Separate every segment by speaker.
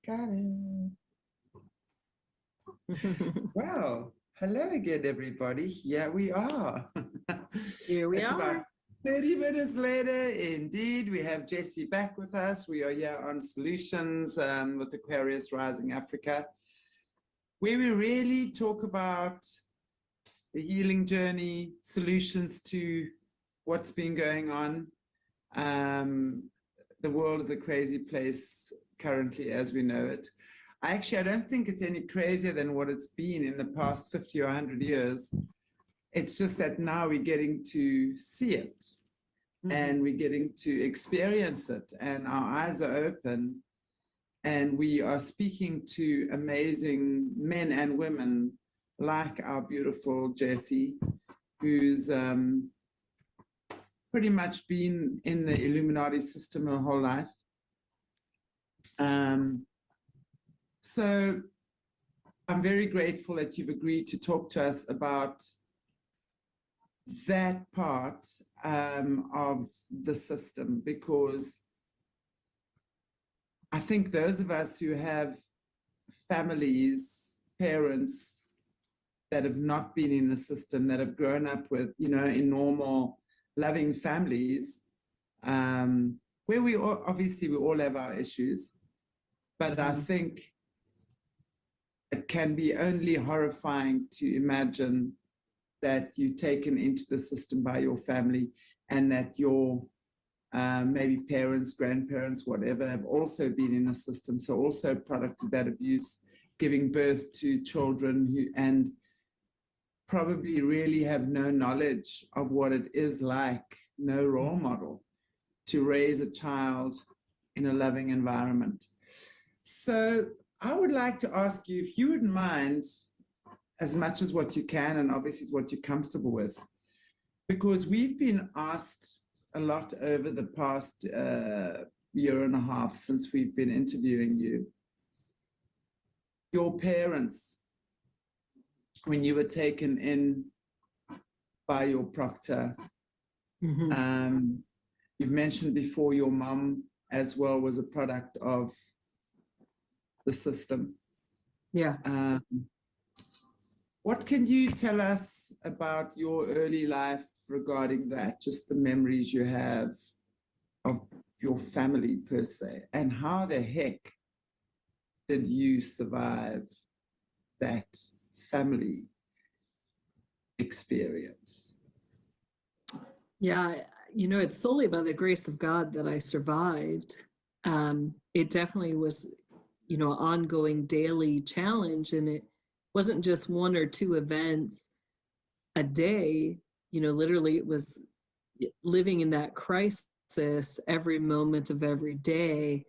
Speaker 1: Got it. Well, hello again, everybody. Here we are.
Speaker 2: Here we
Speaker 1: It's
Speaker 2: are.
Speaker 1: about 30 minutes later. Indeed, we have Jessie back with us. We are here on Soulutions with Aquarius Rising Africa, where we really talk about the healing journey, solutions to what's been going on. The world is a crazy place currently as we know it. I don't think it's any crazier than what it's been in the past 50 or 100 years. It's just that now we're getting to see it and we're getting to experience it, and our eyes are open, and we are speaking to amazing men and women like our beautiful Jessie, who's pretty much been in the Illuminati system her whole life. So I'm very grateful that you've agreed to talk to us about that part of the system, because I think those of us who have families, parents that have not been in the system, that have grown up with, in normal, loving families, where we all, obviously we all have our issues, but I think it can be only horrifying to imagine that you're taken into the system by your family, and that your maybe parents, grandparents, whatever, have also been in the system, so also product of that abuse, giving birth to children who and probably really have no knowledge of what it is like, no role model to raise a child in a loving environment. So I would like to ask you, if you wouldn't mind, as much as what you can, and obviously it's what you're comfortable with, because we've been asked a lot over the past year and a half since we've been interviewing you. Your parents, when you were taken in by your proctor, you've mentioned before your mom as well was a product of the system.
Speaker 2: Yeah.
Speaker 1: What can you tell us about your early life regarding that, just the memories you have of your family per se, and how the heck did you survive that family experience?
Speaker 2: Yeah, it's solely by the grace of God that I survived. It definitely was, an ongoing daily challenge, and it wasn't just one or two events a day. Literally it was living in that crisis every moment of every day,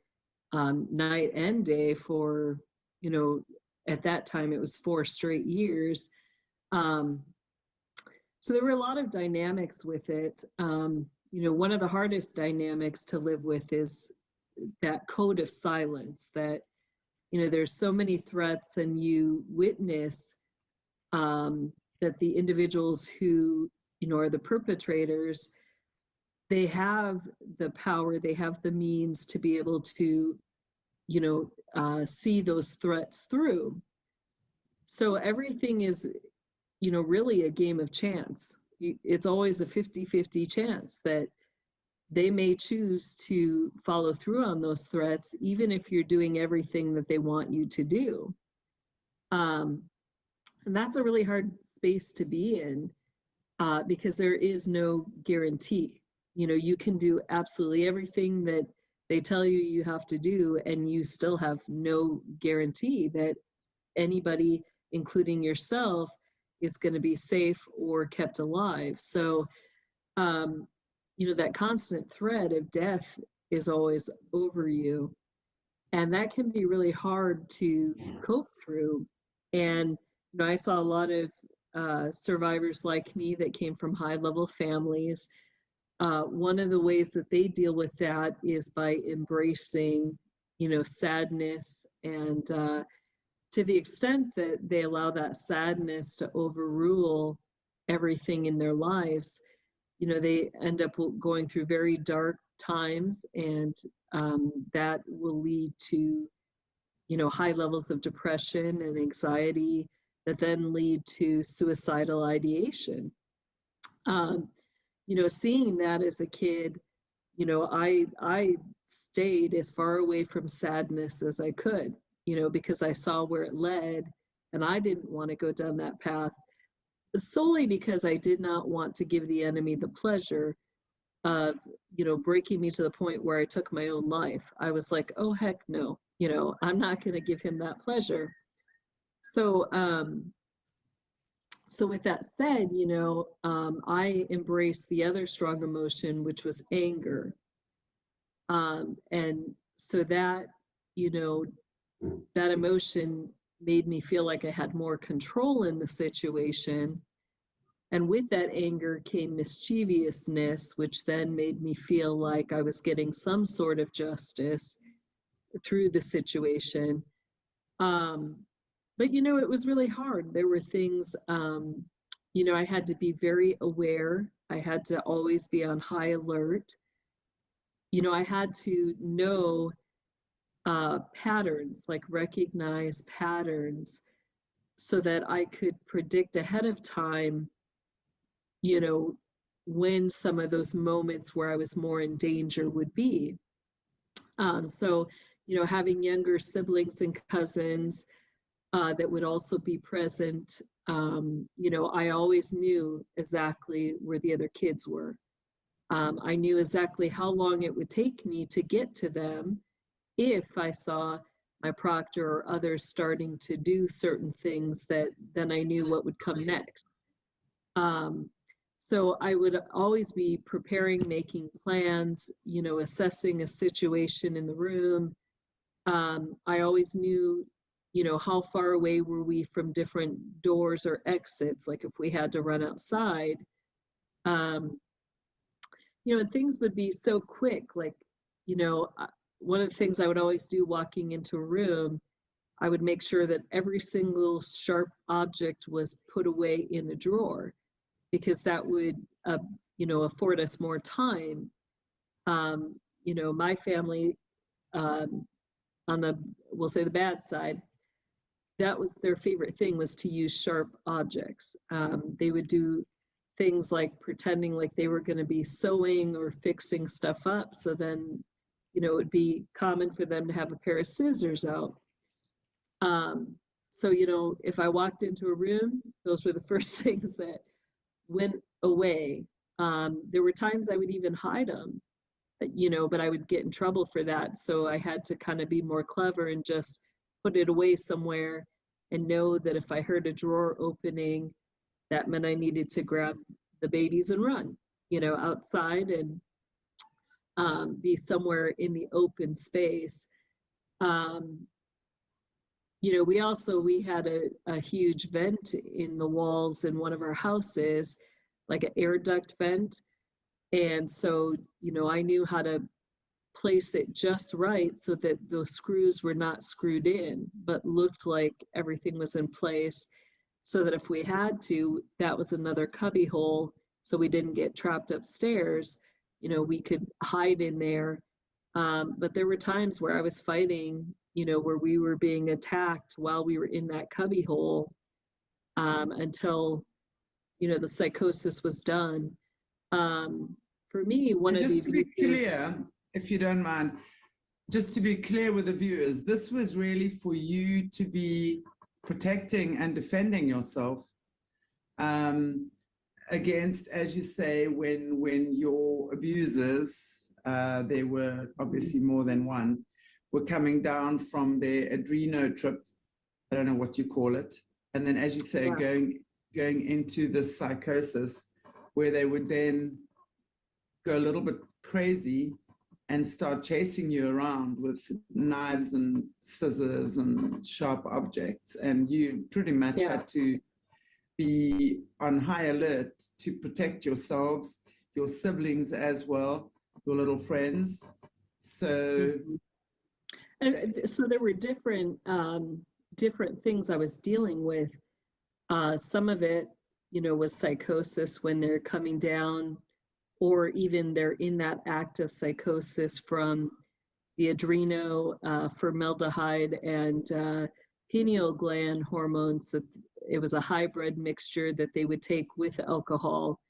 Speaker 2: night and day for, at that time it was 4 straight years. So there were a lot of dynamics with it. One of the hardest dynamics to live with is that code of silence, that, there's so many threats, and you witness that the individuals who, are the perpetrators, they have the power, they have the means to be able to, see those threats through. So everything is, really a game of chance. It's always a 50-50 chance that they may choose to follow through on those threats, even if you're doing everything that they want you to do. And that's a really hard space to be in, because there is no guarantee. You can do absolutely everything that they tell you you have to do, and you still have no guarantee that anybody, including yourself, is going to be safe or kept alive. So, that constant threat of death is always over you. And that can be really hard to cope through. And, I saw a lot of survivors like me that came from high-level families. One of the ways that they deal with that is by embracing, sadness, and to the extent that they allow that sadness to overrule everything in their lives, they end up going through very dark times, and that will lead to, high levels of depression and anxiety that then lead to suicidal ideation. Seeing that as a kid, I stayed as far away from sadness as I could, because I saw where it led, and I didn't want to go down that path, solely because I did not want to give the enemy the pleasure of, breaking me to the point where I took my own life. I was like, oh, heck no, I'm not going to give him that pleasure. So, so with that said, I embraced the other strong emotion, which was anger. And so that, that emotion made me feel like I had more control in the situation. And with that anger came mischievousness, which then made me feel like I was getting some sort of justice through the situation. But, it was really hard. There were things, I had to be very aware. I had to always be on high alert. I had to know patterns, like recognize patterns, so that I could predict ahead of time, when some of those moments where I was more in danger would be. So, having younger siblings and cousins that would also be present, I always knew exactly where the other kids were. I knew exactly how long it would take me to get to them if I saw my proctor or others starting to do certain things, that then I knew what would come next. So I would always be preparing, making plans, assessing a situation in the room. I always knew, how far away were we from different doors or exits, like if we had to run outside. And things would be so quick, like, one of the things I would always do walking into a room, I would make sure that every single sharp object was put away in a drawer, because that would, afford us more time. My family, on we'll say the bad side, that was their favorite thing, was to use sharp objects. They would do things like pretending like they were going to be sewing or fixing stuff up. So then, it would be common for them to have a pair of scissors out. So, if I walked into a room, those were the first things that went away. There were times I would even hide them, but I would get in trouble for that. So I had to kind of be more clever and just put it away somewhere, and know that if I heard a drawer opening, that meant I needed to grab the babies and run, outside, and be somewhere in the open space. We had a huge vent in the walls in one of our houses, like an air duct vent. And so, I knew how to place it just right so that those screws were not screwed in, but looked like everything was in place, so that if we had to, that was another cubby hole, so we didn't get trapped upstairs. We could hide in there. But there were times where I was fighting, where we were being attacked while we were in that cubby hole, until, the psychosis was done. For me, one of the
Speaker 1: Just to be clear, if you don't mind, just to be clear with the viewers, this was really for you to be protecting and defending yourself against, as you say, when your abusers, there were obviously more than one, were coming down from their adreno trip, I don't know what you call it, and then, as you say, going into the psychosis, where they would then go a little bit crazy and start chasing you around with knives and scissors and sharp objects. And you pretty much had to be on high alert to protect yourselves, your siblings as well, your little friends. So,
Speaker 2: and so there were different things I was dealing with. Some of it, was psychosis when they're coming down, or even they're in that act of psychosis from, the formaldehyde and pineal gland hormones, that it was a hybrid mixture that they would take with alcohol.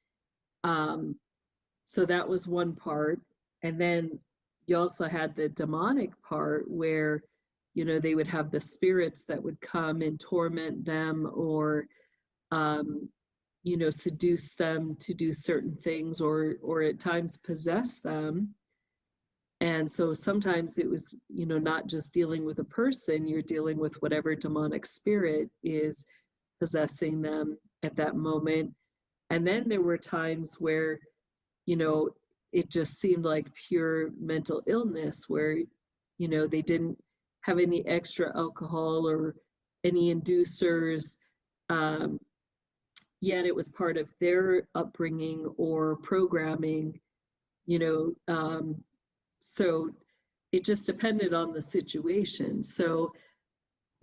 Speaker 2: So that was one part. And then you also had the demonic part where, you know, they would have the spirits that would come and torment them, or, you know, seduce them to do certain things, or at times possess them. And so sometimes it was, you know, not just dealing with a person, you're dealing with whatever demonic spirit is possessing them at that moment. And then there were times where, you know, it just seemed like pure mental illness, where, you know, they didn't have any extra alcohol or any inducers, yet it was part of their upbringing or programming, you know. So it just depended on the situation. So,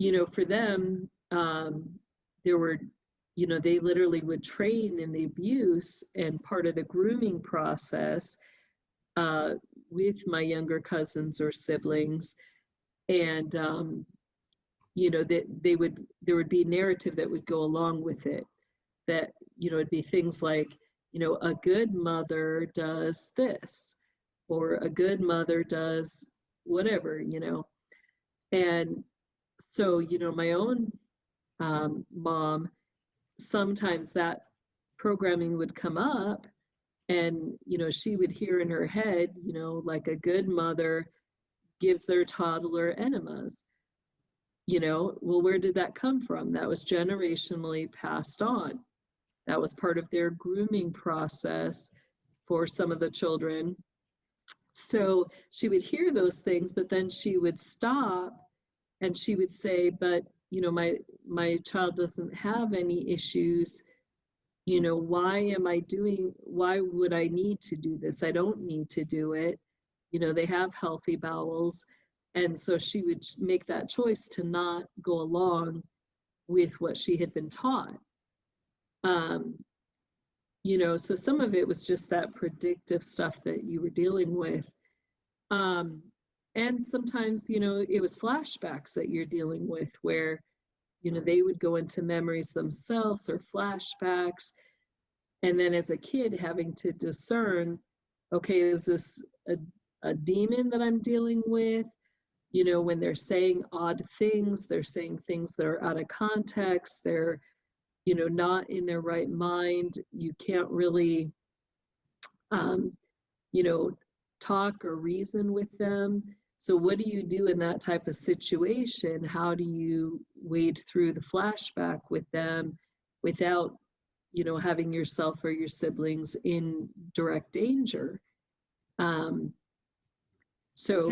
Speaker 2: you know, for them, there were, you know, they literally would train in the abuse, and part of the grooming process with my younger cousins or siblings. And, you know, that there would be narrative that would go along with it, that, you know, it'd be things like, you know, a good mother does this, or a good mother does whatever, you know. And so, you know, my own mom, sometimes that programming would come up, and, you know, she would hear in her head, you know, like a good mother gives their toddler enemas. You know, well, where did that come from? That was generationally passed on. That was part of their grooming process for some of the children. So she would hear those things, but then she would stop and she would say, but, you know, my child doesn't have any issues. You know, why would I need to do this? I don't need to do it. You know, they have healthy bowels. And so she would make that choice to not go along with what she had been taught. You know, so some of it was just that predictive stuff that you were dealing with. And sometimes, you know, it was flashbacks that you're dealing with, where, you know, they would go into memories themselves or flashbacks. And then as a kid, having to discern, okay, is this a demon that I'm dealing with? You know, when they're saying odd things, they're saying things that are out of context, they're, you know, not in their right mind. You can't really, you know, talk or reason with them. So what do you do in that type of situation? How do you wade through the flashback with them without, you know, having yourself or your siblings in direct danger? So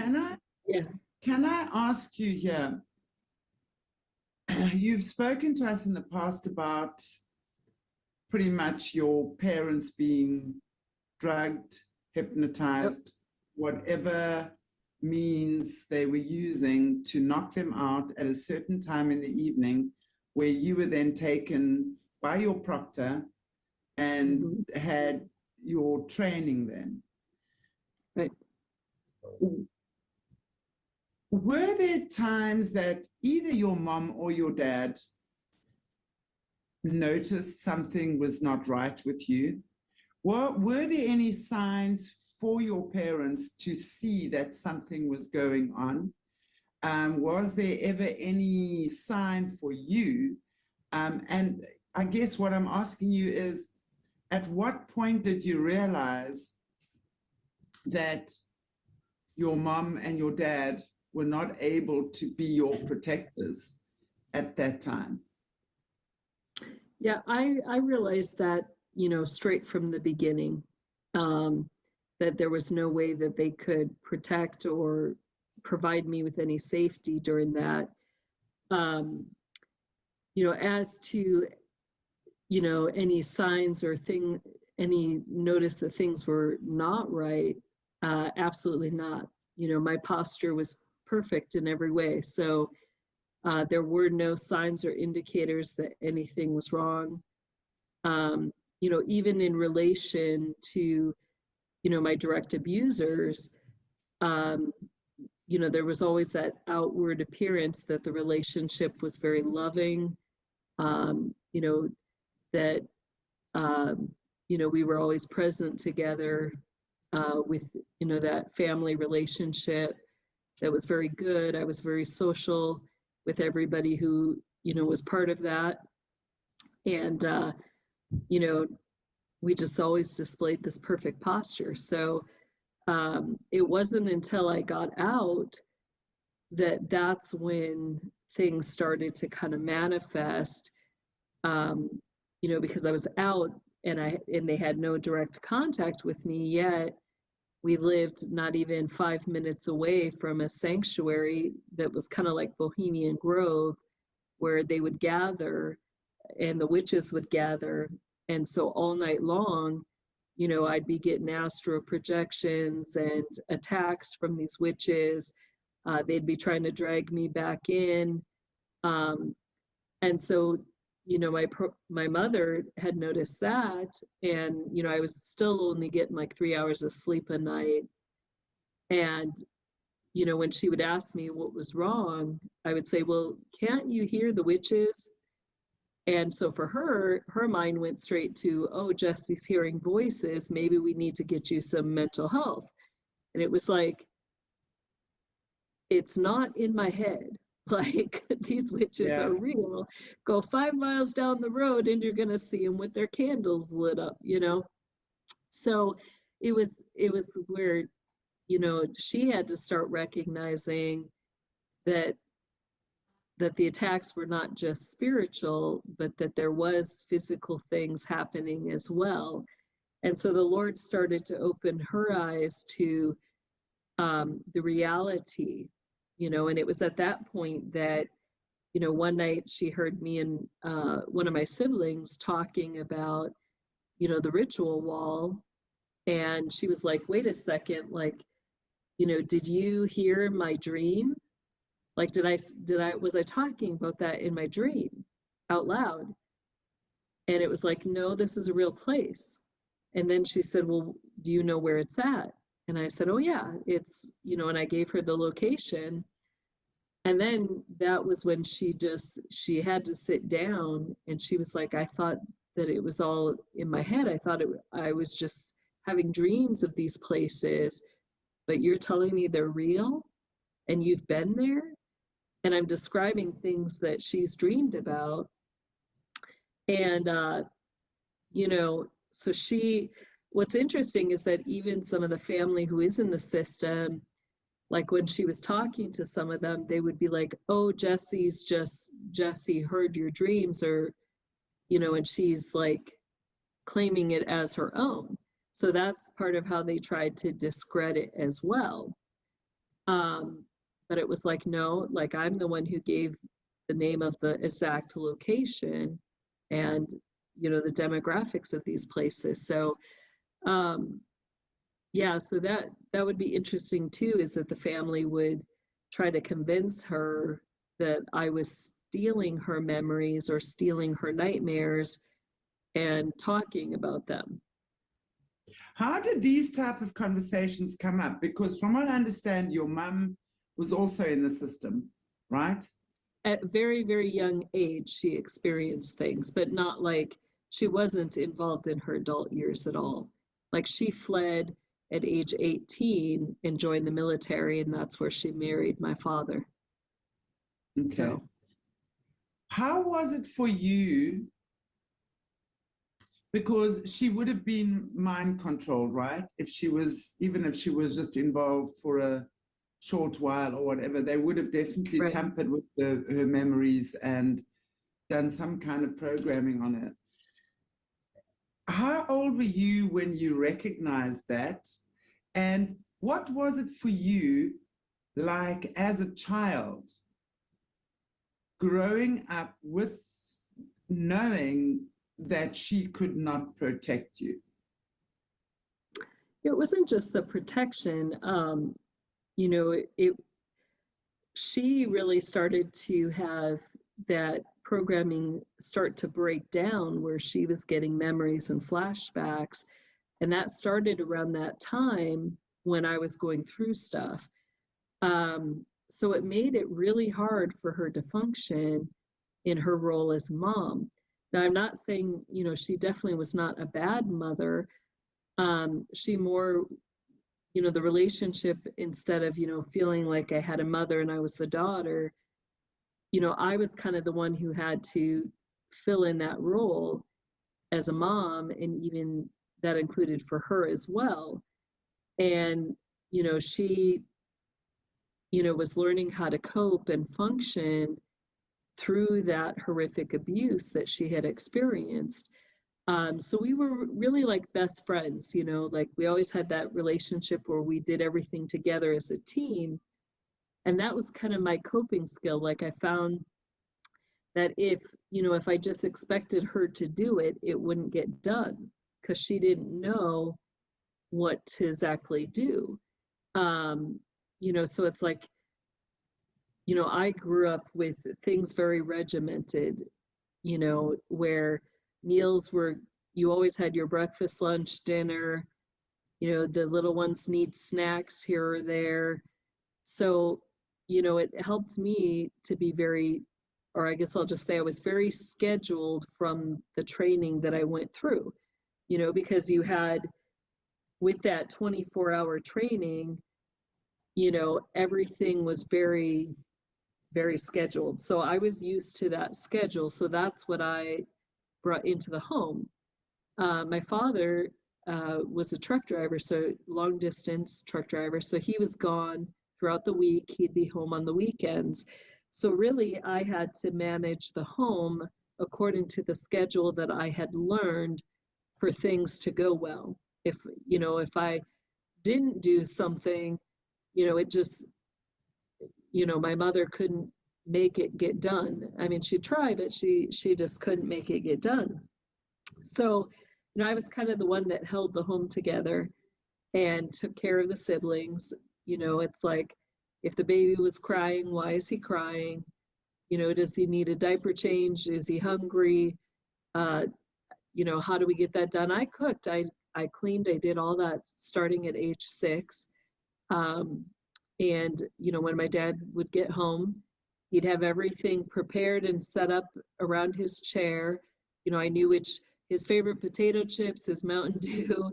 Speaker 1: Can I ask you here? You've spoken to us in the past about pretty much your parents being drugged, hypnotized, whatever means they were using to knock them out at a certain time in the evening, where you were then taken by your proctor and had your training then.
Speaker 2: Right.
Speaker 1: Were there times that either your mom or your dad noticed something was not right with you? Were there any signs for your parents to see that something was going on? Was there ever any sign for you? And I guess what I'm asking you is, at what point did you realize that your mom and your dad were not able to be your protectors at that time?
Speaker 2: Yeah, I realized that, you know, straight from the beginning, that there was no way that they could protect or provide me with any safety during that. You know, as to, you know, any signs or any notice that things were not right, absolutely not. You know, my posture was perfect in every way. So there were no signs or indicators that anything was wrong. You know, even in relation to, you know, my direct abusers, you know, there was always that outward appearance that the relationship was very loving, you know, that, you know, we were always present together with, you know, that family relationship that was very good. I was very social with everybody who, you know, was part of that. And, you know, we just always displayed this perfect posture. So it wasn't until I got out that that's when things started to kind of manifest, you know, because I was out and they had no direct contact with me yet. We lived not even 5 minutes away from a sanctuary that was kind of like Bohemian Grove, where they would gather and the witches would gather. And so all night long, you know, I'd be getting astral projections and attacks from these witches. They'd be trying to drag me back in. And so, you know, my mother had noticed that, and, you know, I was still only getting like 3 hours of sleep a night. And, you know, when she would ask me what was wrong, I would say, well, can't you hear the witches? And so for her mind went straight to, oh, Jessie's hearing voices. Maybe we need to get you some mental health. And it was like, it's not in my head. Like, these witches are real. Go 5 miles down the road and you're going to see them with their candles lit up, you know? So it was where, you know, she had to start recognizing that the attacks were not just spiritual, but that there was physical things happening as well. And so the Lord started to open her eyes to the reality, you know, and it was at that point that, you know, one night she heard me and one of my siblings talking about, you know, the ritual wall. And she was like, wait a second, like, you know, did you hear my dream? Like, was I talking about that in my dream out loud? And it was like, no, this is a real place. And then she said, well, do you know where it's at? And I said, oh yeah, it's, you know, and I gave her the location. And then that was when she had to sit down, and she was like, I thought that it was all in my head. I thought I was just having dreams of these places, but you're telling me they're real and you've been there? And I'm describing things that she's dreamed about. And, you know, so what's interesting is that even some of the family who is in the system, like when she was talking to some of them, they would be like, oh, Jessie heard your dreams, or, you know, and she's like claiming it as her own. So that's part of how they tried to discredit as well. But it was like, no, like, I'm the one who gave the name of the exact location and, you know, the demographics of these places. So, yeah, so that would be interesting too, is that the family would try to convince her that I was stealing her memories or stealing her nightmares and talking about them.
Speaker 1: How did these type of conversations come up? Because from what I understand, your mum was also in the system, right?
Speaker 2: At very, very young age, she experienced things, but not like, she wasn't involved in her adult years at all. Like, she fled at age 18 and joined the military, and that's where she married my father.
Speaker 1: Okay. So, how was it for you? Because she would have been mind controlled, right? Even if she was just involved for a short while or whatever, they would have definitely tampered with her memories and done some kind of programming on it. How old were you when you recognized that? And what was it for you like as a child, growing up with knowing that she could not protect you?
Speaker 2: It wasn't just the protection. You know, she really started to have that programming start to break down, where she was getting memories and flashbacks. And that started around that time when I was going through stuff. So it made it really hard for her to function in her role as mom. Now, I'm not saying, you know, she definitely was not a bad mother. She more, you know, the relationship, instead of, you know, feeling like I had a mother and I was the daughter, you know, I was kind of the one who had to fill in that role as a mom, and even that included for her as well. And, you know, she, you know, was learning how to cope and function through that horrific abuse that she had experienced. So we were really like best friends, you know, like we always had that relationship where we did everything together as a team. And that was kind of my coping skill. Like I found that if, you know, if I just expected her to do it, it wouldn't get done because she didn't know what to exactly do. You know, so it's like, you know, I grew up with things very regimented, you know, where meals were, you always had your breakfast, lunch, dinner, you know, the little ones need snacks here or there. So, you know, it helped me to be very, or I guess I'll just say I was very scheduled from the training that I went through, you know, because you had, with that 24-hour training, you know, everything was very, very scheduled. So I was used to that schedule. So that's what I brought into the home. My father was a truck driver, so long distance truck driver. So he was gone throughout the week. He'd be home on the weekends. So really, I had to manage the home according to the schedule that I had learned for things to go well. If, you know, if I didn't do something, you know, it just, you know, my mother couldn't make it get done. I mean, she tried, but she just couldn't make it get done. So, you know, I was kind of the one that held the home together and took care of the siblings. You know, it's like if the baby was crying, why is he crying? You know, does he need a diaper change? Is he hungry? You know, how do we get that done? I cooked, I cleaned, I did all that starting at age 6. And, you know, when my dad would get home, he'd have everything prepared and set up around his chair. You know, I knew which, his favorite potato chips, his Mountain Dew.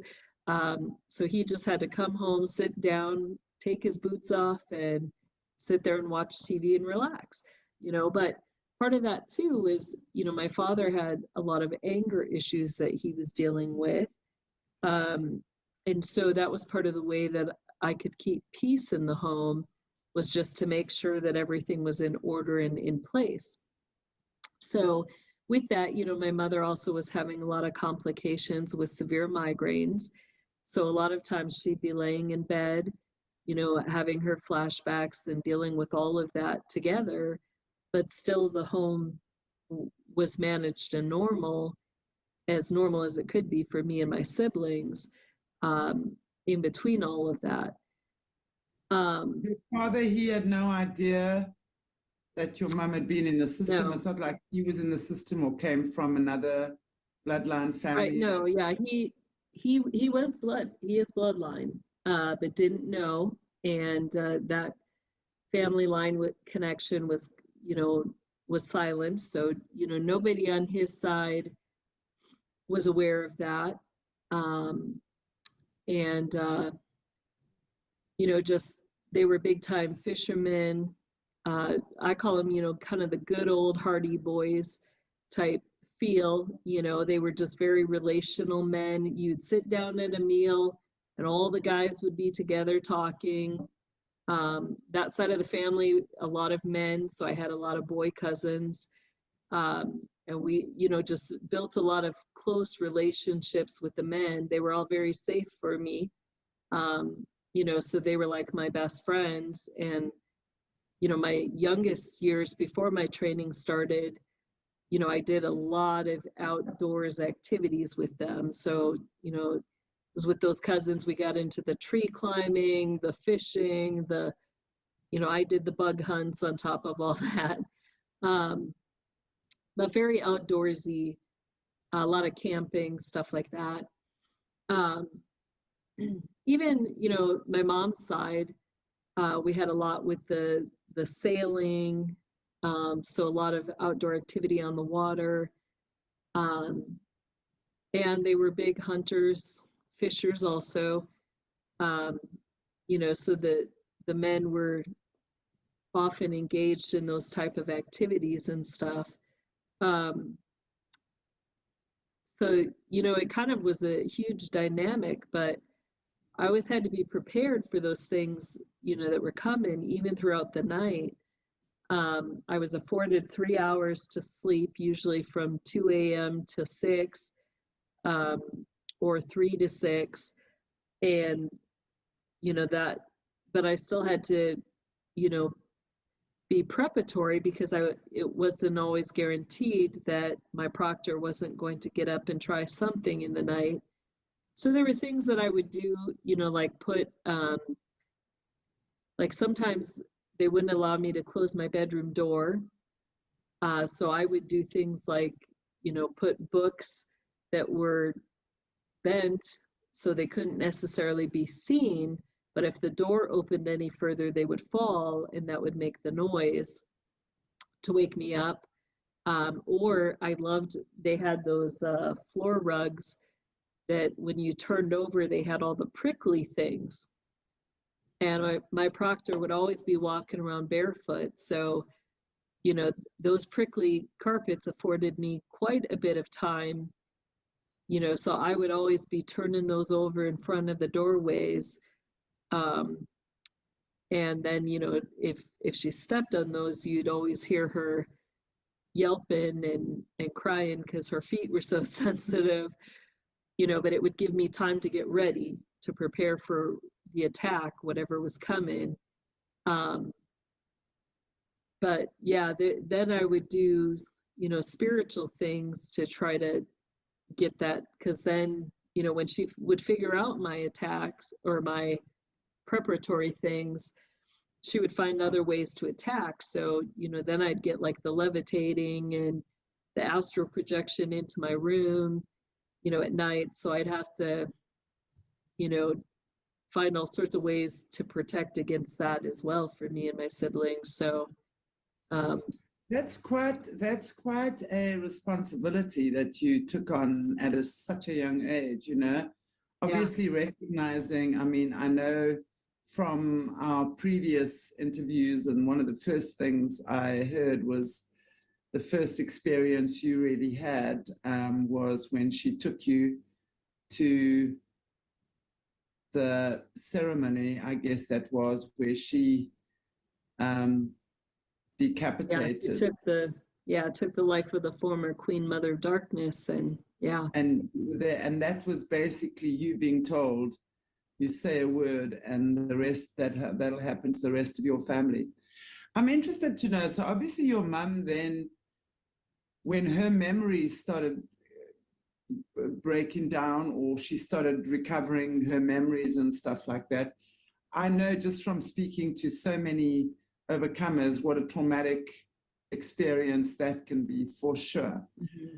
Speaker 2: So he just had to come home, sit down, take his boots off, and sit there and watch TV and relax, you know. But part of that too is, you know, my father had a lot of anger issues that he was dealing with. And so that was part of the way that I could keep peace in the home, was just to make sure that everything was in order and in place. So with that, you know, my mother also was having a lot of complications with severe migraines. So a lot of times she'd be laying in bed, you know, having her flashbacks and dealing with all of that together, but still the home was managed and normal as it could be for me and my siblings, in between all of that.
Speaker 1: Your father, he had no idea that your mum had been in the system.
Speaker 2: No,
Speaker 1: It's not like he was in the system or came from another bloodline family.
Speaker 2: right? No, yeah, he was he is bloodline, but didn't know, and that family line with connection was, you know, was silent. So, you know, nobody on his side was aware of that. Um, and, you know, just they were big time fishermen. I call them, you know, kind of the good old Hardy Boys type feel. You know, they were just very relational men. You'd sit down at a meal and all the guys would be together talking. That side of the family, a lot of men. So I had a lot of boy cousins. And we, you know, just built a lot of close relationships with the men. They were all very safe for me. You know, so they were like my best friends. And, you know, my youngest years before my training started, you know, I did a lot of outdoors activities with them. So, you know, it was with those cousins, we got into the tree climbing, the fishing, you know, I did the bug hunts on top of all that. But very outdoorsy, a lot of camping, stuff like that. Um, Even, you know, my mom's side, We had a lot with the sailing, so a lot of outdoor activity on the water. And they were big hunters, fishers also. You know, so the men were often engaged in those type of activities and stuff. So, you know, it kind of was a huge dynamic, but I always had to be prepared for those things, you know, that were coming even throughout the night. I was afforded 3 hours to sleep, usually from 2 a.m. to 6, or 3 to 6. And, you know, but I still had to, you know, be preparatory because it wasn't always guaranteed that my proctor wasn't going to get up and try something in the night. So there were things that I would do, you know, like put, like sometimes they wouldn't allow me to close my bedroom door. So I would do things like, you know, put books that were bent so they couldn't necessarily be seen, but if the door opened any further, they would fall and that would make the noise to wake me up. Or they had those floor rugs that when you turned over, they had all the prickly things. And my proctor would always be walking around barefoot. So, you know, those prickly carpets afforded me quite a bit of time, you know, so I would always be turning those over in front of the doorways. And then, you know, if she stepped on those, you'd always hear her yelping and crying because her feet were so sensitive, you know, but it would give me time to get ready to prepare for the attack, whatever was coming. But yeah, then I would do, you know, spiritual things to try to get that, because then, you know, when she would figure out my attacks or my preparatory things, she would find other ways to attack. So, you know, then I'd get like the levitating and the astral projection into my room, you know, at night. So I'd have to, you know, find all sorts of ways to protect against that as well for me and my siblings. So
Speaker 1: that's quite a responsibility that you took on at such a young age, you know. Obviously, recognizing, I mean, I know from our previous interviews, and one of the first things I heard was the first experience you really had was when she took you to the ceremony, I guess that was, where she decapitated.
Speaker 2: Took the life of the former Queen Mother of Darkness, and
Speaker 1: and that was basically you being told, you say a word and the rest that'll happen to the rest of your family. I'm interested to know, so obviously your mum then, when her memories started breaking down or she started recovering her memories and stuff like that, I know just from speaking to so many overcomers what a traumatic experience that can be, for sure. Mm-hmm.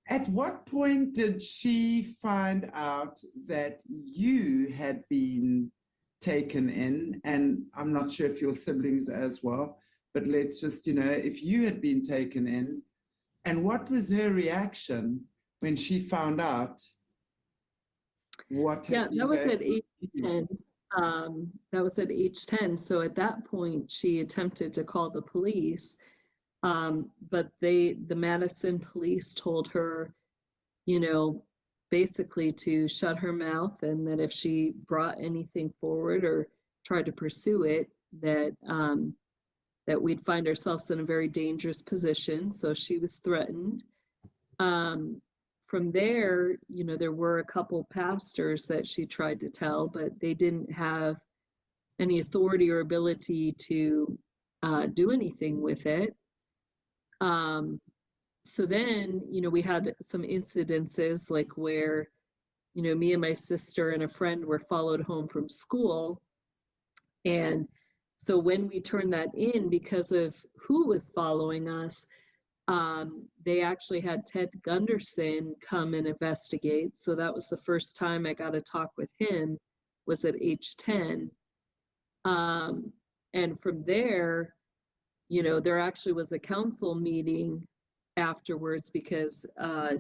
Speaker 1: At what point did she find out that you had been taken in? And I'm not sure if your siblings as well, but let's just, you know, if you had been taken in, and what was her reaction when she found out what had been
Speaker 2: that was at age 10. That was at age 10. So at that point, she attempted to call the police. But the Madison police told her, you know, basically to shut her mouth, and that if she brought anything forward or tried to pursue it, that that we'd find ourselves in a very dangerous position. So she was threatened. From there, you know, there were a couple pastors that she tried to tell, but they didn't have any authority or ability to do anything with it. So then, you know, we had some incidences like where, you know, me and my sister and a friend were followed home from school. And so when we turned that in, because of who was following us, they actually had Ted Gunderson come and investigate. So that was the first time I got to talk with him, was at age 10. And from there, there actually was a council meeting afterwards because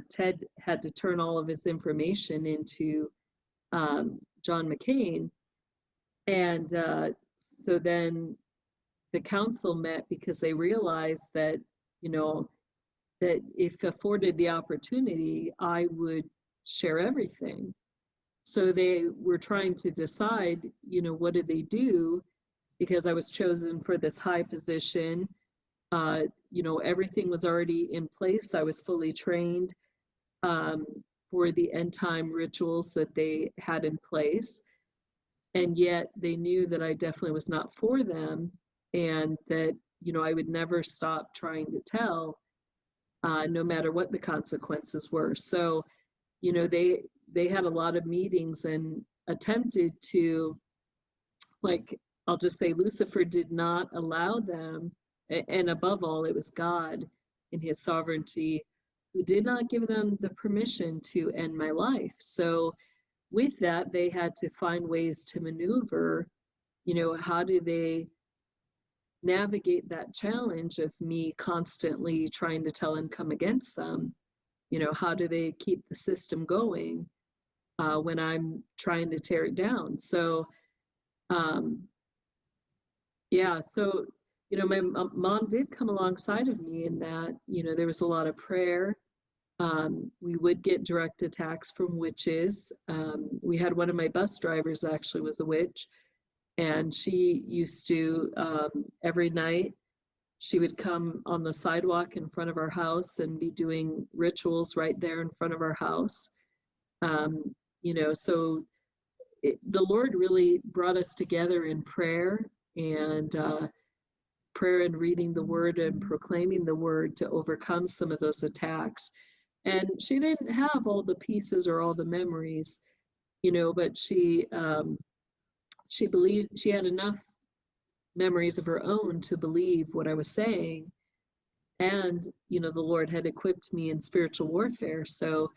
Speaker 2: Ted had to turn all of his information into John McCain. And so then the council met because they realized that, that if afforded the opportunity, I would share everything. So they were trying to decide, what do they do? Because I was chosen for this high position. Everything was already in place. I was fully trained for the end time rituals that they had in place. And yet they knew that I definitely was not for them, and that, I would never stop trying to tell, no matter what the consequences were. So, they had a lot of meetings and attempted to, like, I'll just say Lucifer did not allow them, and above all, it was God in his sovereignty who did not give them the permission to end my life. So with that, they had to find ways to maneuver, how do they navigate that challenge of me constantly trying to tell and come against them? How do they keep the system going when I'm trying to tear it down? So, yeah, so, my mom did come alongside of me in that, there was a lot of prayer. We would get direct attacks from witches. We had one of my bus drivers actually was a witch, and she used to, every night, she would come on the sidewalk in front of our house and be doing rituals right there in front of our house. So the Lord really brought us together in prayer, and prayer and reading the word and proclaiming the word to overcome some of those attacks. And she didn't have all the pieces or all the memories, but she believed, she had enough memories of her own to believe what I was saying. And, the Lord had equipped me in spiritual warfare. So,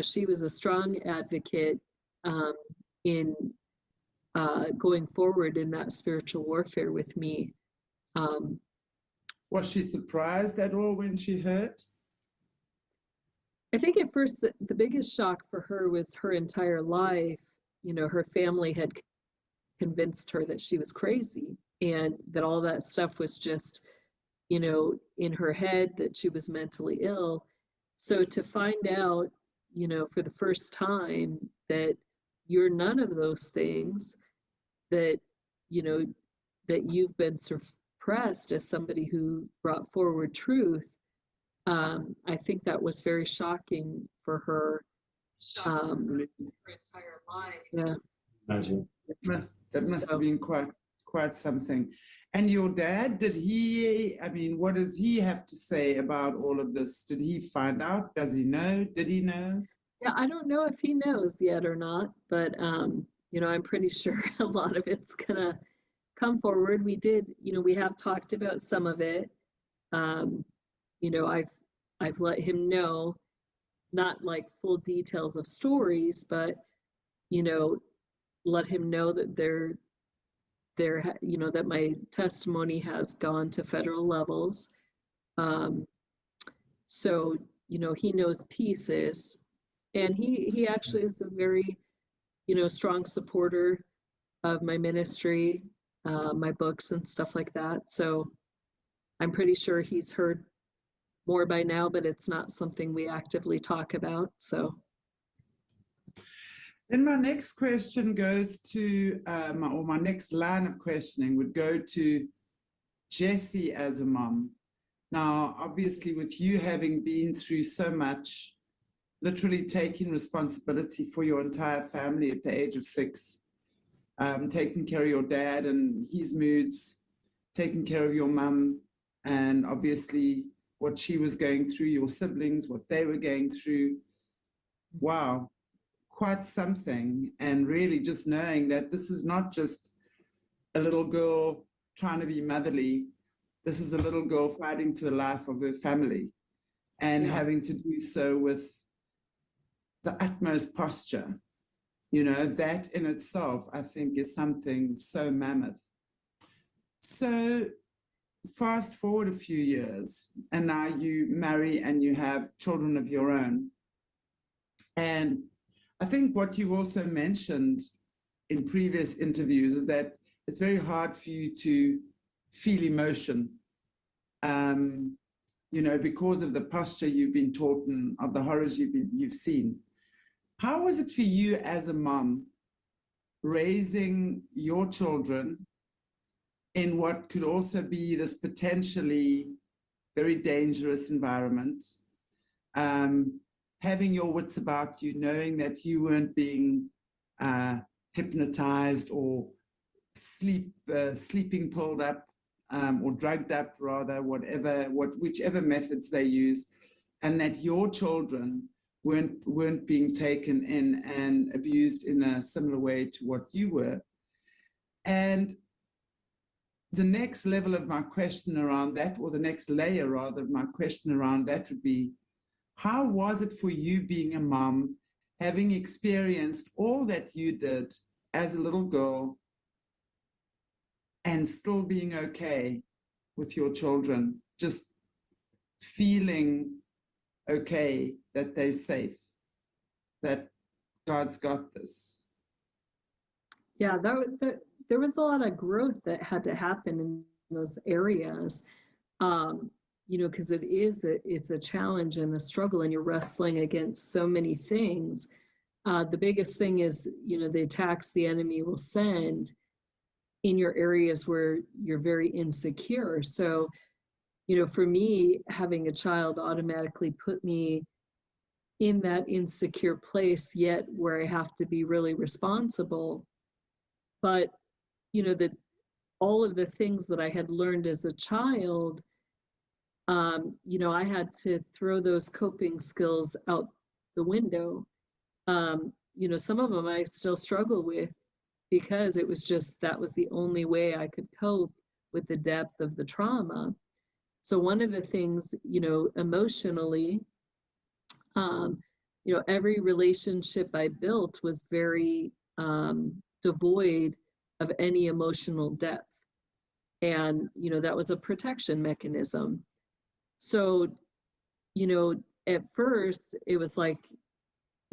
Speaker 2: she was a strong advocate in going forward in that spiritual warfare with me.
Speaker 1: Was she surprised at all when she heard?
Speaker 2: I think at first the biggest shock for her was her entire life. Her family had convinced her that she was crazy and that all that stuff was just, in her head, that she was mentally ill. So to find out, for the first time that you're none of those things, that, that you've been suppressed as somebody who brought forward truth, I think that was very shocking for her. Her entire life. Yeah.
Speaker 3: Imagine.
Speaker 1: That must have been quite something. And your dad, what does he have to say about all of this? Did he find out? Does he know? Did he know?
Speaker 2: Yeah, I don't know if he knows yet or not, but I'm pretty sure a lot of it's gonna come forward. We did, we have talked about some of it. I've let him know, not like full details of stories, but let him know that that my testimony has gone to federal levels. So he knows pieces, and he actually is a very strong supporter of my ministry, my books and stuff like that. So I'm pretty sure he's heard more by now, but it's not something we actively talk about. So
Speaker 1: then my next question goes to, my next line of questioning would go to Jessie as a mom. Now, obviously, with you having been through so much, literally taking responsibility for your entire family at the age of 6, taking care of your dad and his moods, taking care of your mum, and obviously what she was going through, your siblings, what they were going through. Wow, quite something. And really just knowing that this is not just a little girl trying to be motherly. This is a little girl fighting for the life of her family and having to do so with the utmost posture. That in itself, I think, is something so mammoth. So fast forward a few years, and now you marry and you have children of your own. And I think what you also mentioned in previous interviews is that it's very hard for you to feel emotion, because of the posture you've been taught and of the horrors you've seen. How was it for you as a mom raising your children in what could also be this potentially very dangerous environment, having your wits about you, knowing that you weren't being hypnotized or sleeping pulled up, or drugged up, rather, whichever methods they use, and that your children weren't being taken in and abused in a similar way to what you were. And the next level of my question around that, or the next layer rather of my question around that, would be, how was it for you being a mom, having experienced all that you did as a little girl, and still being okay with your children, just feeling okay that they're safe, that God's got this?
Speaker 2: Yeah, there was a lot of growth that had to happen in those areas, because it's a challenge and a struggle, and you're wrestling against so many things. The biggest thing is, the attacks the enemy will send in your areas where you're very insecure. So, for me, having a child automatically put me in that insecure place, yet where I have to be really responsible. But, all of the things that I had learned as a child, I had to throw those coping skills out the window. Some of them I still struggle with, because it was just, that was the only way I could cope with the depth of the trauma. So one of the things, emotionally, every relationship I built was very devoid of any emotional depth. And, that was a protection mechanism. So, at first it was like,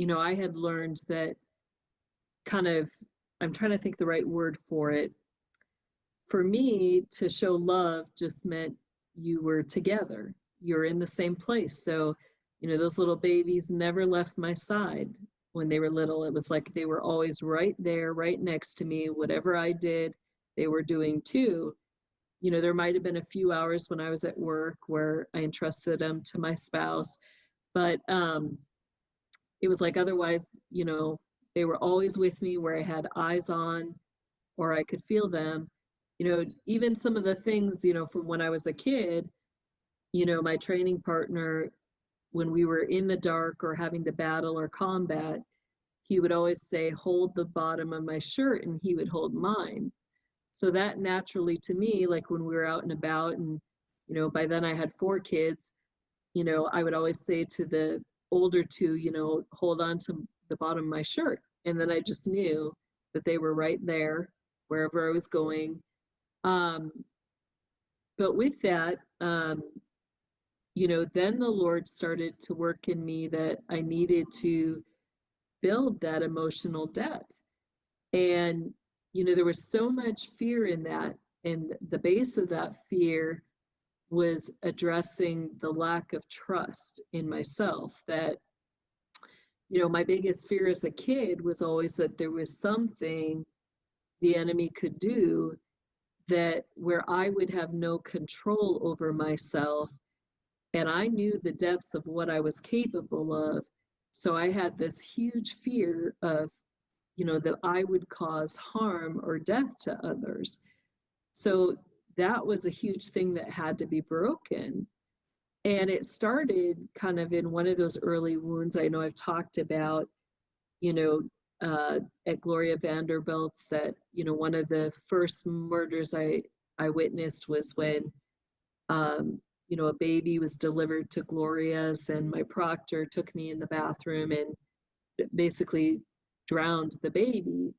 Speaker 2: I had learned that kind of, I'm trying to think the right word for it. For me, to show love just meant you were together, you're in the same place. So, those little babies never left my side when they were little. It was like they were always right there, right next to me. Whatever I did, they were doing too. There might have been a few hours when I was at work where I entrusted them to my spouse, but it was like, otherwise, they were always with me, where I had eyes on, or I could feel them. Even some of the things, from when I was a kid, my training partner, when we were in the dark or having to battle or combat, he would always say, hold the bottom of my shirt, and he would hold mine. So that naturally, to me, like when we were out and about, and, by then I had 4 kids, I would always say to the older 2, hold on to the bottom of my shirt. And then I just knew that they were right there wherever I was going. But with that, then the Lord started to work in me that I needed to build that emotional depth. And, there was so much fear in that. And the base of that fear was addressing the lack of trust in myself. That, my biggest fear as a kid was always that there was something the enemy could do that where I would have no control over myself. And I knew the depths of what I was capable of. So I had this huge fear of, that I would cause harm or death to others. So that was a huge thing that had to be broken. And it started kind of in one of those early wounds I know I've talked about, at Gloria Vanderbilt's, that, one of the first murders I witnessed was when, a baby was delivered to Gloria's, and my proctor took me in the bathroom and basically drowned the baby.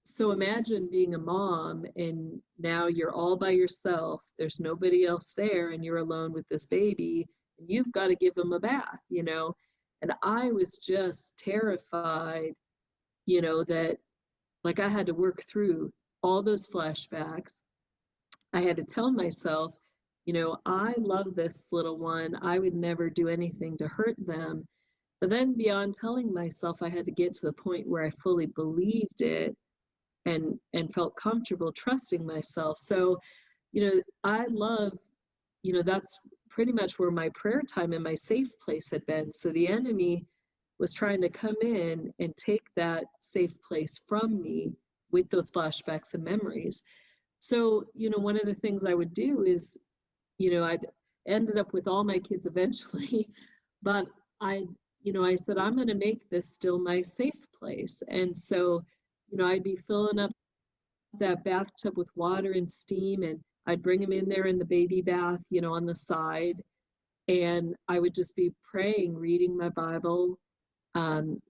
Speaker 2: So imagine being a mom and now you're all by yourself. There's nobody else there and you're alone with this baby and you've got to give him a bath, you know? And I was just terrified, you know, that like I had to work through all those flashbacks. I had to tell myself, you know, I love this little one. I would never do anything to hurt them. But then beyond telling myself, I had to get to the point where I fully believed it and felt comfortable trusting myself. So, you know, I love, you know, that's pretty much where my prayer time and my safe place had been. So the enemy was trying to come in and take that safe place from me with those flashbacks and memories. So, you know, one of the things I would do is, you know, I'd ended up with all my kids eventually, but I said, I'm going to make this still my safe place. And so, you know, I'd be filling up that bathtub with water and steam, and I'd bring him in there in the baby bath, you know, on the side. And I would just be praying, reading my Bible,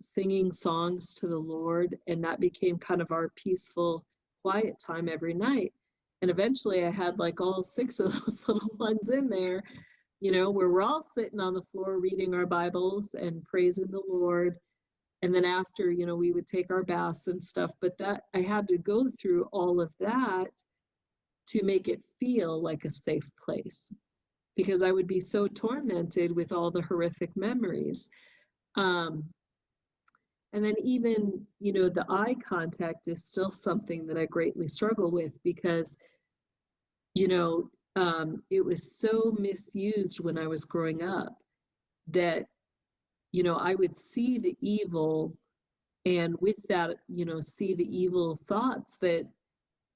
Speaker 2: singing songs to the Lord. And that became kind of our peaceful, quiet time every night. And eventually I had like all 6 of those little ones in there, you know, where we're all sitting on the floor reading our Bibles and praising the Lord. And then after, you know, we would take our baths and stuff. But that I had to go through all of that to make it feel like a safe place because I would be so tormented with all the horrific memories. And then even, you know, the eye contact is still something that I greatly struggle with because, you know, it was so misused when I was growing up that, you know, I would see the evil and with that, you know, see the evil thoughts that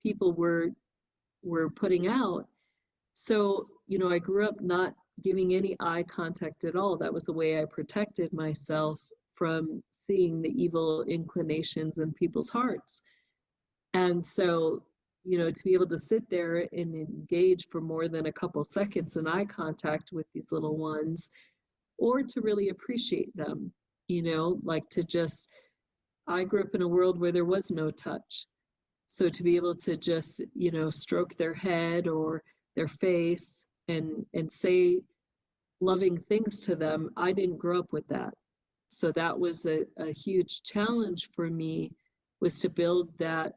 Speaker 2: people were putting out. So, you know, I grew up not giving any eye contact at all. That was the way I protected myself from seeing the evil inclinations in people's hearts. And so, you know, to be able to sit there and engage for more than a couple seconds in eye contact with these little ones, or to really appreciate them, you know, like to just, I grew up in a world where there was no touch. So to be able to just, you know, stroke their head or their face and say loving things to them, I didn't grow up with that. So that was a huge challenge for me, was to build that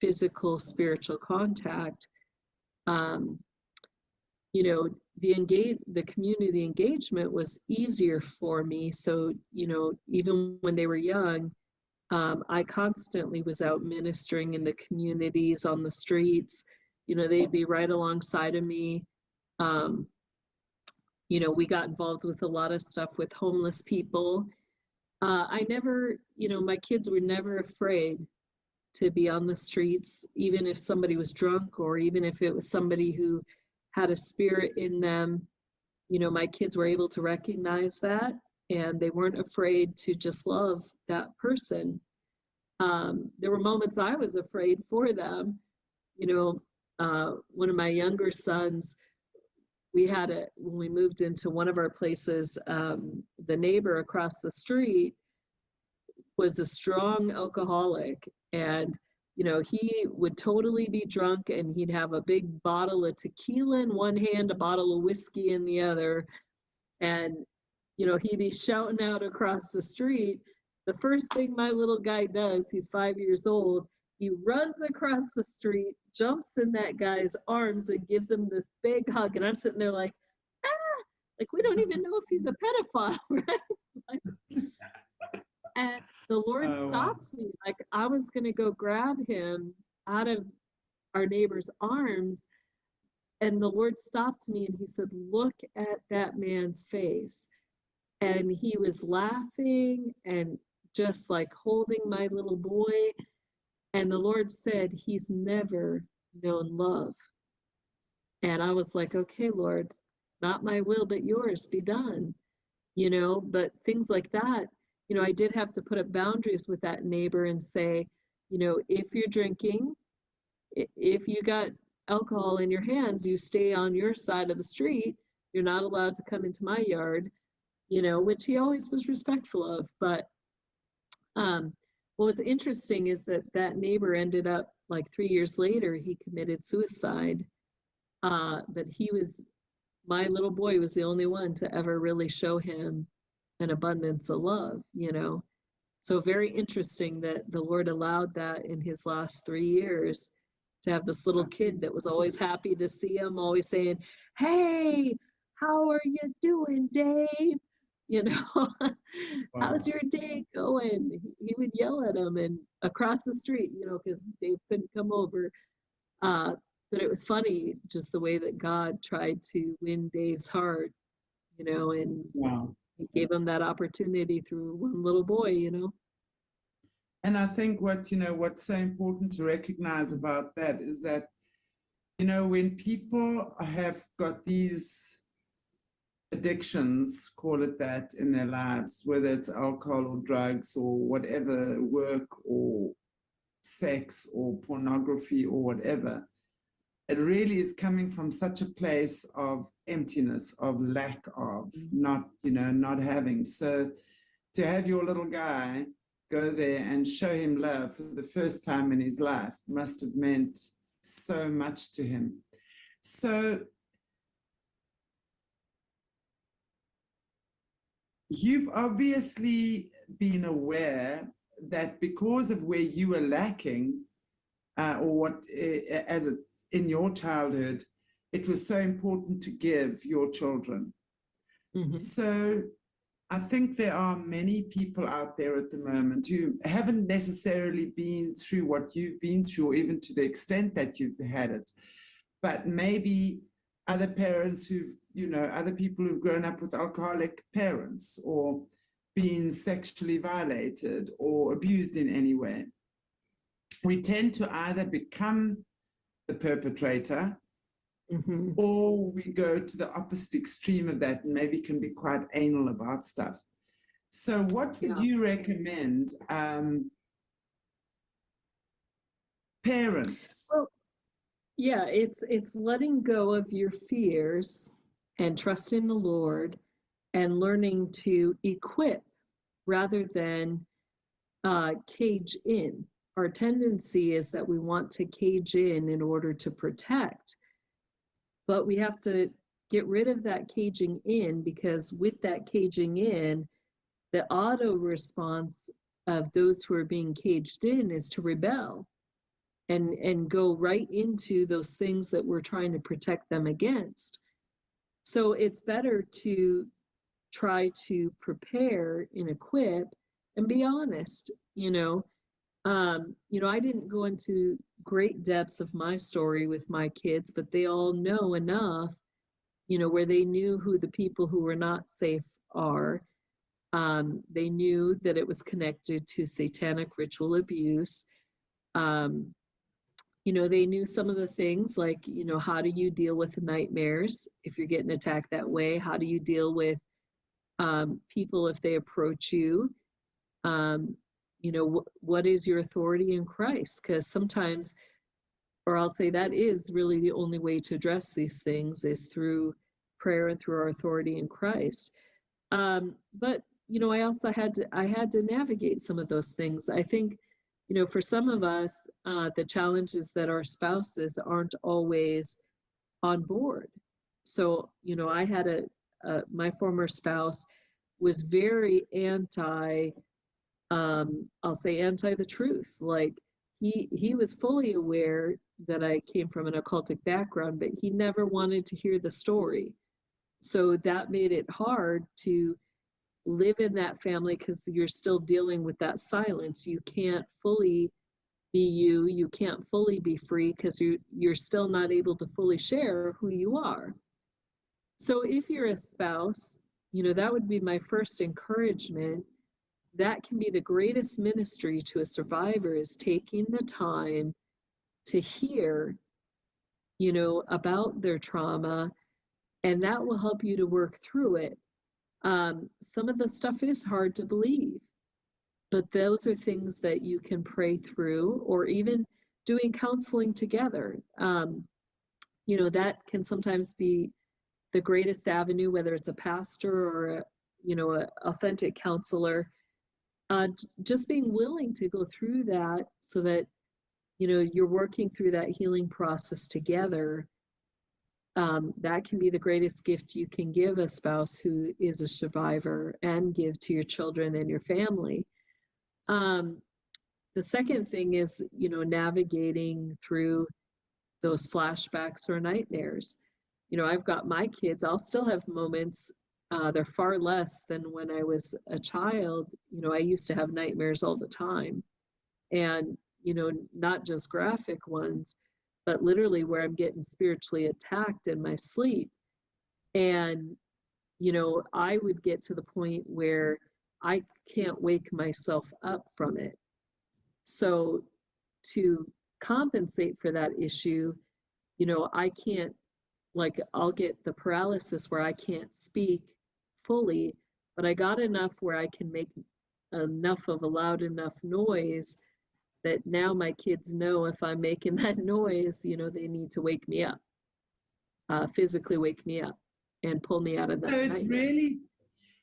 Speaker 2: physical spiritual contact. You know, the community engagement was easier for me. So, you know, even when they were young, I constantly was out ministering in the communities, on the streets. You know, they'd be right alongside of me. You know, we got involved with a lot of stuff with homeless people. I never, you know, my kids were never afraid to be on the streets, even if somebody was drunk or even if it was somebody who had a spirit in them. You know, my kids were able to recognize that and they weren't afraid to just love that person. There were moments I was afraid for them. You know, one of my younger sons, when we moved into one of our places, the neighbor across the street was a strong alcoholic. And, you know, he would totally be drunk and he'd have a big bottle of tequila in one hand, a bottle of whiskey in the other. And, you know, he'd be shouting out across the street. The first thing my little guy does, he's 5 years old, he runs across the street, jumps in that guy's arms and gives him this big hug. And I'm sitting there like, like we don't even know if he's a pedophile, right? Like, and the Lord stopped me. Like I was going to go grab him out of our neighbor's arms. And the Lord stopped me and he said, look at that man's face. And he was laughing and just like holding my little boy. And the Lord said, he's never known love. And I was like, okay, Lord, not my will, but yours be done. You know, but things like that, you know, I did have to put up boundaries with that neighbor and say, you know, if you're drinking, if you got alcohol in your hands, you stay on your side of the street. You're not allowed to come into my yard, you know, which he always was respectful of. But what was interesting is that that neighbor ended up, like 3 years later, he committed suicide. But my little boy was the only one to ever really show him an abundance of love, you know. So very interesting that the Lord allowed that in his last 3 years, to have this little kid that was always happy to see him, always saying, "Hey, how are you doing, Dave? You know, how's
Speaker 1: Wow.
Speaker 2: your day going?" He would yell at him and across the street, you know, because Dave couldn't come over. Uh, but it was funny just the way that God tried to win Dave's heart, you know, and
Speaker 1: Wow.
Speaker 2: he gave him that opportunity through one little boy, you know.
Speaker 1: And I think what's so important to recognize about that is that, when people have got these addictions, call it that, in their lives, whether it's alcohol or drugs or whatever, work or sex or pornography or whatever, it really is coming from such a place of emptiness, of lack of, not having. So to have your little guy go there and show him love for the first time in his life must have meant so much to him. So you've obviously been aware that because of where you were lacking, or what, in your childhood, it was so important to give your children.
Speaker 2: Mm-hmm.
Speaker 1: So I think there are many people out there at the moment who haven't necessarily been through what you've been through, or even to the extent that you've had it, but maybe other parents other people who've grown up with alcoholic parents or been sexually violated or abused in any way. We tend to either become the perpetrator,
Speaker 2: Mm-hmm.
Speaker 1: or we go to the opposite extreme of that and maybe can be quite anal about stuff. So what would you recommend parents?
Speaker 2: Well, yeah, it's letting go of your fears and trusting the Lord and learning to equip rather than cage in. Our tendency is that we want to cage in order to protect, but we have to get rid of that caging in, because with that caging in, the auto response of those who are being caged in is to rebel and go right into those things that we're trying to protect them against. So it's better to try to prepare and equip and be honest. I didn't go into great depths of my story with my kids, but they all know enough, where they knew who the people who were not safe are. They knew that it was connected to satanic ritual abuse. They knew some of the things like, how do you deal with the nightmares if you're getting attacked that way? How do you deal with people if they approach you? What is your authority in Christ? Because sometimes, or I'll say that is really the only way to address these things is through prayer and through our authority in Christ. But I also had to navigate some of those things. I think, for some of us, the challenge is that our spouses aren't always on board. So, I had my former spouse was very I'll say anti the truth. Like he was fully aware that I came from an occultic background, but he never wanted to hear the story. So that made it hard to live in that family, because you're still dealing with that silence. You can't fully be you. You can't fully be free because you're still not able to fully share who you are. So if you're a spouse, that would be my first encouragement. That can be the greatest ministry to a survivor, is taking the time to hear, about their trauma, and that will help you to work through it. Some of the stuff is hard to believe, but those are things that you can pray through, or even doing counseling together. That can sometimes be the greatest avenue, whether it's a pastor or a authentic counselor. just being willing to go through that so that, you know, you're working through that healing process together. That can be the greatest gift you can give a spouse who is a survivor, and give to your children and your family. The second thing is, you know, navigating through those flashbacks or nightmares. You know, I've got my kids, I'll still have moments, they're far less than when I was a child. You know, I used to have nightmares all the time. And, you know, not just graphic ones, but literally where I'm getting spiritually attacked in my sleep. And, you know, I would get to the point where I can't wake myself up from it. So to compensate for that issue, you know, I can't, like, I'll get the paralysis where I can't speak fully, but I got enough where I can make enough of a loud enough noise that now my kids know if I'm making that noise, you know, they need to wake me up, physically wake me up and pull me out of that
Speaker 1: So
Speaker 2: nightmare.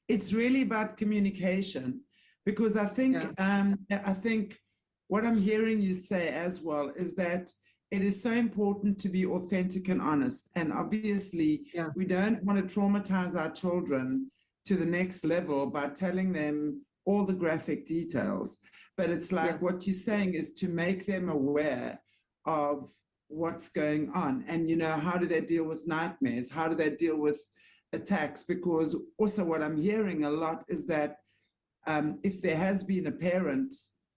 Speaker 1: it's really about communication, because I think I think what I'm hearing you say as well is that it is so important to be authentic and honest. And obviously, we don't want to traumatize our children to the next level by telling them all the graphic details. But it's like what you're saying is to make them aware of what's going on. And, you know, how do they deal with nightmares? How do they deal with attacks? Because also what I'm hearing a lot is that if there has been a parent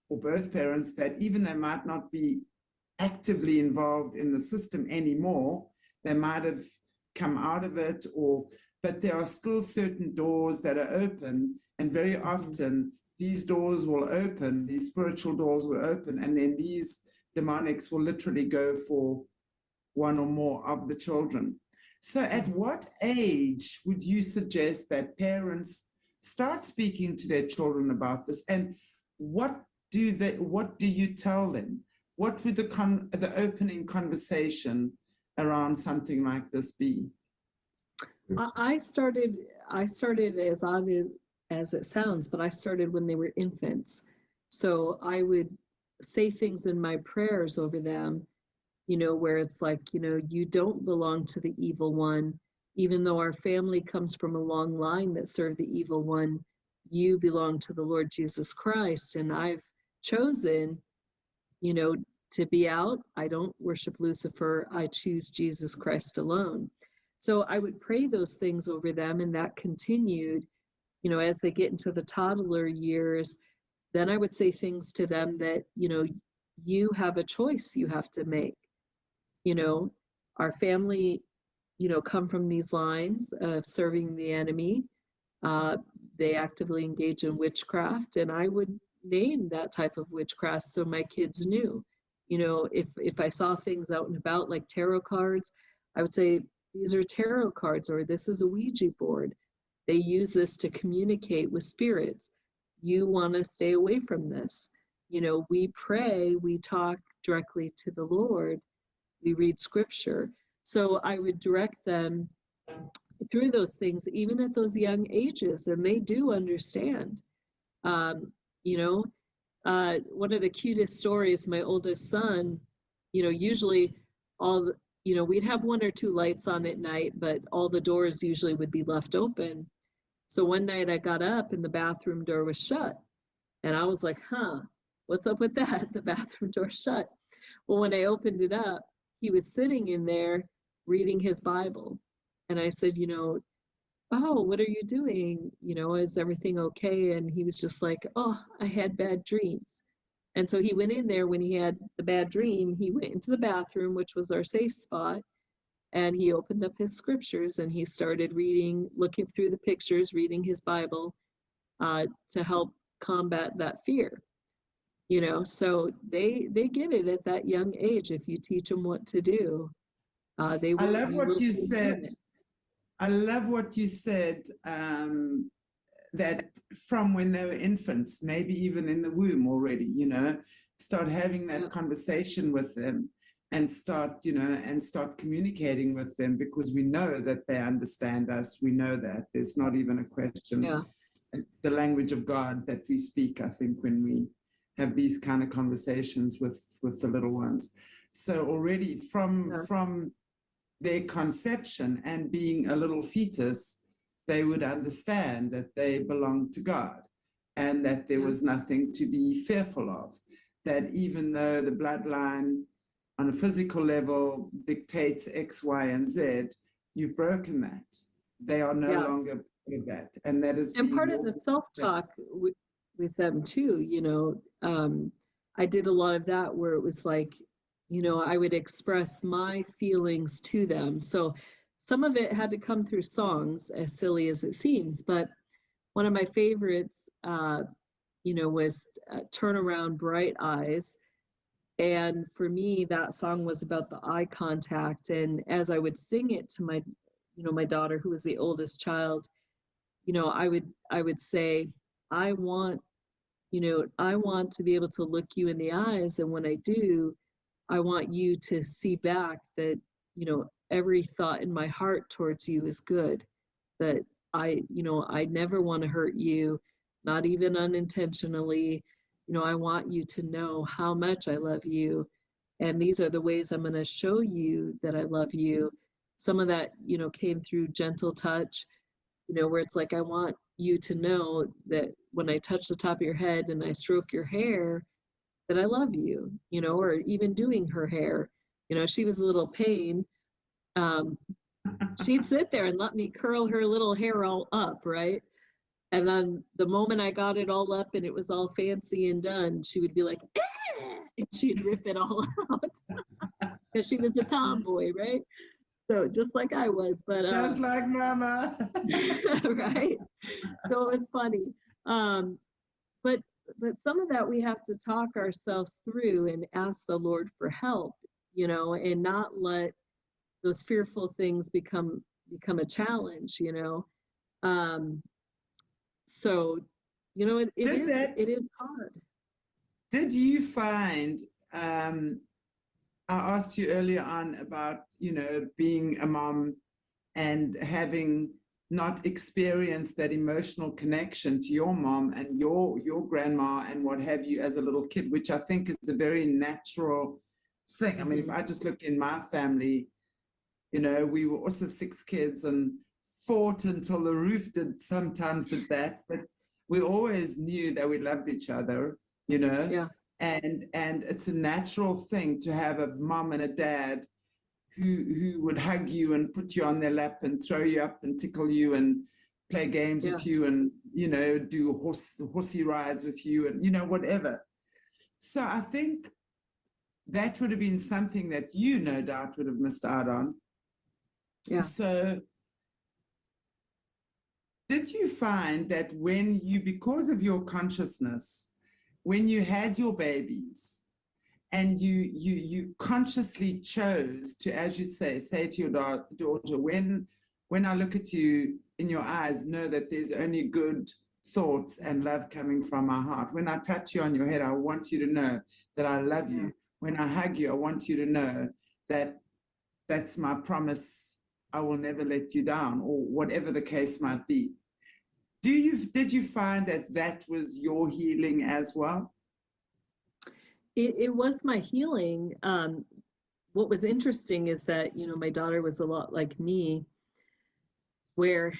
Speaker 1: or both parents that even they might not be actively involved in the system anymore, they might have come out of it, but there are still certain doors that are open, and very often these doors will open, these spiritual doors will open, and then these demonics will literally go for one or more of the children. So at what age would you suggest that parents start speaking to their children about this? And what do you tell them? What would the opening conversation around something like this be?
Speaker 2: I started as odd as it sounds, but I started when they were infants. So I would say things in my prayers over them, you know, where it's like, you know, you don't belong to the evil one. Even though our family comes from a long line that served the evil one, you belong to the Lord Jesus Christ. And I've chosen, you know, to be out. I don't worship Lucifer. I choose Jesus Christ alone. So I would pray those things over them, and that continued, you know, as they get into the toddler years. Then I would say things to them that, you know, you have a choice you have to make. You know, our family, you know, come from these lines of serving the enemy. They actively engage in witchcraft, and I would name that type of witchcraft so my kids knew. You know, if I saw things out and about like tarot cards, I would say, these are tarot cards, or this is a Ouija board. They use this to communicate with spirits. You want to stay away from this. You know, we pray, we talk directly to the Lord, we read scripture. So I would direct them through those things, even at those young ages, and they do understand. You know, one of the cutest stories, my oldest son, you know, usually you know, we'd have one or two lights on at night, but all the doors usually would be left open. So one night I got up and the bathroom door was shut. And I was like, what's up with that? The bathroom door shut. Well, when I opened it up, he was sitting in there reading his Bible. And I said, you know, oh, what are you doing? You know, is everything okay? And he was just like, oh, I had bad dreams. And so he went in there when he had the bad dream. He went into the bathroom, which was our safe spot, and he opened up his scriptures and he started reading, looking through the pictures, reading his Bible to help combat that fear. You know, so they get it at that young age. If you teach them what to do, they will.
Speaker 1: I love what you said. I love what you said. That from when they were infants, maybe even in the womb already, you know, start having that conversation with them and start, you know, and start communicating with them, because we know that they understand us. We know that there's not even a question. the language of God that we speak, I think, when we have these kind of conversations with the little ones. So already from their conception and being a little fetus, they would understand that they belong to God and that there was nothing to be fearful of. That even though the bloodline on a physical level dictates X, Y, and Z, you've broken that. They are no longer part of that. And that is.
Speaker 2: And part of the self-talk with them too, you know, I did a lot of that where it was like, you know, I would express my feelings to them. So some of it had to come through songs, as silly as it seems, but one of my favorites, you know, was Turn Around Bright Eyes. And for me, that song was about the eye contact. And as I would sing it to my, you know, my daughter, who was the oldest child, you know, I would say, I want, you know, I want to be able to look you in the eyes. And when I do, I want you to see back that, you know, every thought in my heart towards you is good, that you know, I never want to hurt you, not even unintentionally. You know, I want you to know how much I love you. And these are the ways I'm going to show you that I love you. Some of that, you know, came through gentle touch, you know, where it's like, I want you to know that when I touch the top of your head and I stroke your hair, that I love you, you know, or even doing her hair. You know, she was a little pain. She'd sit there and let me curl her little hair all up, right? And then the moment I got it all up and it was all fancy and done, she would be like, eh! And she'd rip it all out because she was a tomboy, right? So just like I was, but
Speaker 1: just like Mama,
Speaker 2: right? So it was funny, but some of that we have to talk ourselves through and ask the Lord for help, you know, and not let those fearful things become a challenge, you know. So, you know, it is hard.
Speaker 1: Did you find, I asked you earlier on about, you know, being a mom and having not experienced that emotional connection to your mom and your grandma and what have you as a little kid, which I think is a very natural thing. I mean, if I just look in my family, you know, we were also 6 kids and fought until the roof sometimes did that, but we always knew that we loved each other, you know.
Speaker 2: Yeah.
Speaker 1: And it's a natural thing to have a mom and a dad who would hug you and put you on their lap and throw you up and tickle you and play games with you and, you know, do horsey rides with you and, you know, whatever. So I think that would have been something that you no doubt would have missed out on.
Speaker 2: Yeah.
Speaker 1: So did you find that when you, because of your consciousness, when you had your babies and you consciously chose to, as you say to your daughter, when I look at you in your eyes, know that there's only good thoughts and love coming from my heart. When I touch you on your head, I want you to know that I love you. When I hug you, I want you to know that that's my promise. I will never let you down, or whatever the case might be. Did you find that was your healing as well?
Speaker 2: It was my healing. What was interesting is that, you know, my daughter was a lot like me, where,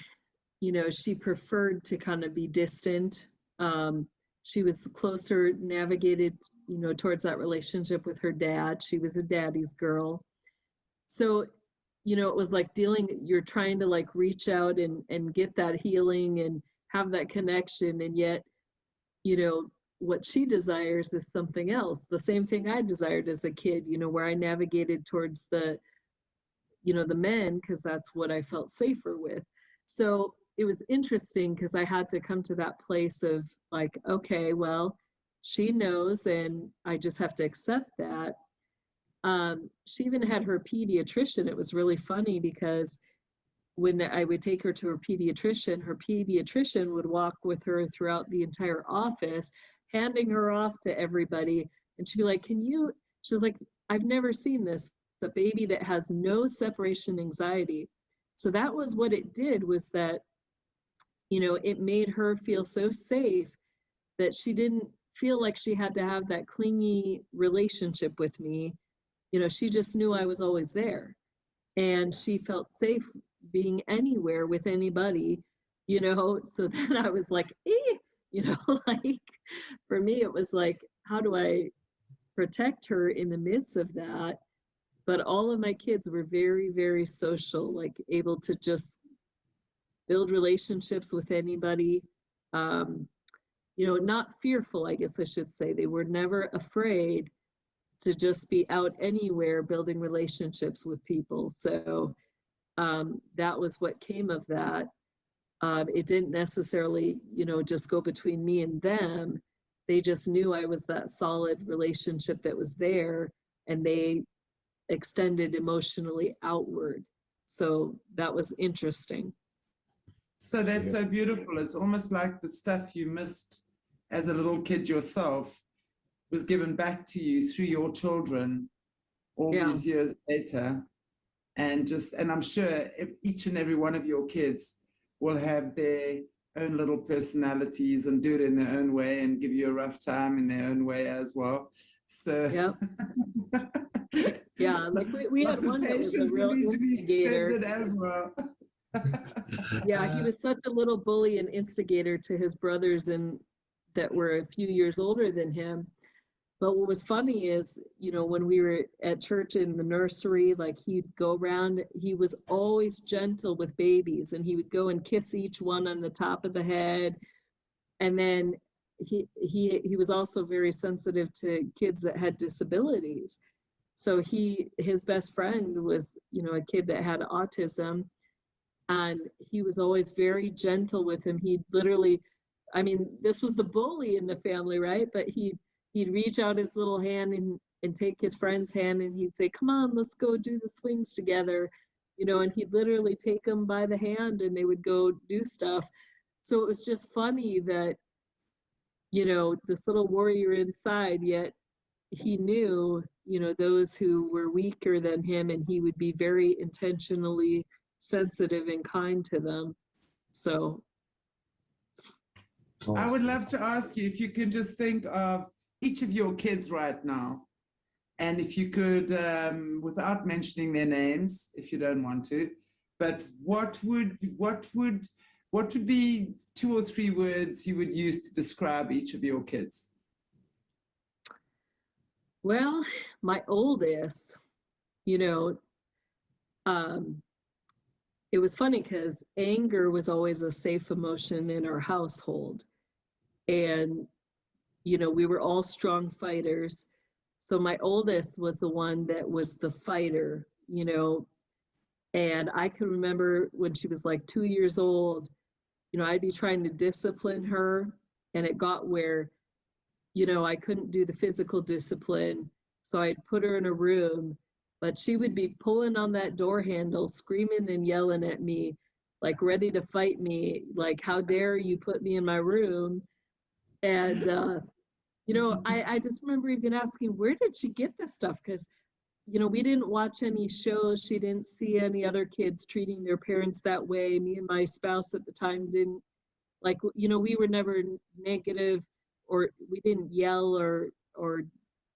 Speaker 2: you know, she preferred to kind of be distant. She was closer, navigated, you know, towards that relationship with her dad. She was a daddy's girl. So, you know, it was like you're trying to like reach out and get that healing and have that connection. And yet, you know, what she desires is something else. The same thing I desired as a kid, you know, where I navigated towards the, you know, the men, because that's what I felt safer with. So it was interesting because I had to come to that place of like, okay, well, she knows and I just have to accept that. She even had her pediatrician. It was really funny because when I would take her to her pediatrician would walk with her throughout the entire office, handing her off to everybody. And she'd be like, she was like, I've never seen this, a baby that has no separation anxiety. So that was what it did, was that you know, it made her feel so safe that she didn't feel like she had to have that clingy relationship with me. You know, she just knew I was always there. And she felt safe being anywhere with anybody, you know. So then I was like, you know, like for me, it was like, how do I protect her in the midst of that? But all of my kids were very, very social, like able to just build relationships with anybody. Um, you know, not fearful, I guess I should say. They were never afraid to just be out anywhere building relationships with people. So that was what came of that. It didn't necessarily, you know, just go between me and them. They just knew I was that solid relationship that was there, and they extended emotionally outward. So that was interesting.
Speaker 1: So that's so beautiful. It's almost like the stuff you missed as a little kid yourself was given back to you through your children all these years later. And I'm sure each and every one of your kids will have their own little personalities and do it in their own way and give you a rough time in their own way as well. So
Speaker 2: yeah, like we had one that was a real instigator
Speaker 1: as well.
Speaker 2: Yeah, he was such a little bully and instigator to his brothers and that were a few years older than him. But what was funny is, you know, when we were at church in the nursery, like he'd go around, he was always gentle with babies, and he would go and kiss each one on the top of the head. And then he was also very sensitive to kids that had disabilities. So his best friend was, you know, a kid that had autism, and he was always very gentle with him. He'd literally, I mean, this was the bully in the family, right? But he'd reach out his little hand and take his friend's hand, and he'd say, come on, let's go do the swings together, you know, and he'd literally take them by the hand and they would go do stuff. So it was just funny that, you know, this little warrior inside, yet he knew, you know, those who were weaker than him, and he would be very intentionally sensitive and kind to them. So
Speaker 1: I would love to ask you if you can just think of each of your kids right now, and if you could, without mentioning their names, if you don't want to, but what would be 2 or 3 words you would use to describe each of your kids?
Speaker 2: Well, my oldest, you know, it was funny because anger was always a safe emotion in our household. And, you know, we were all strong fighters. So my oldest was the one that was the fighter, you know, and I can remember when she was like 2 years old, you know, I'd be trying to discipline her, and it got where, you know, I couldn't do the physical discipline. So I'd put her in a room, but she would be pulling on that door handle, screaming and yelling at me, like ready to fight me, like, how dare you put me in my room? And, you know, I just remember even asking, where did she get this stuff? Because, you know, we didn't watch any shows. She didn't see any other kids treating their parents that way. Me and my spouse at the time didn't, like, you know, we were never negative, or we didn't yell or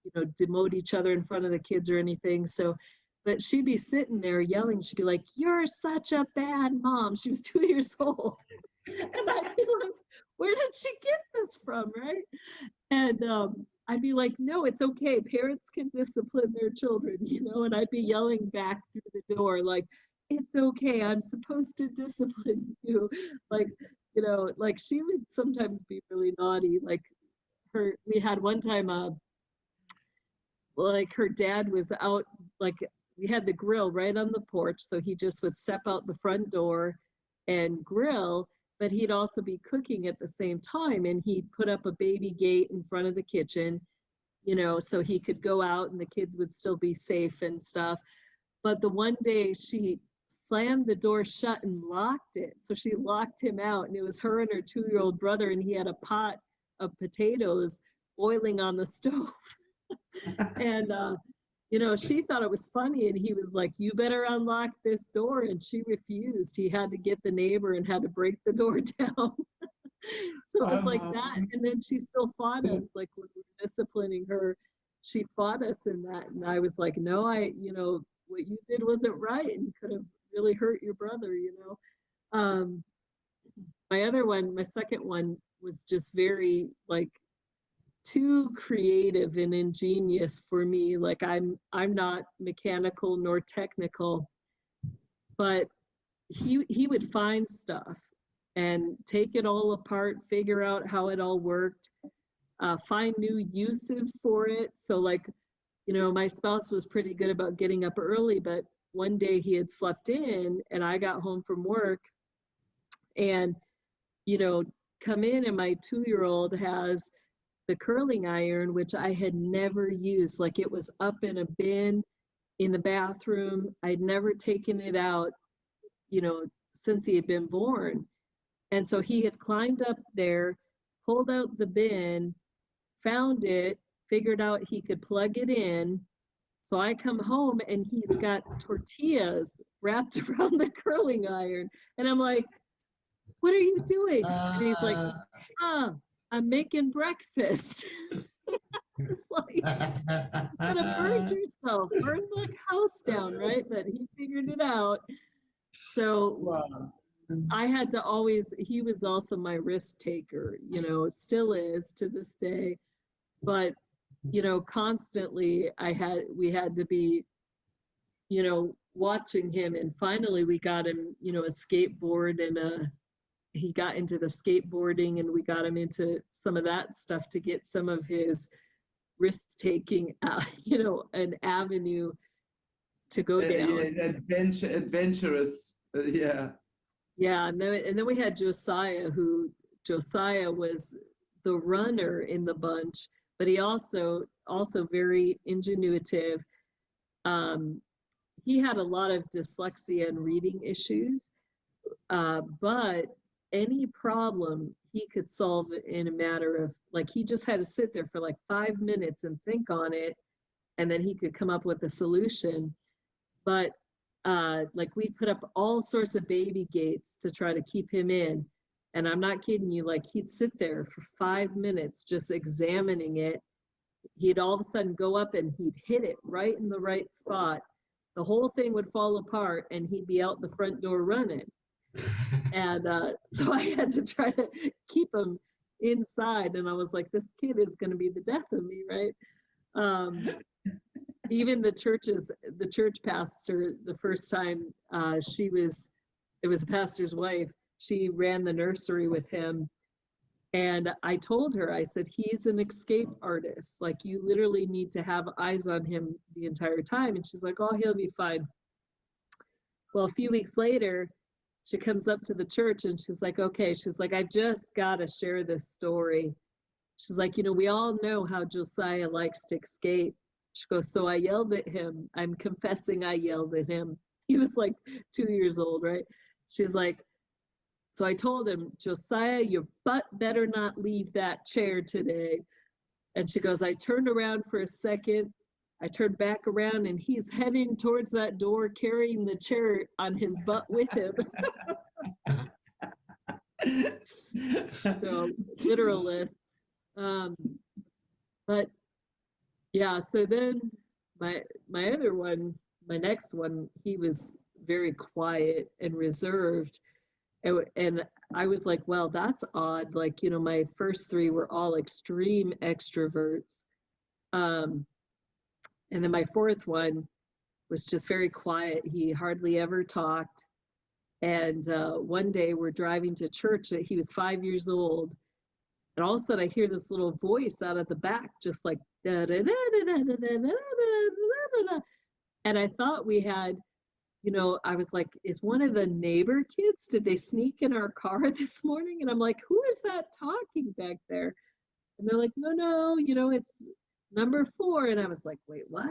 Speaker 2: you know, demote each other in front of the kids or anything. So, but she'd be sitting there yelling. She'd be like, you're such a bad mom. She was 2 years old. And I'd be like, where did she get this from, right? And I'd be like, no, it's okay. Parents can discipline their children, you know, and I'd be yelling back through the door, like, it's okay. I'm supposed to discipline you. Like, you know, like she would sometimes be really naughty. Like we had one time, like her dad was out, like we had the grill right on the porch. So he just would step out the front door and grill, but he'd also be cooking at the same time. And he'd put up a baby gate in front of the kitchen, you know, so he could go out and the kids would still be safe and stuff. But the one day she slammed the door shut and locked it. So she locked him out, and it was her and her 2-year-old brother, and he had a pot of potatoes boiling on the stove. And, you know, she thought it was funny, and he was like, "You better unlock this door," and she refused. He had to get the neighbor and had to break the door down. So it was like that, and then she still fought us, like when we were disciplining her, she fought us in that, and I was like, no, you know, what you did wasn't right, and could have really hurt your brother, you know. My second one was just very like too creative and ingenious for me. Like I'm not mechanical nor technical, but he would find stuff and take it all apart, figure out how it all worked, find new uses for it. So like, you know, my spouse was pretty good about getting up early, but one day he had slept in and I got home from work and, you know, come in and my 2-year-old has the curling iron, which I had never used. Like it was up in a bin in the bathroom. I'd never taken it out, you know, since he had been born. And so he had climbed up there, pulled out the bin, found it, figured out he could plug it in. So I come home and he's got tortillas wrapped around the curling iron. And I'm like, what are you doing? And he's like, I'm making breakfast. It's like, you could have burned yourself, burned the house down, right? But he figured it out. So
Speaker 1: Wow.
Speaker 2: I had to always, he was also my risk taker, you know, still is to this day. But, you know, constantly we had to be, you know, watching him. And finally we got him, you know, a skateboard and he got into the skateboarding and we got him into some of that stuff to get some of his risk taking, you know, an avenue to go down.
Speaker 1: Adventurous. Yeah.
Speaker 2: Yeah, and then we had Josiah, Josiah was the runner in the bunch, but he also very ingenuitive. He had a lot of dyslexia and reading issues, but any problem he could solve in a matter of, like, he just had to sit there for like 5 minutes and think on it, and then he could come up with a solution. But like we put up all sorts of baby gates to try to keep him in. And I'm not kidding you, like he'd sit there for 5 minutes just examining it. He'd all of a sudden go up and he'd hit it right in the right spot. The whole thing would fall apart and he'd be out the front door running. And so I had to try to keep him inside. And I was like, this kid is going to be the death of me, right? Even the church pastor, the first time it was the pastor's wife, she ran the nursery with him. And I told her, I said, he's an escape artist. Like, you literally need to have eyes on him the entire time. And she's like, oh, he'll be fine. Well, a few weeks later, she comes up to the church and she's like, okay, she's like, I've just got to share this story. She's like, you know, we all know how Josiah likes to escape. She goes, so I yelled at him. I'm confessing I yelled at him. He was like 2 years old, right? She's like, so I told him, Josiah, your butt better not leave that chair today. And she goes, I turned around for a second. I turned back around and he's heading towards that door carrying the chair on his butt with him. So literalist. But yeah, so then my other one, my next one, he was very quiet and reserved. And I was like, well, that's odd. Like, you know, my first three were all extreme extroverts. And then my fourth one was just very quiet. He hardly ever talked. And one day we're driving to church. He was 5 years old. And all of a sudden I hear this little voice out of the back, just like, da, da, da, da, da, da, da, da, da. And I thought we had, you know, I was like, is one of the neighbor kids, did they sneak in our car this morning? And I'm like, who is that talking back there? And they're like, no, you know, it's number 4. And I was like, wait, what?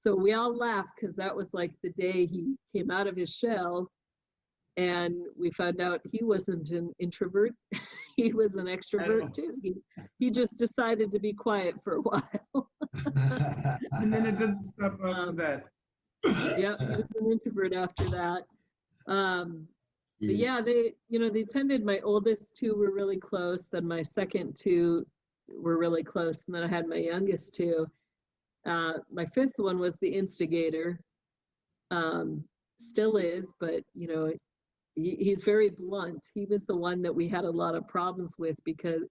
Speaker 2: So we all laughed because that was like the day he came out of his shell. And we found out he wasn't an introvert. He was an extrovert too. He just decided to be quiet for a while.
Speaker 1: And then it didn't stop after that.
Speaker 2: Yeah, he was an introvert after that. But yeah, they, they attended. My oldest two were really close. Then my second two were really close. And then I had my youngest two. My fifth one was the instigator. Still is, but he's very blunt. He was the one that we had a lot of problems with because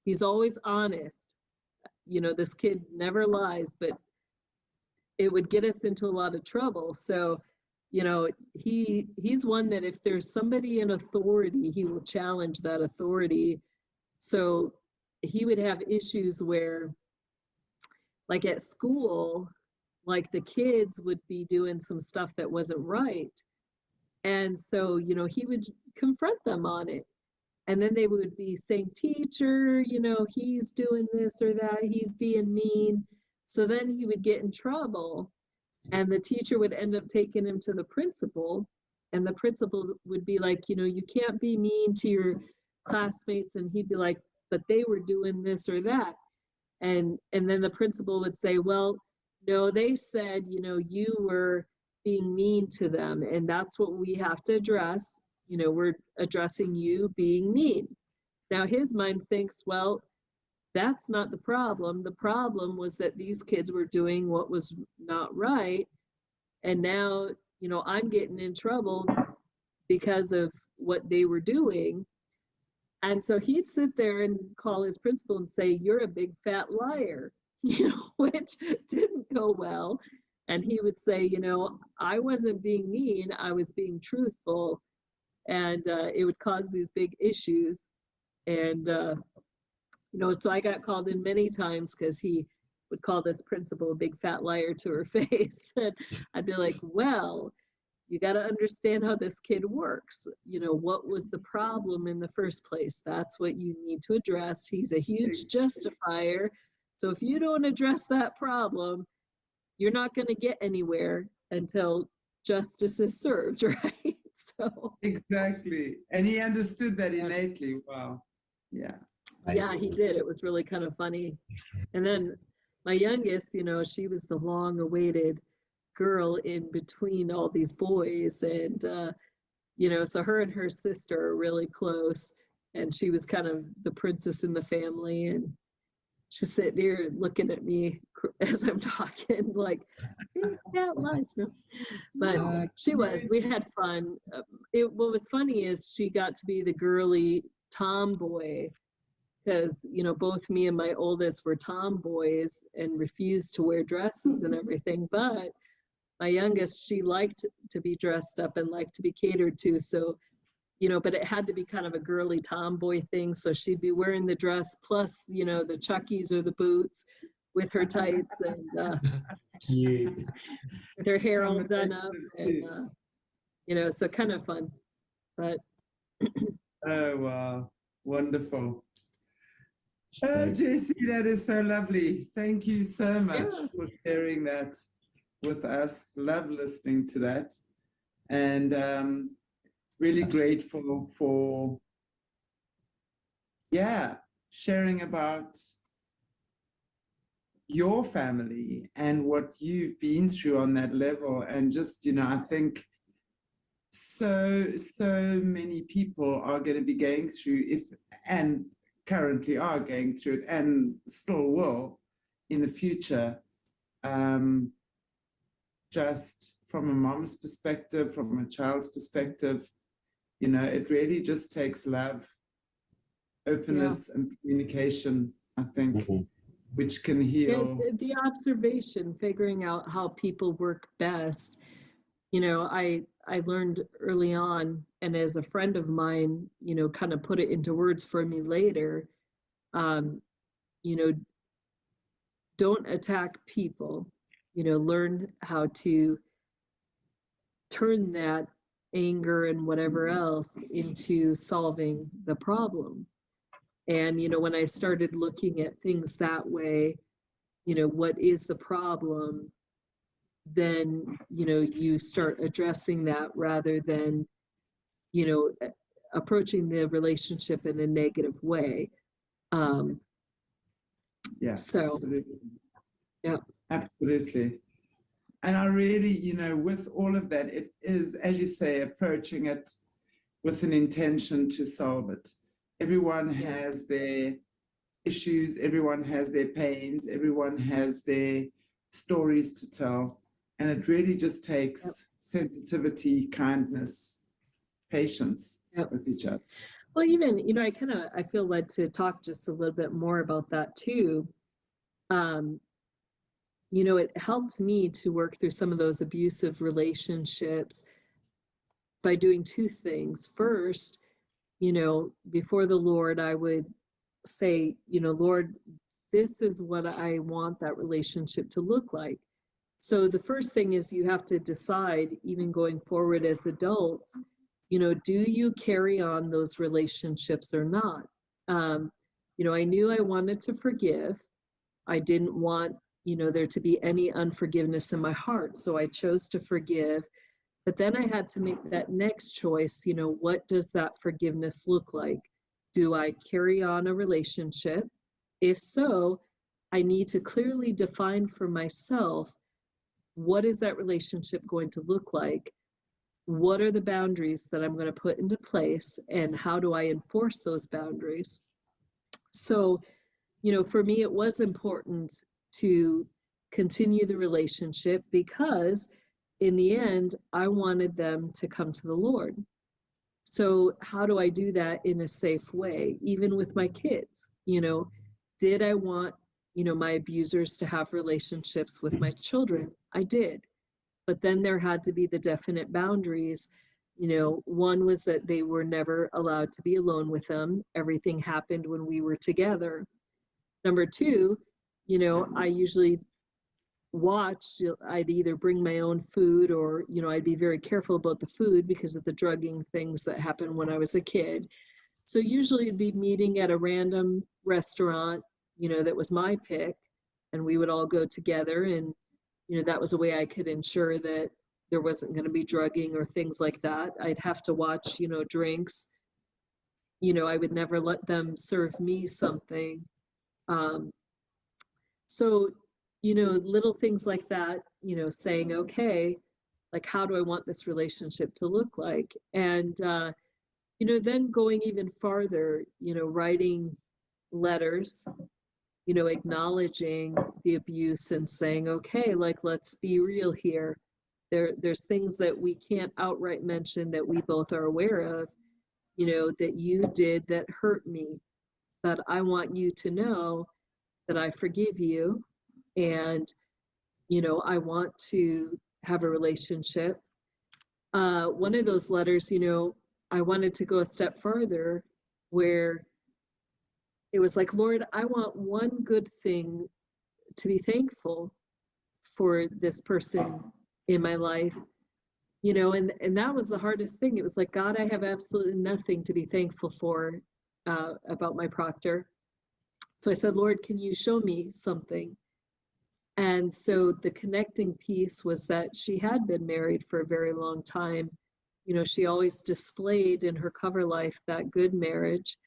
Speaker 2: he's always honest. This kid never lies, but it would get us into a lot of trouble. So, he's one that if there's somebody in authority, he will challenge that authority. So he would have issues where, like at school, like the kids would be doing some stuff that wasn't right. And so, he would confront them on it. And then they would be saying, teacher, he's doing this or that, he's being mean. So then he would get in trouble, and the teacher would end up taking him to the principal. And the principal would be like, you can't be mean to your classmates. And he'd be like, but they were doing this or that. And then the principal would say, well, no, they said, you were being mean to them. And that's what we have to address. We're addressing you being mean. Now his mind thinks, well, that's not the problem. The problem was that these kids were doing what was not right. And now, I'm getting in trouble because of what they were doing. And so he'd sit there and call his principal and say, you're a big fat liar, which didn't go well. And he would say, I wasn't being mean, I was being truthful. And it would cause these big issues. And, so I got called in many times because he would call this principal a big fat liar to her face. And I'd be like, well, you got to understand how this kid works. What was the problem in the first place? That's what you need to address. He's a huge justifier. So if you don't address that problem, you're not going to get anywhere until justice is served, right? So
Speaker 1: exactly. And he understood that innately. Wow. Yeah.
Speaker 2: Yeah, he did. It was really kind of funny. And then my youngest, she was the long awaited girl in between all these boys. And, so her and her sister are really close. And she was kind of the princess in the family. And she's sitting here looking at me as I'm talking, like, that lies. No. But she was. We had fun. What was funny is she got to be the girly tomboy. Because, both me and my oldest were tomboys and refused to wear dresses and everything. But my youngest, she liked to be dressed up and liked to be catered to. So, but it had to be kind of a girly tomboy thing. So she'd be wearing the dress plus, the Chuckies or the boots with her tights and with her hair all done up. And, so kind of fun. But
Speaker 1: oh, wow. Wonderful. Oh, Jessie, that is so lovely. Thank you so much for sharing that with us. Love listening to that. And really grateful for, sharing about your family and what you've been through on that level. And just, I think so many people are going to be going through and currently are going through it and still will in the future, just from a mom's perspective, from a child's perspective, it really just takes love, openness and communication, I think, which can heal.
Speaker 2: The observation, figuring out how people work best. I learned early on, and as a friend of mine, kind of put it into words for me later, don't attack people, learn how to turn that anger and whatever else into solving the problem. And, when I started looking at things that way, what is the problem? Then, you start addressing that rather than, approaching the relationship in a negative way.
Speaker 1: Yeah.
Speaker 2: So,
Speaker 1: absolutely.
Speaker 2: Yeah.
Speaker 1: Absolutely. And I really, you know, with all of that, it is, as you say, approaching it with an intention to solve it. Everyone has their issues, everyone has their pains, everyone has their stories to tell. And it really just takes sensitivity, kindness, patience with each other.
Speaker 2: Well, even, you know, I feel led to talk just a little bit more about that too. You know, it helped me to work through some of those abusive relationships by doing two things. First, you know, before the Lord, I would say, you know, Lord, this is what I want that relationship to look like. So the first thing is you have to decide, even going forward as adults, you know, do you carry on those relationships or not? You know, I knew I wanted to forgive. I didn't want, you know, there to be any unforgiveness in my heart. So I chose to forgive. But then I had to make that next choice, you know, what does that forgiveness look like? Do I carry on a relationship? If so, I need to clearly define for myself, what is that relationship going to look like? What are the boundaries that I'm going to put into place? And how do I enforce those boundaries? So, you know, for me, it was important to continue the relationship because in the end, I wanted them to come to the Lord. So how do I do that in a safe way, even with my kids? You know, did I want, you know, my abusers to have relationships with my children? I did. But then there had to be the definite boundaries. You know, one was that they were never allowed to be alone with them. Everything happened when we were together. Number two, you know, I usually watched, I'd either bring my own food or, you know, I'd be very careful about the food because of the drugging things that happened when I was a kid. So usually it'd be meeting at a random restaurant, you know, that was my pick, and we would all go together. And, you know, that was a way I could ensure that there wasn't going to be drugging or things like that. I'd have to watch, you know, drinks. You know, I would never let them serve me something. So, you know, little things like that, you know, saying, okay, like, how do I want this relationship to look like? And, you know, then going even farther, you know, writing letters, you know, acknowledging the abuse and saying, okay, like, let's be real here. There's things that we can't outright mention that we both are aware of, you know, that you did that hurt me. But I want you to know that I forgive you, and, you know, I want to have a relationship. One of those letters, you know, I wanted to go a step further where it was like, Lord, I want one good thing to be thankful for this person in my life, you know, and that was the hardest thing. It was like, God, I have absolutely nothing to be thankful for about my proctor. So I said, Lord, can you show me something? And so the connecting piece was that she had been married for a very long time. You know, she always displayed in her cover life that good marriage.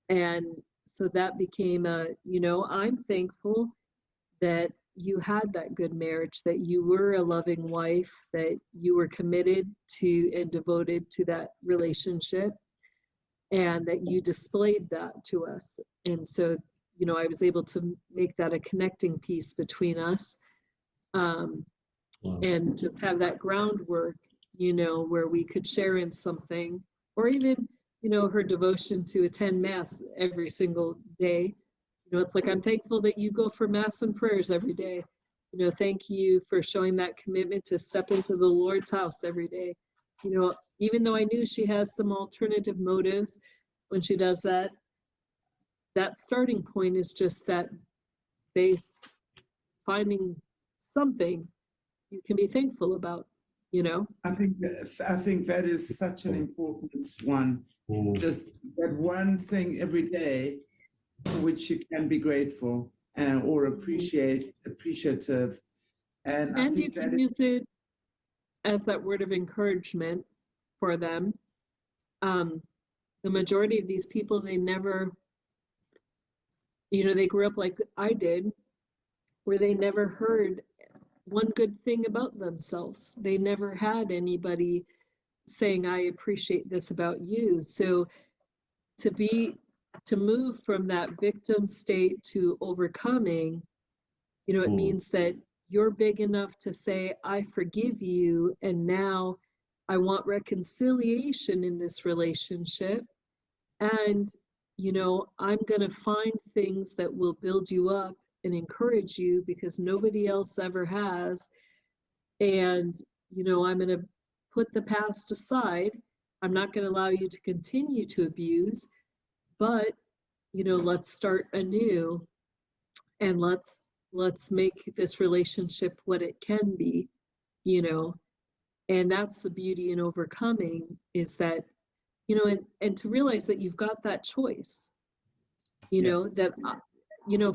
Speaker 2: And so that became a, you know, I'm thankful that you had that good marriage, that you were a loving wife, that you were committed to and devoted to that relationship, and that you displayed that to us. And so, you know, I was able to make that a connecting piece between us, and just have that groundwork, you know, where we could share in something, or even, you know, her devotion to attend Mass every single day. You know, it's like, I'm thankful that you go for Mass and prayers every day. You know, thank you for showing that commitment to step into the Lord's house every day. You know, even though I knew she has some alternative motives when she does that, that starting point is just that base, finding something you can be thankful about, you know?
Speaker 1: I think that is such an important one. Just that one thing every day for which you can be grateful and or appreciative. And I
Speaker 2: And you
Speaker 1: think
Speaker 2: can
Speaker 1: that
Speaker 2: use it as that word of encouragement for them. The majority of these people, they never, you know, they grew up like I did. where they never heard one good thing about themselves. They never had anybody saying, I appreciate this about you. So to move from that victim state to overcoming, it means that you're big enough to say, I forgive you, and now I want reconciliation in this relationship. And, I'm going to find things that will build you up and encourage you because nobody else ever has. And, I'm going to put the past aside. I'm not going to allow you to continue to abuse, but, let's start anew, and let's make this relationship what it can be, and that's the beauty in overcoming, is that, and to realize that you've got that choice, that,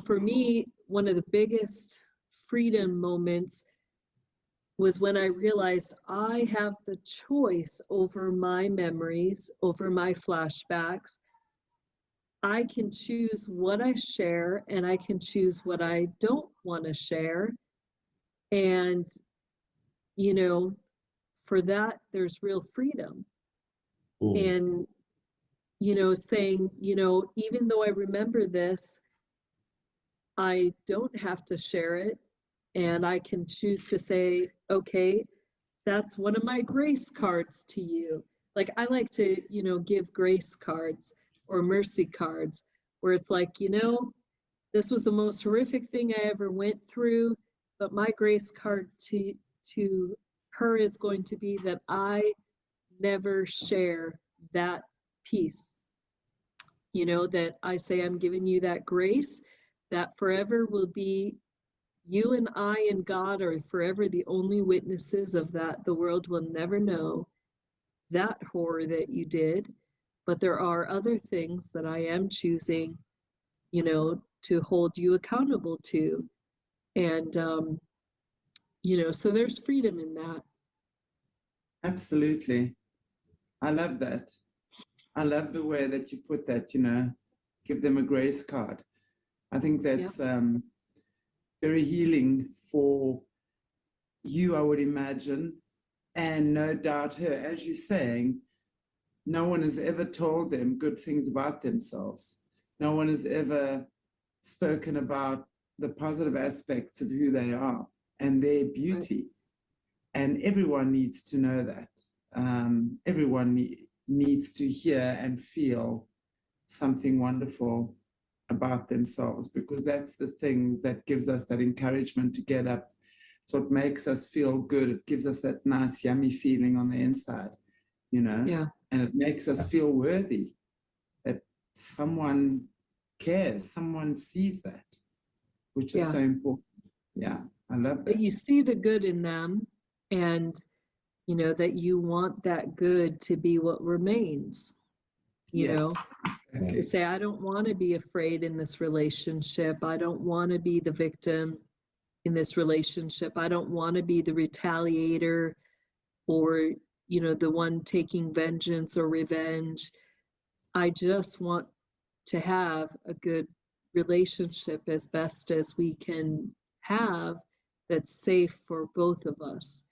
Speaker 2: for me, one of the biggest freedom moments was when I realized I have the choice over my memories, over my flashbacks. I can choose what I share, and I can choose what I don't want to share. And, for that, there's real freedom. And, saying, even though I remember this, I don't have to share it. And I can choose to say, okay, that's one of my grace cards to you. Like, I like to, give grace cards or mercy cards, where it's like, this was the most horrific thing I ever went through, but my grace card to her is going to be that I never share that piece. That I say, I'm giving you that grace, that forever will be, you and I and God are forever the only witnesses of that. The world will never know that horror that you did, but there are other things that I am choosing, to hold you accountable to. And, so there's freedom in that.
Speaker 1: Absolutely. I love that. I love the way that you put that, give them a grace card. I think that's very healing for you, I would imagine, and no doubt her. As you're saying, no one has ever told them good things about themselves. No one has ever spoken about the positive aspects of who they are and their beauty. Right. And everyone needs to know that. Everyone needs to hear and feel something wonderful about themselves, because that's the thing that gives us that encouragement to get up. So it makes us feel good. It gives us that nice, yummy feeling on the inside,
Speaker 2: Yeah.
Speaker 1: And it makes us feel worthy, that someone cares, someone sees that, which is so important. Yeah, I love that.
Speaker 2: That you see the good in them, and, that you want that good to be what remains. Exactly. Say, I don't want to be afraid in this relationship. I don't want to be the victim in this relationship. I don't want to be the retaliator, or, the one taking vengeance or revenge. I just want to have a good relationship as best as we can have, that's safe for both of us.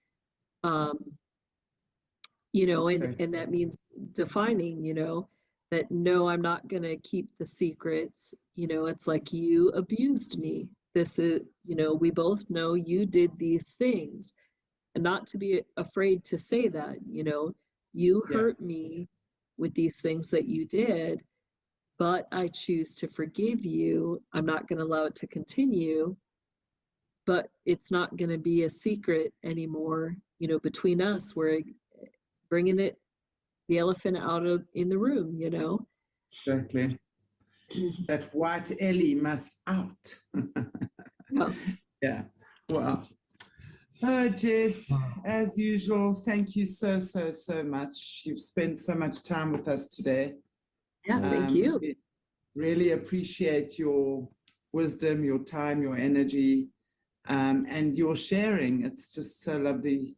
Speaker 2: And that means defining, that no, I'm not going to keep the secrets. It's like, you abused me. This is, we both know you did these things, and not to be afraid to say that, you hurt me with these things that you did, but I choose to forgive you. I'm not going to allow it to continue, but it's not going to be a secret anymore, between us. We're bringing the elephant out in the room,
Speaker 1: Exactly. That white Ellie must out. Yeah. Wow. Oh, Jess, as usual, thank you so much. You've spent so much time with us today.
Speaker 2: Yeah, thank you.
Speaker 1: Really appreciate your wisdom, your time, your energy, and your sharing. It's just so lovely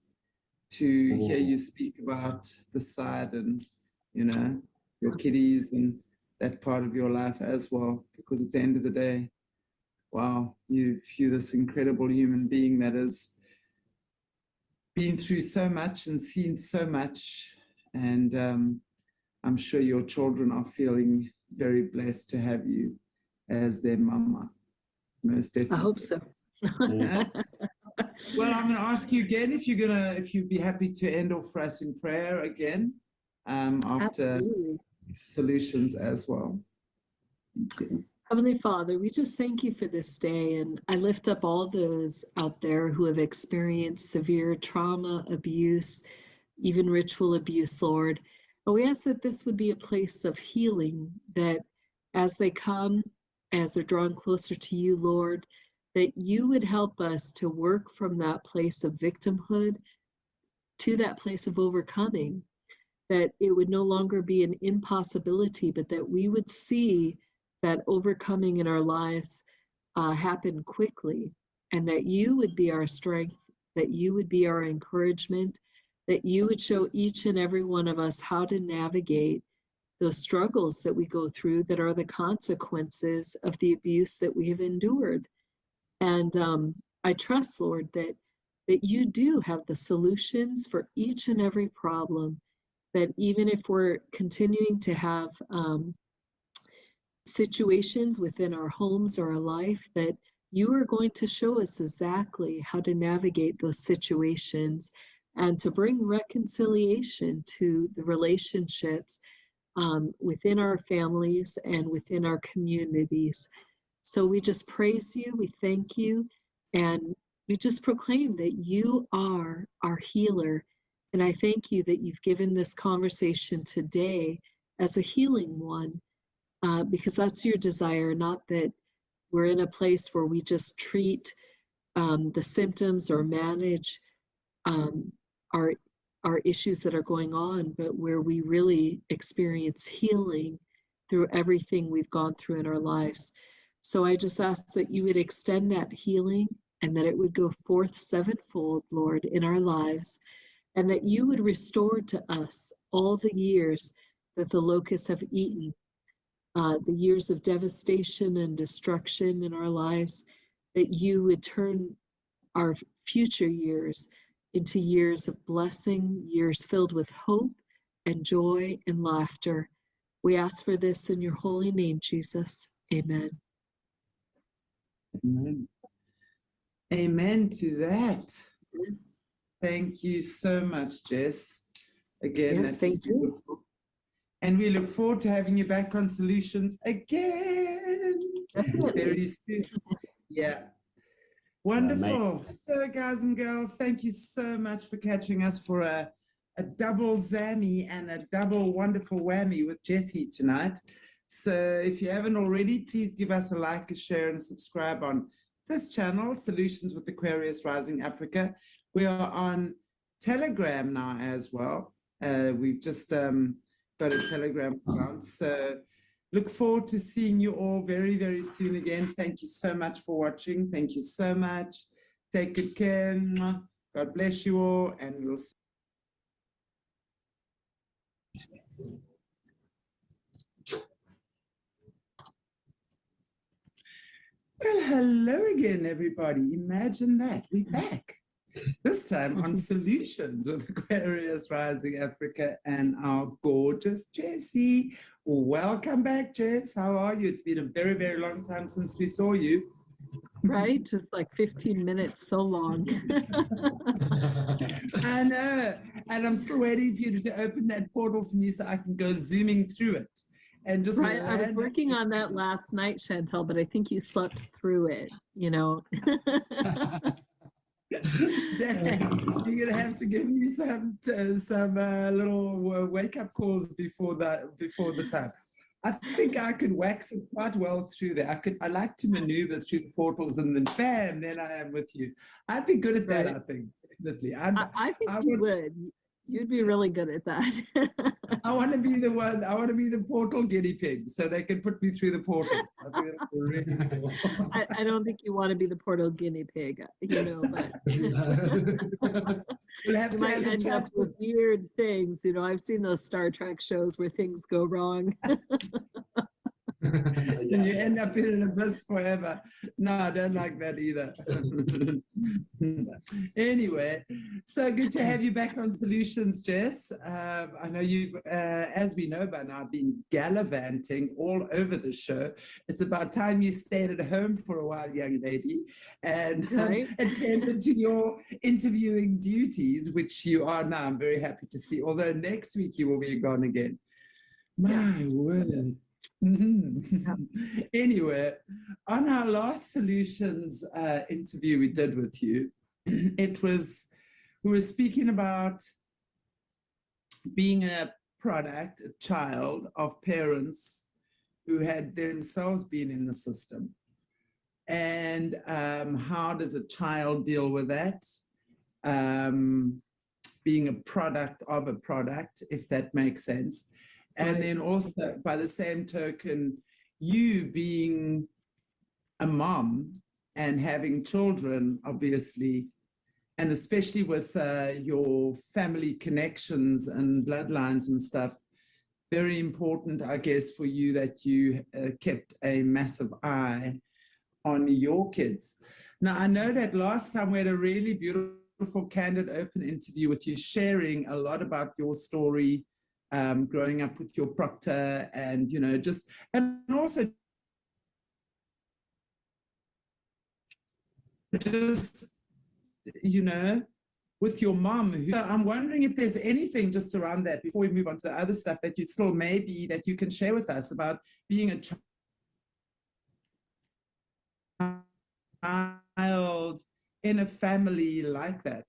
Speaker 1: to hear you speak about the side and, your kiddies and that part of your life as well, because at the end of the day, wow, you're this incredible human being that has been through so much and seen so much. And I'm sure your children are feeling very blessed to have you as their mama. Most definitely.
Speaker 2: I hope so.
Speaker 1: Well, I'm going to ask you again if you'd be happy to end off for us in prayer again after
Speaker 2: Absolutely.
Speaker 1: Soulutions as well. Thank you.
Speaker 2: Heavenly Father, we just thank you for this day, and I lift up all those out there who have experienced severe trauma, abuse, even ritual abuse, Lord. And we ask that this would be a place of healing, that as they come, as they're drawn closer to you, Lord, that you would help us to work from that place of victimhood to that place of overcoming, that it would no longer be an impossibility, but that we would see that overcoming in our lives happen quickly, and that you would be our strength, that you would be our encouragement, that you would show each and every one of us how to navigate those struggles that we go through that are the consequences of the abuse that we have endured. And I trust, Lord, that you do have the solutions for each and every problem, that even if we're continuing to have situations within our homes or our life, that you are going to show us exactly how to navigate those situations and to bring reconciliation to the relationships within our families and within our communities. So we just praise you, we thank you, and we just proclaim that you are our healer. And I thank you that you've given this conversation today as a healing one, because that's your desire, not that we're in a place where we just treat the symptoms or manage our issues that are going on, but where we really experience healing through everything we've gone through in our lives. So I just ask that you would extend that healing and that it would go forth sevenfold, Lord, in our lives, and that you would restore to us all the years that the locusts have eaten, the years of devastation and destruction in our lives, that you would turn our future years into years of blessing, years filled with hope and joy and laughter. We ask for this in your holy name, Jesus. Amen.
Speaker 1: Amen. Amen to that. Thank you so much, Jess. Again,
Speaker 2: yes, thank you.
Speaker 1: And we look forward to having you back on Soulutions again.
Speaker 2: Definitely.
Speaker 1: Very soon. Yeah. Wonderful. So, guys and girls, thank you so much for catching us for a double zammy and a double wonderful whammy with Jessie tonight. So if you haven't already, please give us a like, a share, and a subscribe on this channel, Soulutions with Aquarius Rising Africa. We are on Telegram now as well. We've just got a Telegram account. So look forward to seeing you all very, very soon again. Thank you so much for watching. Thank you so much. Take good care. God bless you all, and we'll see. Well, hello again, everybody. Imagine that. We're back. This time on Soulutions with Aquarius Rising Africa and our gorgeous Jessie. Welcome back, Jess. How are you? It's been a very, very long time since we saw you.
Speaker 2: Right? Just like 15 minutes, so long.
Speaker 1: I know. And I'm still waiting for you to open that portal for me so I can go zooming through it. And just
Speaker 2: right. I was working on that last night, Chantel, but I think you slept through it, you know.
Speaker 1: You're gonna have to give me some little wake-up calls before the time. I think I could wax it quite well through there. I like to maneuver through the portals and then bam, then I am with you. I'd be good at that, right. I think, definitely.
Speaker 2: I think you would. You'd be really good at that.
Speaker 1: I want to be the one. I want to be the portal guinea pig, so they can put me through the portals. Really cool.
Speaker 2: I don't think you want to be the portal guinea pig, you know, but
Speaker 1: we'll have
Speaker 2: you
Speaker 1: to
Speaker 2: might end up with weird things. You know, I've seen those Star Trek shows where things go wrong.
Speaker 1: And you end up in an abyss forever. No, I don't like that either. Anyway, so good to have you back on Soulutions, Jess. I know you've, as we know by now, been gallivanting all over the show. It's about time you stayed at home for a while, young lady, and attended to your interviewing duties, which you are now. I'm very happy to see. Although next week you will be gone again. My word. Anyway, on our last Soulutions interview we did with you, we were speaking about being a product, a child of parents who had themselves been in the system. And how does a child deal with that? Being a product of a product, if that makes sense. And then also, by the same token, you being a mom and having children, obviously, and especially with your family connections and bloodlines and stuff, very important, I guess, for you that you kept a massive eye on your kids. Now, I know that last time we had a really beautiful, candid, open interview with you, sharing a lot about your story, growing up with your proctor, and and also just with your mom. I'm wondering if there's anything just around that before we move on to the other stuff that you'd still maybe that you can share with us about being a child in a family like that.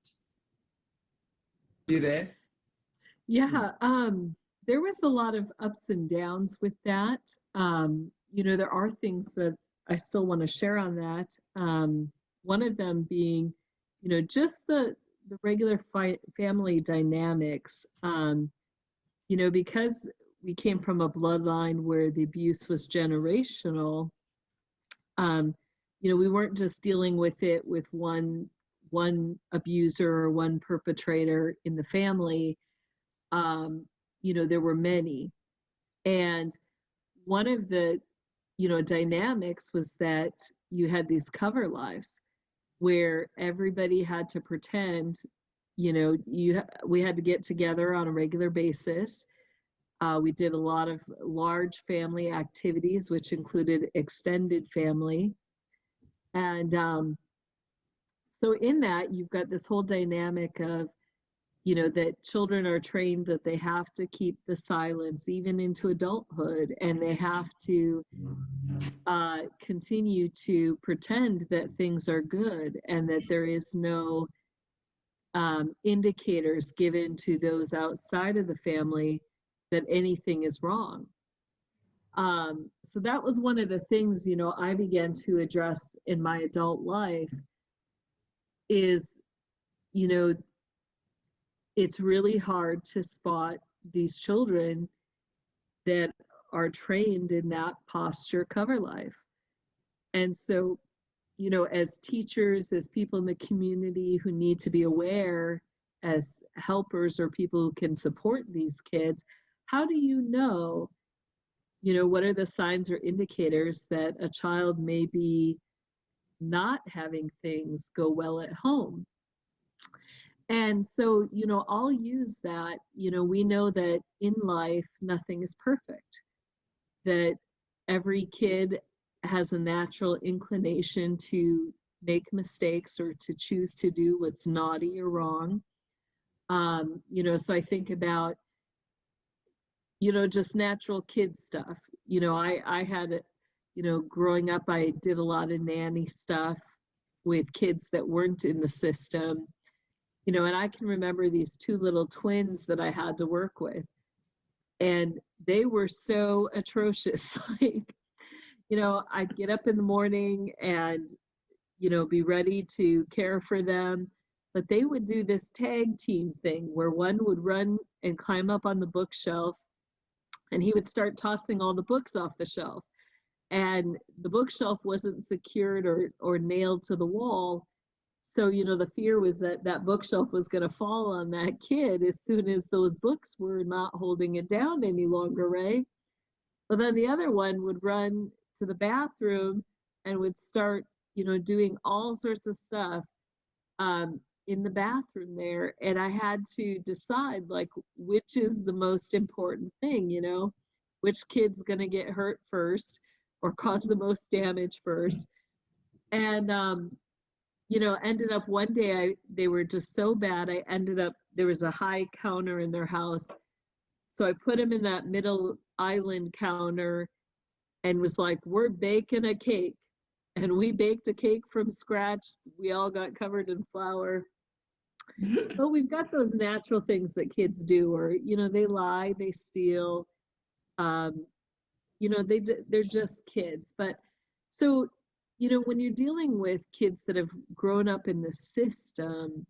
Speaker 1: You there?
Speaker 2: Yeah, there was a lot of ups and downs with that. There are things that I still want to share on that. One of them being, just the regular family dynamics. Because we came from a bloodline where the abuse was generational. We weren't just dealing with it with one abuser or one perpetrator in the family. There were many. And one of the, dynamics was that you had these cover lives where everybody had to pretend, we had to get together on a regular basis. We did a lot of large family activities, which included extended family. And so in that, you've got this whole dynamic of, that children are trained that they have to keep the silence even into adulthood, and they have to continue to pretend that things are good and that there is no indicators given to those outside of the family that anything is wrong. So that was one of the things, I began to address in my adult life is, it's really hard to spot these children that are trained in that posture cover life. And so, as teachers, as people in the community who need to be aware, as helpers or people who can support these kids, how do you know, what are the signs or indicators that a child may be not having things go well at home? And so, I'll use that. We know that in life, nothing is perfect, that every kid has a natural inclination to make mistakes or to choose to do what's naughty or wrong. So I think about, just natural kid stuff. I had, growing up, I did a lot of nanny stuff with kids that weren't in the system. And I can remember these two little twins that I had to work with, and they were so atrocious. Like, I'd get up in the morning and, be ready to care for them, but they would do this tag team thing where one would run and climb up on the bookshelf, and he would start tossing all the books off the shelf, and the bookshelf wasn't secured or nailed to the wall. So, the fear was that that bookshelf was going to fall on that kid as soon as those books were not holding it down any longer, right? But then the other one would run to the bathroom and would start, doing all sorts of stuff in the bathroom there. And I had to decide, like, which is the most important thing, which kid's going to get hurt first or cause the most damage first. And, ended up one day, they were just so bad. There was a high counter in their house. So I put them in that middle island counter and was like, we're baking a cake. And we baked a cake from scratch. We all got covered in flour. But we've got those natural things that kids do, or, they lie, they steal. They're just kids. But so, when you're dealing with kids that have grown up in the system,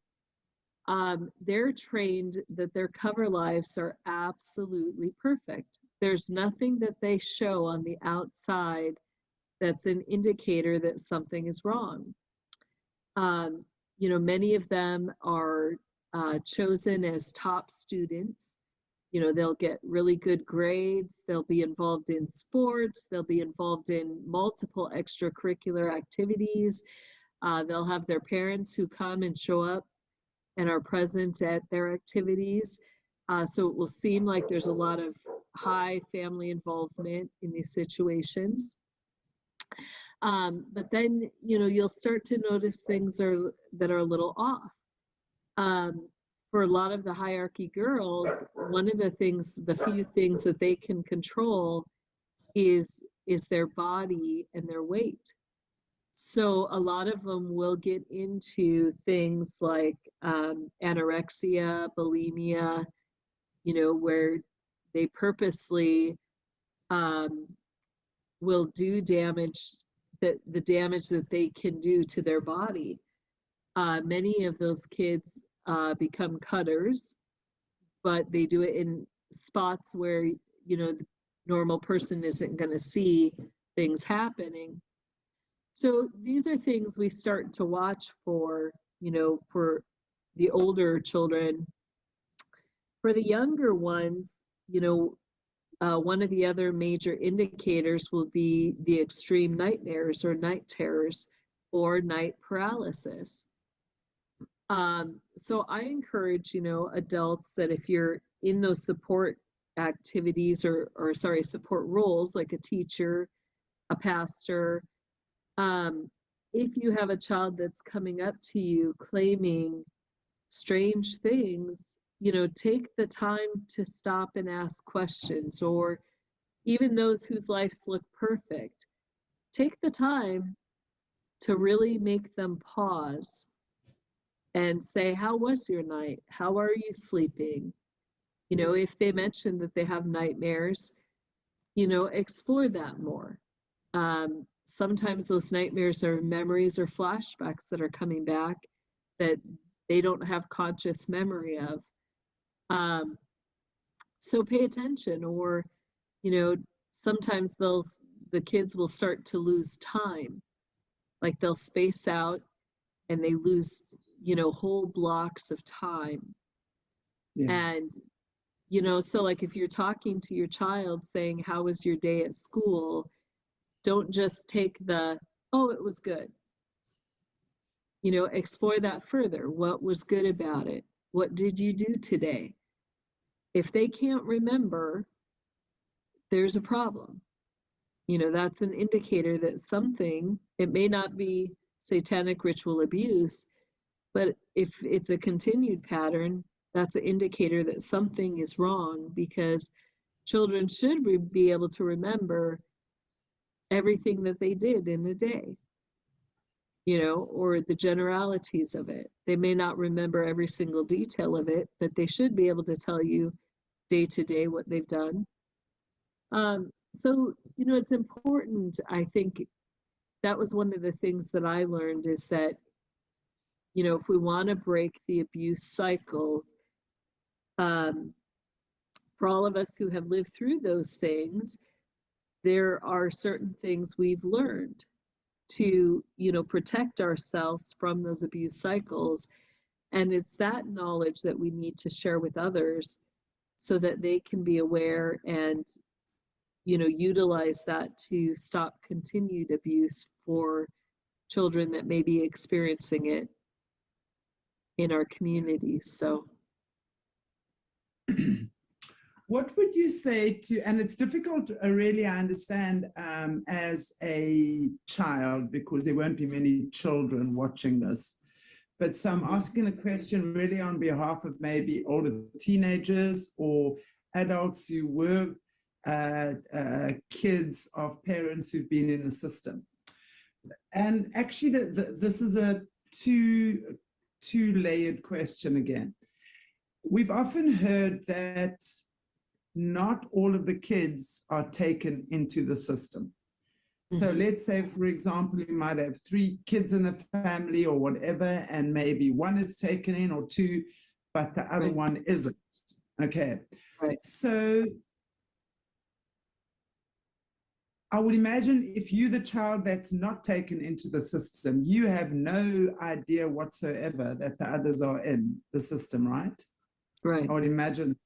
Speaker 2: they're trained that their cover lives are absolutely perfect. There's nothing that they show on the outside that's an indicator that something is wrong. Many of them are chosen as top students. They'll get really good grades, they'll be involved in sports, they'll be involved in multiple extracurricular activities. They'll have their parents who come and show up and are present at their activities. So it will seem like there's a lot of high family involvement in these situations. But then, you'll start to notice things that are a little off. For a lot of the hierarchy girls, one of the few things that they can control is their body and their weight. So a lot of them will get into things like anorexia, bulimia, where they purposely will do damage, the damage that they can do to their body. Many of those kids become cutters, but they do it in spots where, the normal person isn't going to see things happening. So these are things we start to watch for, for the older children. For the younger ones, one of the other major indicators will be the extreme nightmares or night terrors or night paralysis. So I encourage, adults that if you're in those support activities or support roles, like a teacher, a pastor, if you have a child that's coming up to you claiming strange things, take the time to stop and ask questions, or even those whose lives look perfect, take the time to really make them pause and say, how was your night? How are you sleeping? If they mention that they have nightmares, explore that more. Sometimes those nightmares are memories or flashbacks that are coming back that they don't have conscious memory of. So pay attention, or, sometimes the kids will start to lose time. Like they'll space out and they lose, whole blocks of time. Yeah. And, so like if you're talking to your child saying, how was your day at school? Don't just take oh, it was good. Explore that further. What was good about it? What did you do today? If they can't remember, there's a problem. That's an indicator that something, it may not be satanic ritual abuse, but if it's a continued pattern, that's an indicator that something is wrong, because children should be able to remember everything that they did in a day, or the generalities of it. They may not remember every single detail of it, but they should be able to tell you day to day what they've done. So, it's important. I think that was one of the things that I learned, is that, if we want to break the abuse cycles, for all of us who have lived through those things, there are certain things we've learned to, protect ourselves from those abuse cycles. And it's that knowledge that we need to share with others so that they can be aware and utilize that to stop continued abuse for children that may be experiencing it in our communities. So
Speaker 1: what would you say to, and it's difficult, really, I understand, as a child, because there won't be many children watching this. But so I'm asking a question really on behalf of maybe older teenagers or adults who were kids of parents who've been in the system. And actually, this is a two-layered question again. We've often heard that not all of the kids are taken into the system. So let's say, for example, you might have 3 kids in the family or whatever, and maybe one is taken in or 2, but the other one isn't. Okay.
Speaker 2: Right.
Speaker 1: So I would imagine if you're the child that's not taken into the system, you have no idea whatsoever that the others are in the system, right?
Speaker 2: Right.
Speaker 1: I would imagine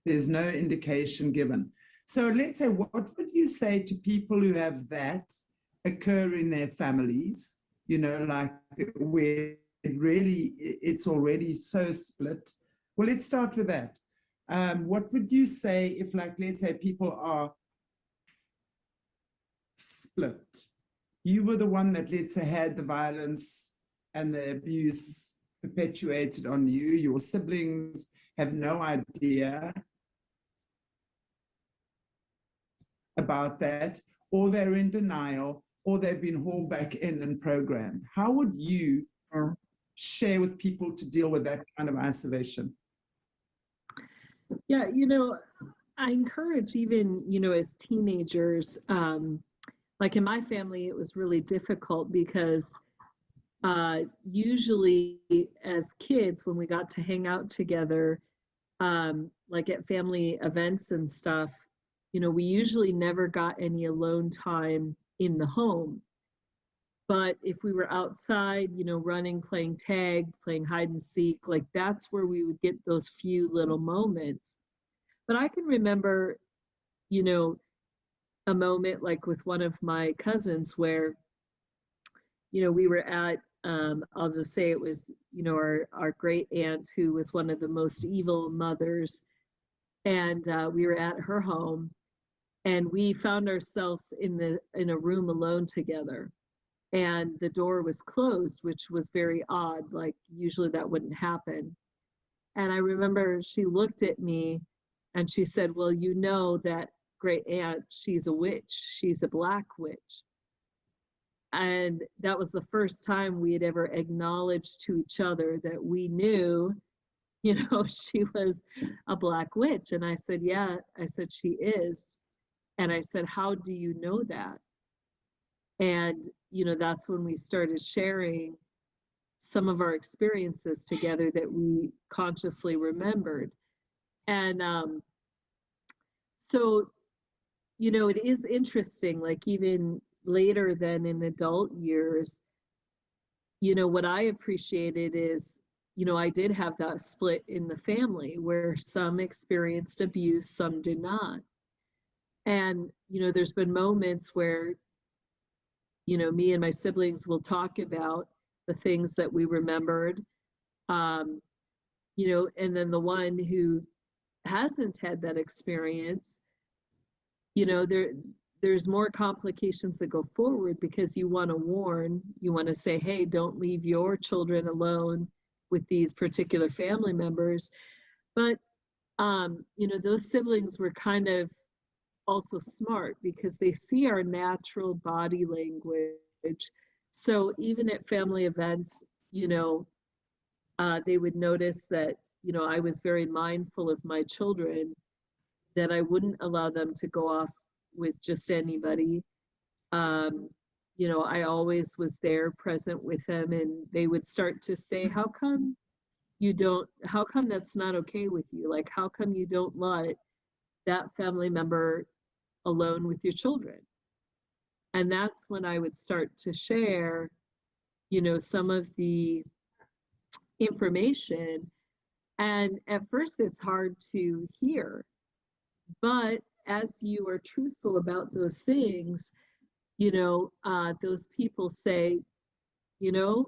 Speaker 1: there's no indication given. So let's say, what would you say to people who have that occur in their families, like where it's already so split? Well, let's start with that. What would you say if, like, let's say people are split? You were the one that, let's say, had the violence and the abuse perpetuated on you. Your siblings have no idea about that, or they're in denial, or they've been hauled back in and programmed. How would you share with people to deal with that kind of isolation?
Speaker 2: Yeah, I encourage even, as teenagers, like in my family, it was really difficult because usually as kids, when we got to hang out together, like at family events and stuff, we usually never got any alone time in the home. But if we were outside, running, playing tag, playing hide and seek, like that's where we would get those few little moments. But I can remember, a moment like with one of my cousins where, we were at, I'll just say it was, our great aunt who was one of the most evil mothers. And we were at her home. And we found ourselves in a room alone together, and the door was closed, which was very odd. Like usually that wouldn't happen. And I remember she looked at me and she said, "Well, that great aunt, she's a witch. She's a black witch." And that was the first time we had ever acknowledged to each other that we knew, she was a black witch. And I said, "Yeah," I said, "she is." And I said, "How do you know that?" And, that's when we started sharing some of our experiences together that we consciously remembered. And so, it is interesting, like even later than in adult years, what I appreciated is, I did have that split in the family where some experienced abuse, some did not. And, there's been moments where, me and my siblings will talk about the things that we remembered, and then the one who hasn't had that experience, there's more complications that go forward because you want to warn, you want to say, hey, don't leave your children alone with these particular family members. But, those siblings were kind of also smart because they see our natural body language. So even at family events, they would notice that, I was very mindful of my children, that I wouldn't allow them to go off with just anybody. I always was there present with them, and they would start to say, how come that's not okay with you? Like, how come you don't let that family member alone with your children? And that's when I would start to share, some of the information. And at first it's hard to hear, but as you are truthful about those things, you know, those people say, you know,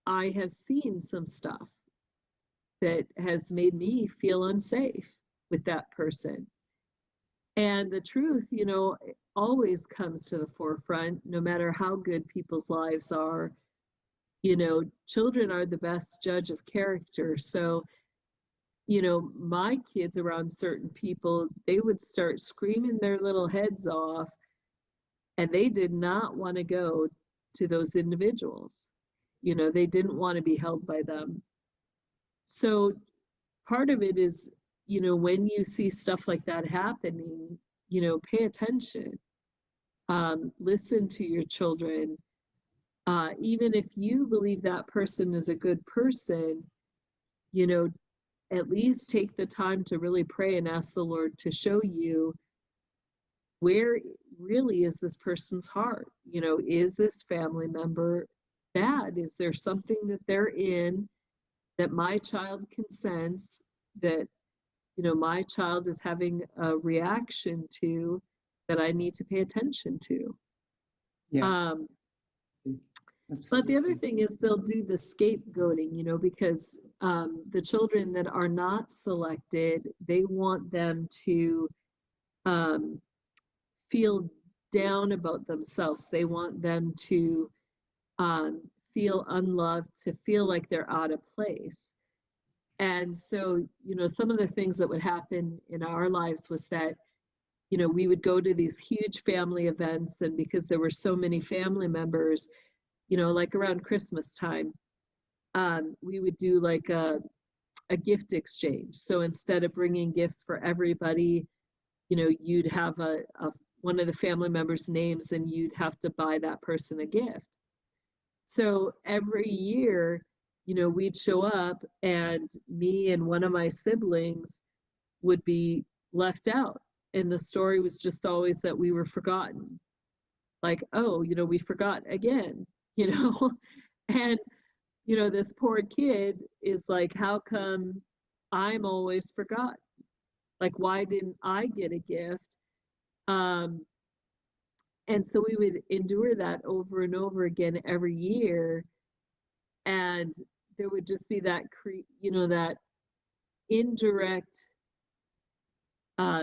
Speaker 2: I have seen some stuff that has made me feel unsafe with that person. And the truth, you know, always comes to the forefront, no matter how good people's lives are. You know, children are the best judge of character. So, you know, my kids around certain people, they would start screaming their little heads off, and they did not want to go to those individuals. You know, they didn't want to be held by them. So part of it is, you know, when you see stuff like that happening, you know, pay attention, listen to your children. Even if you believe that person is a good person, you know, at least take the time to really pray and ask the Lord to show you where really is this person's heart. You know, is this family member bad? Is there something that they're in that my child can sense, that, you know, my child is having a reaction to, that I need to pay attention to?
Speaker 1: Yeah.
Speaker 2: But the other thing is they'll do the scapegoating, you know, because the children that are not selected, they want them to feel down about themselves. They want them to feel unloved, to feel like they're out of place. And so, you know, some of the things that would happen in our lives was that, you know, we would go to these huge family events, and because there were so many family members, you know, like around Christmas time, we would do like a gift exchange. So instead of bringing gifts for everybody, you know, you'd have a one of the family members' names, and you'd have to buy that person a gift. So every year, you know, we'd show up, and me and one of my siblings would be left out. And the story was just always that we were forgotten. Like, oh, you know, we forgot again, you know? And, you know, this poor kid is like, how come I'm always forgotten? Like, why didn't I get a gift? And so we would endure that over and over again every year. And there would just be that, you know, that indirect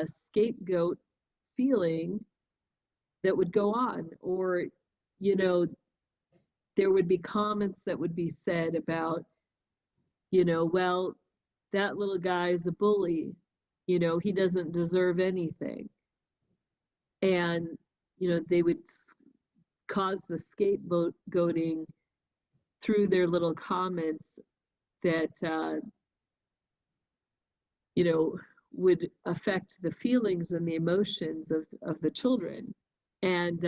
Speaker 2: scapegoat feeling that would go on. Or, you know, there would be comments that would be said about, you know, well, that little guy is a bully, you know, he doesn't deserve anything. And, you know, they would cause the scapegoating through their little comments that, you know, would affect the feelings and the emotions of the children. And,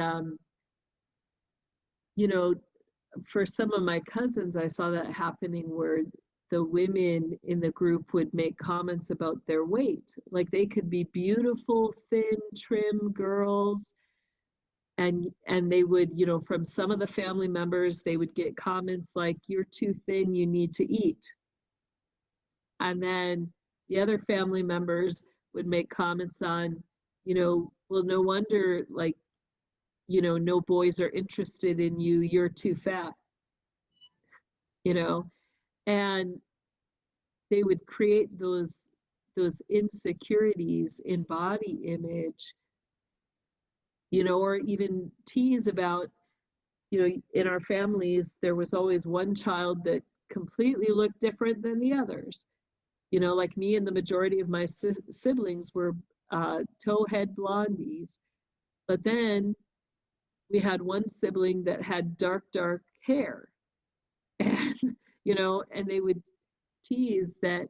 Speaker 2: you know, for some of my cousins, I saw that happening where the women in the group would make comments about their weight. Like, they could be beautiful, thin, trim girls, and they would, you know, from some of the family members, they would get comments like, you're too thin, you need to eat. And then the other family members would make comments on, you know, well, no wonder, like, you know, no boys are interested in you, you're too fat, you know. And they would create those insecurities in body image, you know, or even tease about, you know, in our families, there was always one child that completely looked different than the others. You know, like me and the majority of my siblings were towhead blondies. But then we had one sibling that had dark hair. And, you know, and they would tease that,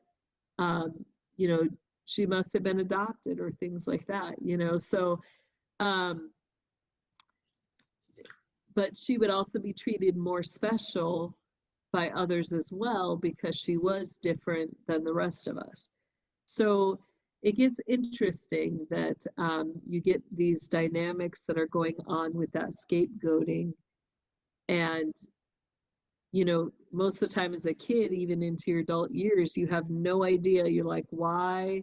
Speaker 2: you know, she must have been adopted or things like that, you know. So, but she would also be treated more special by others as well because she was different than the rest of us. So it gets interesting that you get these dynamics that are going on with that scapegoating. And, you know, most of the time as a kid, even into your adult years, you have no idea. You're like, why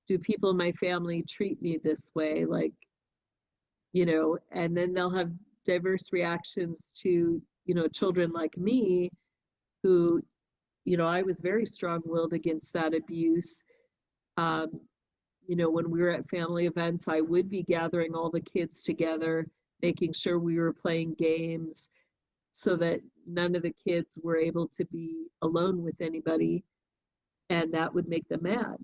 Speaker 2: do people in my family treat me this way? Like, you know, and then they'll have diverse reactions to, you know, children like me who, you know, I was very strong-willed against that abuse. Um, you know, when we were at family events, I would be gathering all the kids together, making sure we were playing games so that none of the kids were able to be alone with anybody, and that would make them mad,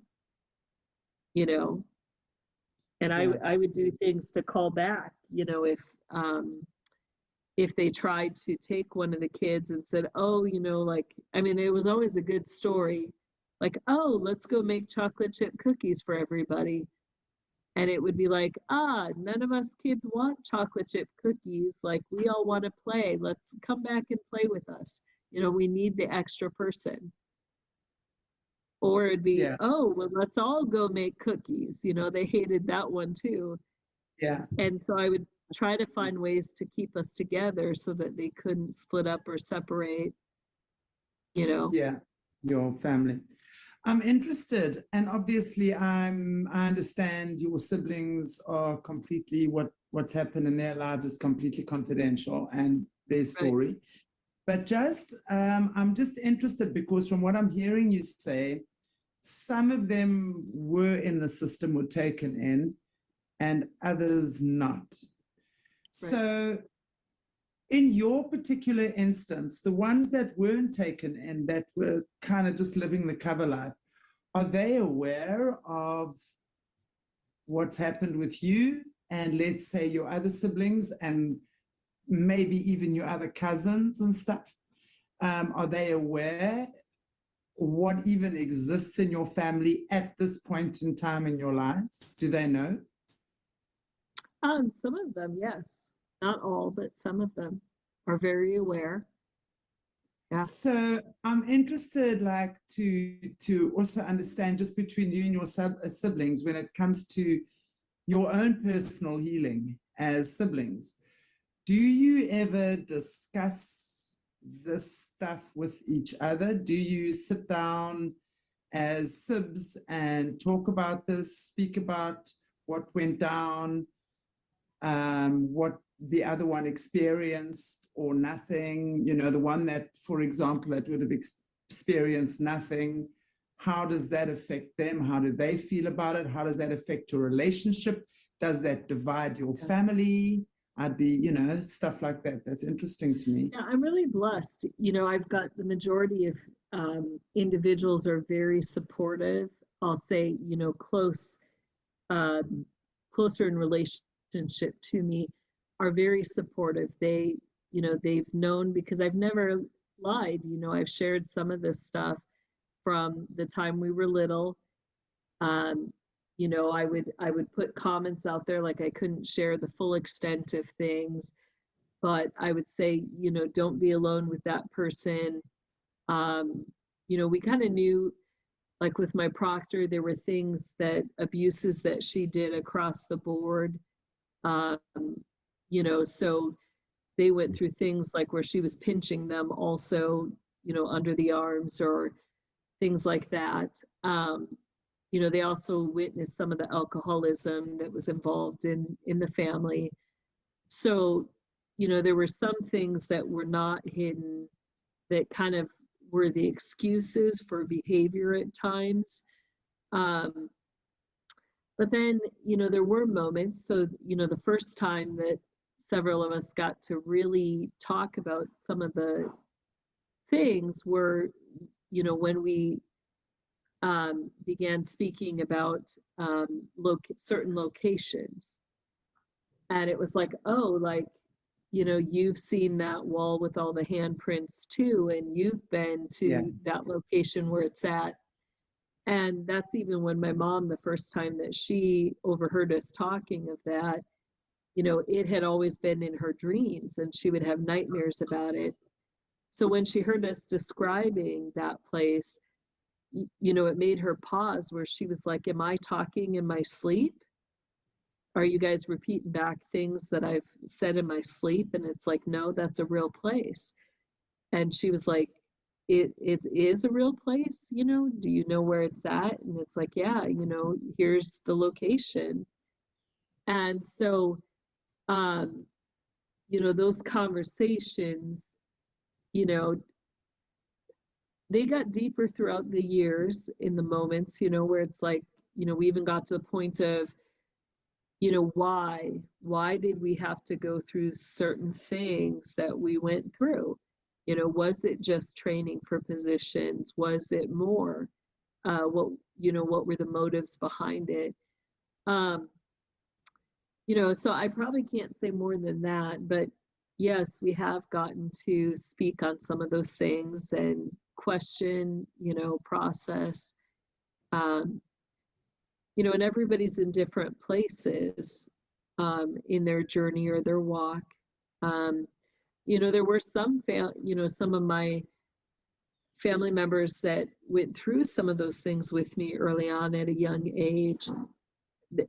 Speaker 2: you know. And
Speaker 1: Yeah.
Speaker 2: I would do things to call back, you know, if they tried to take one of the kids and said, oh, you know, like, I mean, it was always a good story, like, oh, let's go make chocolate chip cookies for everybody. And it would be like, none of us kids want chocolate chip cookies. Like, we all want to play. Let's come back and play with us. You know, we need the extra person. Or it'd be,
Speaker 1: Yeah.
Speaker 2: oh, well, let's all go make cookies. You know, they hated that one too.
Speaker 1: Yeah.
Speaker 2: And so I would try to find ways to keep us together so that they couldn't split up or separate, you know.
Speaker 1: Yeah. Your family. I'm interested, and obviously I understand your siblings are completely what's happened in their lives is completely confidential and their story. Right. But just I'm just interested because from what I'm hearing you say, some of them were in the system, were taken in, and others not. Right. So in your particular instance, the ones that weren't taken in, that were kind of just living the cover life, are they aware of what's happened with you and let's say your other siblings and maybe even your other cousins and stuff? Are they aware what even exists in your family at this point in time in your lives? Do they know?
Speaker 2: Some of them, yes. Not all, but some of them are very aware. Yeah.
Speaker 1: So I'm interested, like, to also understand just between you and your siblings when it comes to your own personal healing as siblings. Do you ever discuss this stuff with each other? Do you sit down as sibs and talk about this, speak about what went down, what the other one experienced or nothing? You know, the one that, for example, that would have experienced nothing, how does that affect them? How do they feel about it? How does that affect your relationship? Does that divide your family? I'd be, you know, stuff like that. That's interesting to me.
Speaker 2: Yeah, I'm really blessed. You know, I've got the majority of individuals are very supportive. I'll say, you know, closer in relationship to me are very supportive. They, you know, they've known, because I've never lied. You know, I've shared some of this stuff from the time we were little. You know, I would put comments out there, like I couldn't share the full extent of things, but I would say, you know, don't be alone with that person. You know, we kind of knew, like with my proctor, there were things that abuses that she did across the board. You know, so they went through things like where she was pinching them also, you know, under the arms or things like that. You know, they also witnessed some of the alcoholism that was involved in the family. So, you know, there were some things that were not hidden that kind of were the excuses for behavior at times. But then, you know, there were moments. So, you know, the first time that several of us got to really talk about some of the things were, you know, when we began speaking about certain locations. And it was like, oh, like, you know, you've seen that wall with all the handprints too, and you've been to that location where it's at. And that's even when my mom, the first time that she overheard us talking of that, you know, it had always been in her dreams and she would have nightmares about it. So when she heard us describing that place, you know, it made her pause, where she was like, am I talking in my sleep? Are you guys repeating back things that I've said in my sleep? And it's like, no, that's a real place. And she was like, it is a real place, you know, do you know where it's at? And it's like, yeah, you know, here's the location. And so, um, you know, those conversations, you know, they got deeper throughout the years in the moments, you know, where it's like, you know, we even got to the point of, you know, why did we have to go through certain things that we went through? You know, was it just training for positions? Was it more? What, you know, what were the motives behind it? Um, you know, so I probably can't say more than that, but yes, we have gotten to speak on some of those things and question, you know, process. Um, you know, and everybody's in different places in their journey or their walk. Um, you know, there were you know, some of my family members that went through some of those things with me early on at a young age.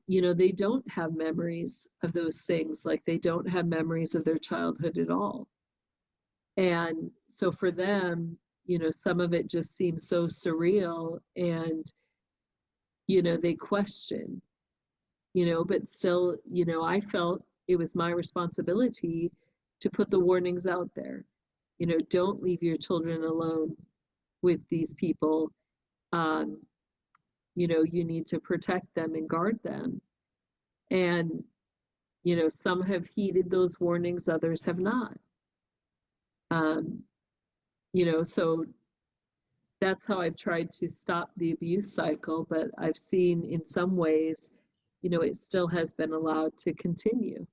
Speaker 2: You know, they don't have memories of those things, like they don't have memories of their childhood at all. And so for them, you know, some of it just seems so surreal, and, you know, they question, you know, but still, you know, I felt it was my responsibility to put the warnings out there. You know, don't leave your children alone with these people. Um, you know, you need to protect them and guard them. And, you know, some have heeded those warnings, others have not. Um, you know, so that's how I've tried to stop the abuse cycle, but I've seen in some ways, you know, it still has been allowed to continue.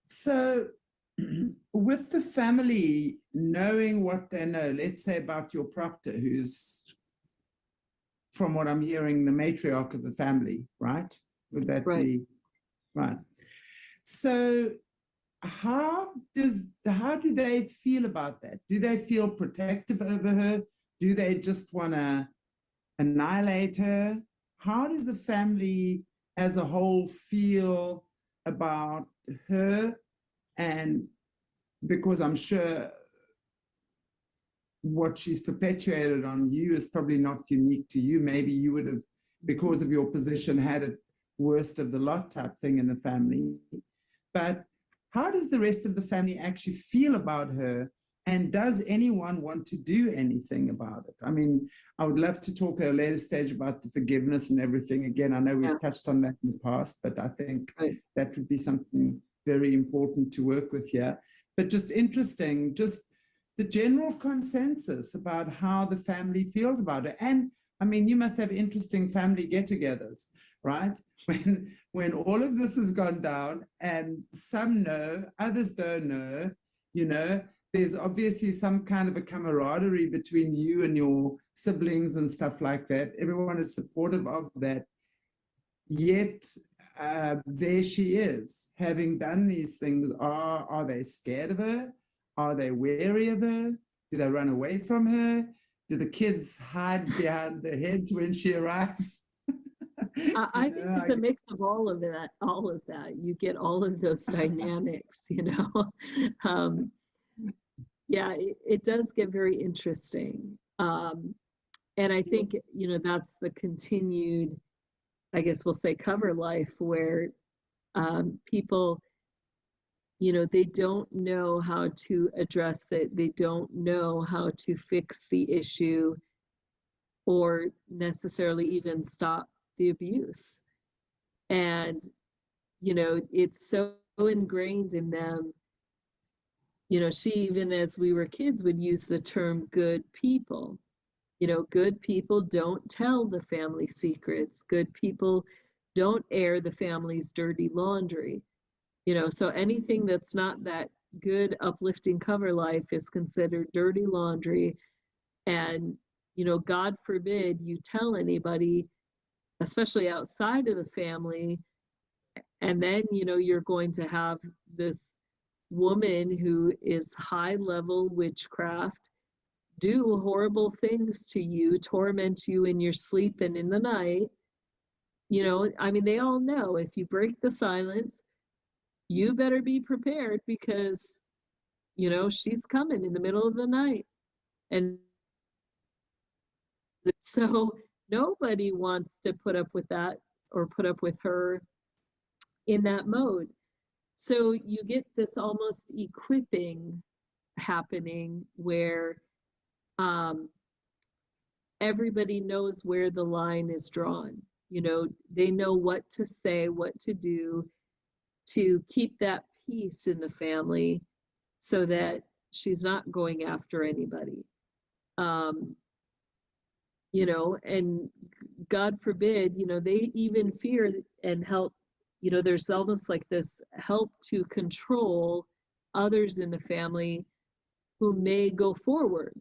Speaker 1: So, with the family knowing what they know, let's say about your proctor, who's, from what I'm hearing, the matriarch of the family, right? Would that
Speaker 2: Right.
Speaker 1: be right? So, how do they feel about that? Do they feel protective over her? Do they just want to annihilate her? How does the family as a whole feel about her? And because I'm sure what she's perpetuated on you is probably not unique to you. Maybe you would have, because of your position, had it worst of the lot type thing in the family. But how does the rest of the family actually feel about her? And does anyone want to do anything about it? I mean, I would love to talk at a later stage about the forgiveness and everything. Again, I know we've touched on that in the past, but I think that would be something very important to work with here. But just interesting, just the general consensus about how the family feels about it. And I mean, you must have interesting family get-togethers, right? When all of this has gone down and some know, others don't know, you know, there's obviously some kind of a camaraderie between you and your siblings and stuff like that. Everyone is supportive of that. Yet there she is, having done these things. Are they scared of her? Are they wary of her? Do they run away from her? Do the kids hide behind their heads when she arrives?
Speaker 2: I think it's a mix of all of that. All of that, you get all of those dynamics. You know, yeah, it does get very interesting. And I think, you know, that's the continued, I guess we'll say, cover life, where people, you know, they don't know how to address it. They don't know how to fix the issue or necessarily even stop the abuse. And, you know, it's so ingrained in them. You know, she, even as we were kids, would use the term good people. You know, good people don't tell the family secrets. Good people don't air the family's dirty laundry. You know, so anything that's not that good, uplifting cover life is considered dirty laundry. And, you know, God forbid you tell anybody, especially outside of the family, and then, you know, you're going to have this woman who is high level witchcraft do horrible things to you, torment you in your sleep and in the night. You know, I mean, they all know if you break the silence, you better be prepared, because, you know, she's coming in the middle of the night. And so nobody wants to put up with that or put up with her in that mode. So you get this almost equipping happening where everybody knows where the line is drawn. You know, they know what to say, what to do to keep that peace in the family so that she's not going after anybody. You know, and God forbid, you know, they even fear and help, you know, there's almost like this help to control others in the family who may go forward.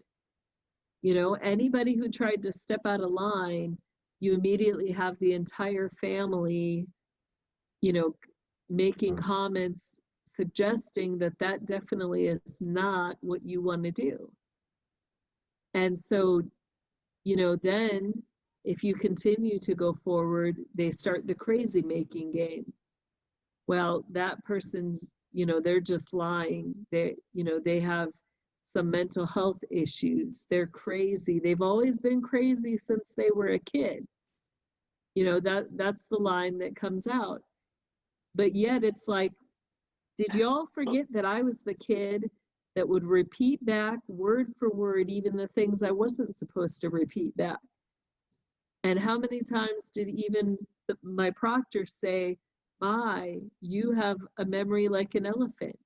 Speaker 2: You know, anybody who tried to step out of line, you immediately have the entire family, you know, making comments suggesting that that definitely is not what you want to do. And so, you know, then if you continue to go forward, they start the crazy making game. Well, that person's, you know, they're just lying. They, you know, they have some mental health issues. They're crazy. They've always been crazy since they were a kid. You know, that's the line that comes out. But yet it's like, did you all forget that I was the kid that would repeat back word for word even the things I wasn't supposed to repeat back? And how many times did even my proctor say, "My, you have a memory like an elephant"?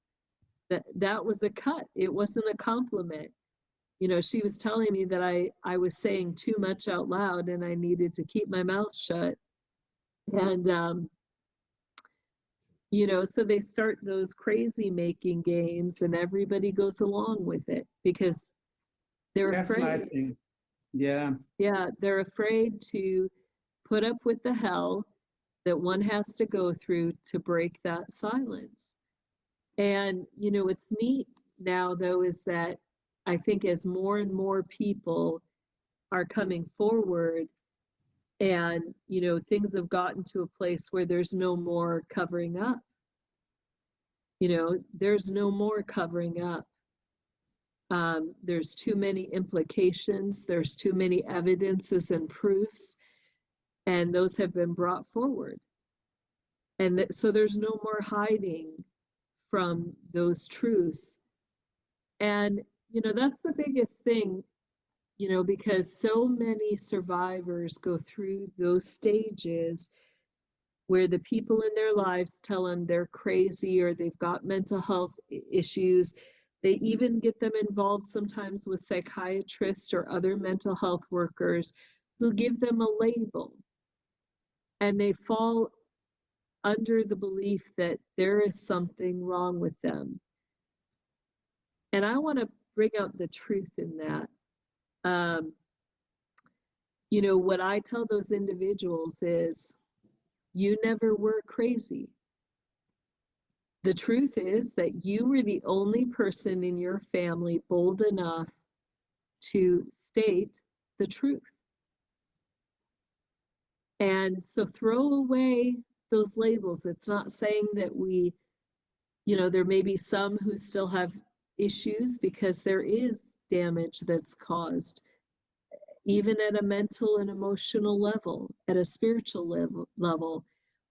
Speaker 2: That was a cut. It wasn't a compliment. You know, she was telling me that I was saying too much out loud and I needed to keep my mouth shut. And you know, so they start those crazy making games and everybody goes along with it because they're afraid.
Speaker 1: Yeah.
Speaker 2: Yeah, they're afraid to put up with the hell that one has to go through to break that silence. And, you know, what's neat now, though, is that I think as more and more people are coming forward and, you know, things have gotten to a place where there's no more covering up. You know, there's no more covering up. There's too many implications, there's too many evidences and proofs, and those have been brought forward. And so there's no more hiding from those truths. And, you know, that's the biggest thing, you know, because so many survivors go through those stages where the people in their lives tell them they're crazy or they've got mental health issues. They even get them involved sometimes with psychiatrists or other mental health workers who give them a label. And they fall under the belief that there is something wrong with them. And I want to bring out the truth in that. You know, what I tell those individuals is, you never were crazy. The truth is that you were the only person in your family bold enough to state the truth. And so throw away those labels. It's not saying that we, you know, there may be some who still have issues because there is damage that's caused, even at a mental and emotional level, at a spiritual level.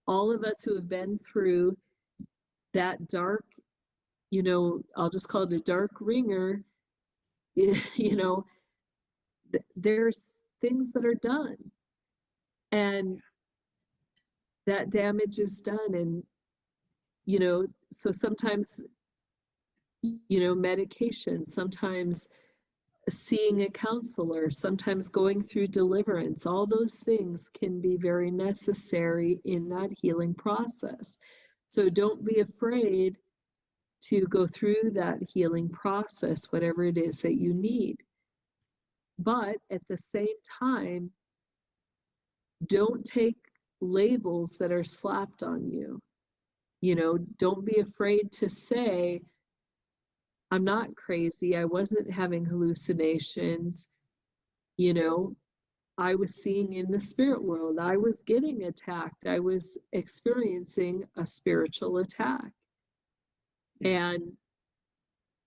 Speaker 2: All of us who have been through that dark, you know, I'll just call it a dark ringer, you know, there's things that are done. And that damage is done. And, you know, so sometimes, you know, medication, sometimes seeing a counselor, sometimes going through deliverance, all those things can be very necessary in that healing process. So don't be afraid to go through that healing process, whatever it is that you need. But at the same time, don't take labels that are slapped on you. You know, don't be afraid to say, I'm not crazy. I wasn't having hallucinations. You know, I was seeing in the spirit world. I was getting attacked. I was experiencing a spiritual attack. And,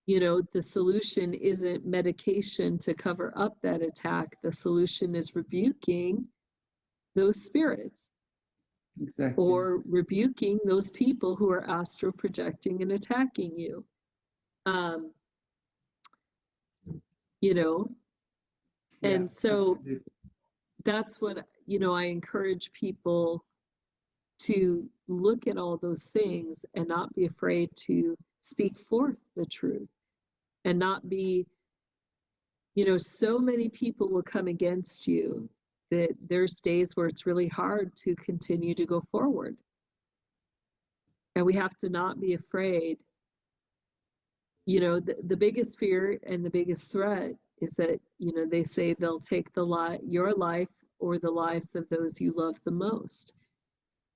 Speaker 2: you know, the solution isn't medication to cover up that attack. The solution is rebuking those spirits.
Speaker 1: Exactly.
Speaker 2: Or rebuking those people who are astral projecting and attacking you. You know, and so
Speaker 1: absolutely.
Speaker 2: that's what, you know, I encourage people to look at all those things and not be afraid to speak forth the truth and not be, you know, so many people will come against you that there's days where it's really hard to continue to go forward. And we have to not be afraid. You know, the biggest fear and the biggest threat is that, you know, they say they'll take your life or the lives of those you love the most.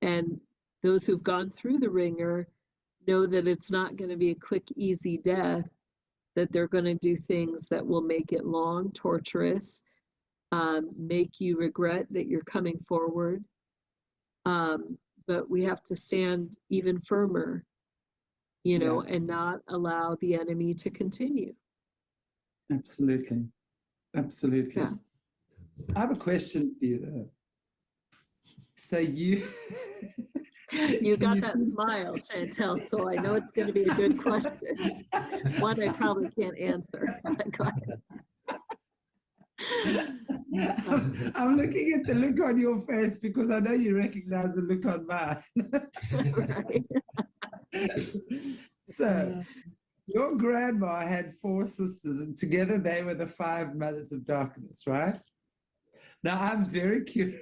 Speaker 2: And those who've gone through the ringer know that it's not going to be a quick, easy death, that they're going to do things that will make it long, torturous, make you regret that you're coming forward. But we have to stand even firmer, you know, and not allow the enemy to continue.
Speaker 1: Absolutely. Absolutely.
Speaker 2: Yeah.
Speaker 1: I have a question for you though. So you
Speaker 2: you got that smile, Chantel, so I know it's going to be a good question. One I probably can't answer. Go ahead.
Speaker 1: I'm looking at the look on your face because I know you recognize the look on mine.
Speaker 2: Right.
Speaker 1: So your grandma had 4 sisters, and together they were the 5 mothers of darkness, right? Now I'm very curious.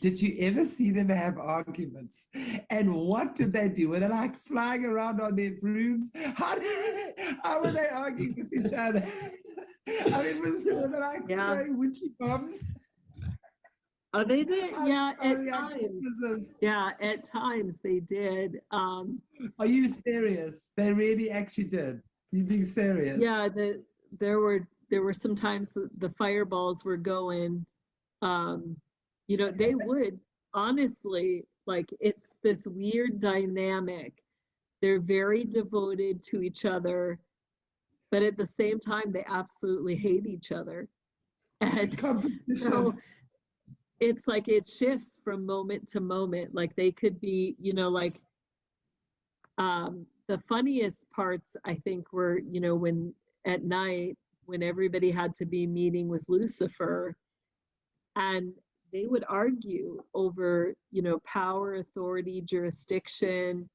Speaker 1: Did you ever see them have arguments? And what did they do? Were they like flying around on their brooms? How were they arguing with each other? I mean, were they like throwing witchy bombs?
Speaker 2: Oh, they did. Yeah, at
Speaker 1: times.
Speaker 2: Yeah, at times they did.
Speaker 1: Are you serious? They really actually did. You being serious?
Speaker 2: Yeah, there were some times the fireballs were going. You know, they would honestly, like, it's this weird dynamic. They're very devoted to each other, but at the same time, they absolutely hate each other. And so it's like it shifts from moment to moment. Like they could be, you know, like the funniest parts I think were, you know, when at night when everybody had to be meeting with Lucifer, and they would argue over, you know, power, authority, jurisdiction,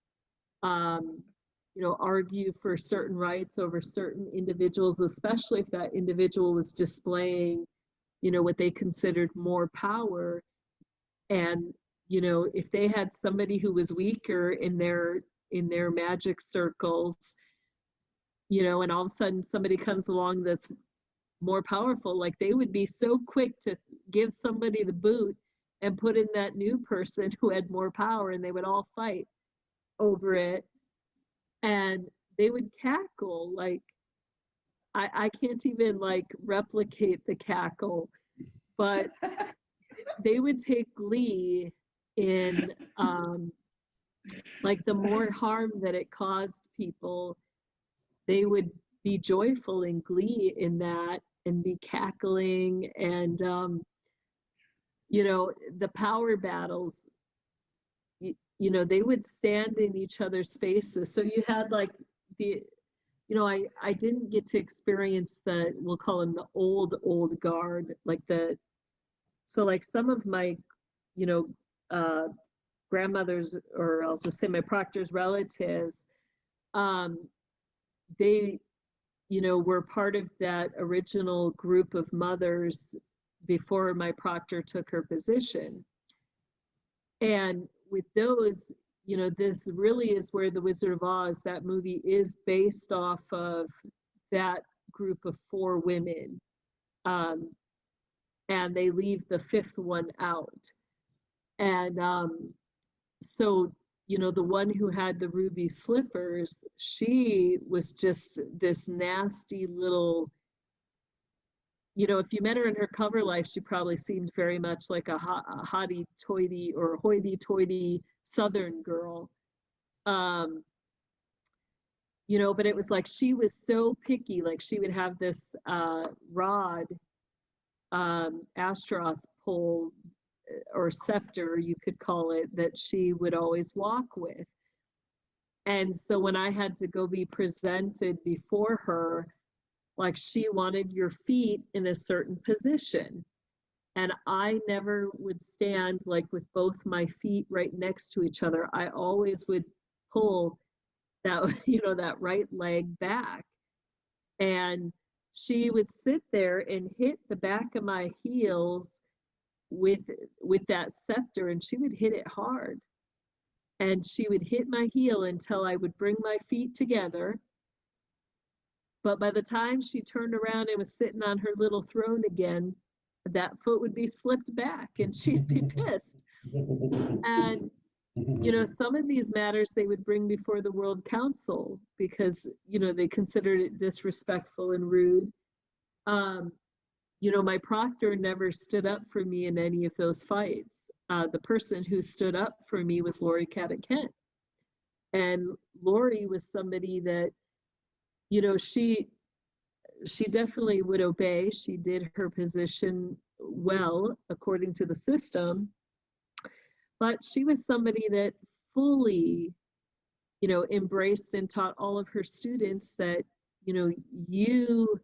Speaker 2: you know, argue for certain rights over certain individuals, especially if that individual was displaying, you know, what they considered more power. And, you know, if they had somebody who was weaker in their magic circles, you know, and all of a sudden somebody comes along that's more powerful, like they would be so quick to give somebody the boot and put in that new person who had more power, and they would all fight over it. And they would cackle like I can't even like replicate the cackle, but they would take glee in like the more harm that it caused people, they would be joyful and glee in that and be cackling. And you know, the power battles, you know, they would stand in each other's spaces. So you had like the, you know, I didn't get to experience the, we'll call them the old guard, like the, so like some of my, you know, grandmothers, or I'll just say my proctor's relatives, they, you know, were part of that original group of mothers before my proctor took her position. And with those, you know, this really is where The Wizard of Oz, that movie, is based off of that group of 4 women. And they leave the 5th one out. And so, you know, the one who had the ruby slippers, she was just this nasty little, you know, if you met her in her cover life, she probably seemed very much like a hottie-toity or hoity-toity Southern girl. you know, but it was like she was so picky. Like she would have this rod, Astaroth pole or scepter, you could call it, that she would always walk with. And so when I had to go be presented before her, like she wanted your feet in a certain position. And I never would stand like with both my feet right next to each other. I always would pull that, you know, that right leg back. And she would sit there and hit the back of my heels with that scepter, and she would hit it hard. And she would hit my heel until I would bring my feet together. But by the time she turned around and was sitting on her little throne again, that foot would be slipped back and she'd be pissed. And, you know, some of these matters they would bring before the World Council because, you know, they considered it disrespectful and rude. You know, my proctor never stood up for me in any of those fights. The person who stood up for me was Lori Caddick Kent. And Lori was somebody that, you know, she definitely would obey. She did her position well according to the system. But she was somebody that fully, you know, embraced and taught all of her students that, you know, you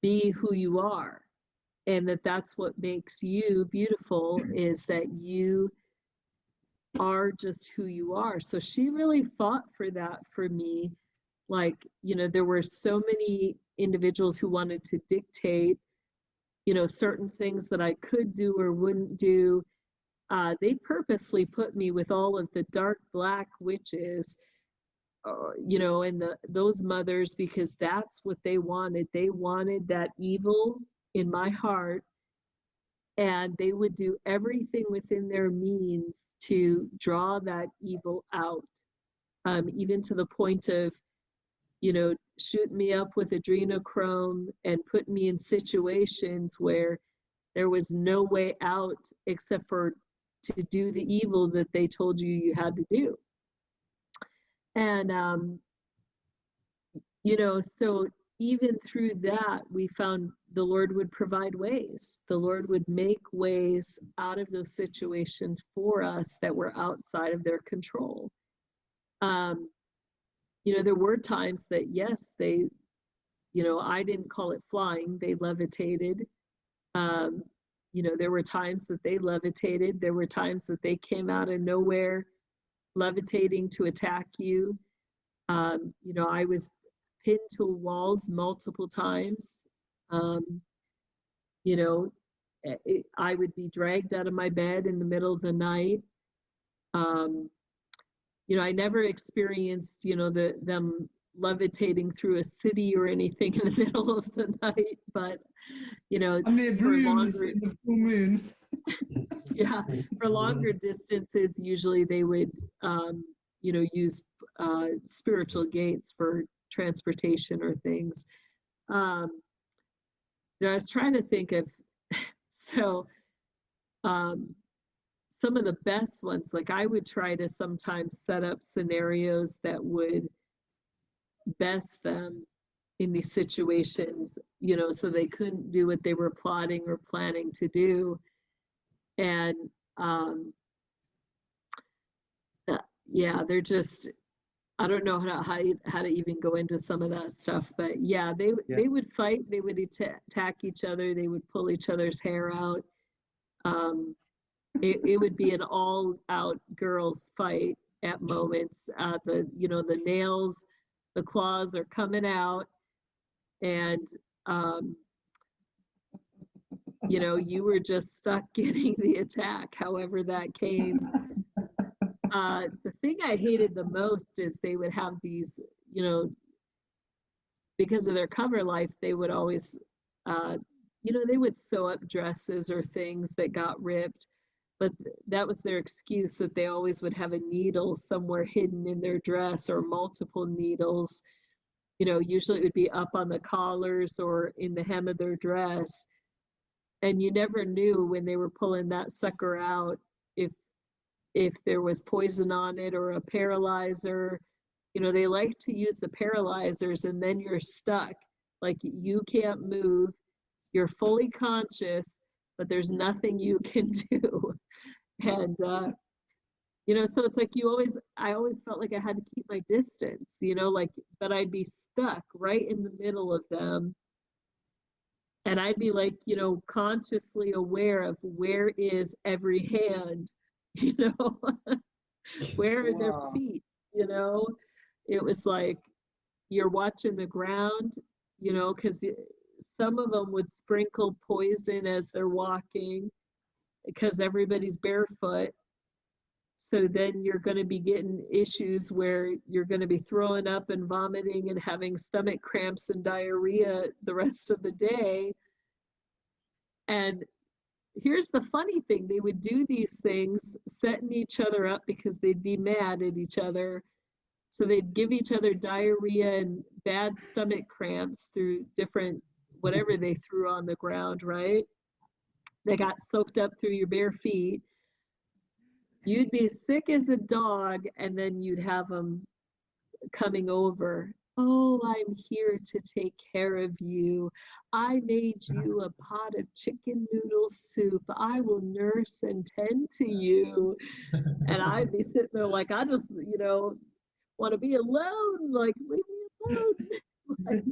Speaker 2: be who you are, and that's what makes you beautiful, is that you are just who you are. So she really fought for that for me. Like, you know, there were so many individuals who wanted to dictate, you know, certain things that I could do or wouldn't do. They purposely put me with all of the dark black witches, you know, and those mothers, because that's what they wanted. They wanted that evil in my heart, and they would do everything within their means to draw that evil out, even to the point of, you know, shooting me up with adrenochrome and putting me in situations where there was no way out except for to do the evil that they told you had to do. And, you know, so even through that, we found the Lord would provide ways. The Lord would make ways out of those situations for us that were outside of their control. You know, there were times that, yes, they, you know, I didn't call it flying, they levitated. You know, there were times that they levitated. There were times that they came out of nowhere levitating to attack you. You know, I was pinned to walls multiple times. You know, I would be dragged out of my bed in the middle of the night. You know, I never experienced, you know, them levitating through a city or anything in the middle of the night, but, you know,
Speaker 1: on their
Speaker 2: for
Speaker 1: brooms
Speaker 2: longer,
Speaker 1: in the full moon.
Speaker 2: yeah, for longer distances, usually they would, you know, use spiritual gates for transportation or things. You know, I was trying to think of, so some of the best ones, like I would try to sometimes set up scenarios that would best them in these situations, you know, so they couldn't do what they were plotting or planning to do. And yeah, they're just, I don't know how to even go into some of that stuff, but yeah, they would fight, they would attack each other, they would pull each other's hair out. It would be an all-out girls fight at moments. The, you know, the nails, the claws are coming out, and you know, you were just stuck getting the attack, however that came. The thing I hated the most is they would have these, you know, because of their cover life, they would always, you know, they would sew up dresses or things that got ripped, but that was their excuse, that they always would have a needle somewhere hidden in their dress or multiple needles. You know, usually it would be up on the collars or in the hem of their dress. And you never knew when they were pulling that sucker out if there was poison on it or a paralyzer. you know, they like to use the paralyzers, and then you're stuck. Like you can't move, you're fully conscious, but there's nothing you can do. And, you know, so it's like I always felt like I had to keep my distance, you know, like, but I'd be stuck right in the middle of them. And I'd be like, you know, consciously aware of where is every hand, you know, where are their
Speaker 1: Wow.
Speaker 2: feet, you know? It was like you're watching the ground, you know, because some of them would sprinkle poison as they're walking because everybody's barefoot. So then you're going to be getting issues where you're going to be throwing up and vomiting and having stomach cramps and diarrhea the rest of the day. And here's the funny thing, they would do these things, setting each other up because they'd be mad at each other. So they'd give each other diarrhea and bad stomach cramps through different, whatever they threw on the ground, right? They got soaked up through your bare feet. You'd be sick as a dog, and then you'd have them coming over. Oh, I'm here to take care of you. I made you a pot of chicken noodle soup. I will nurse and tend to you. And I'd be sitting there like, I just, you know, want to be alone. Like, leave me alone. Like,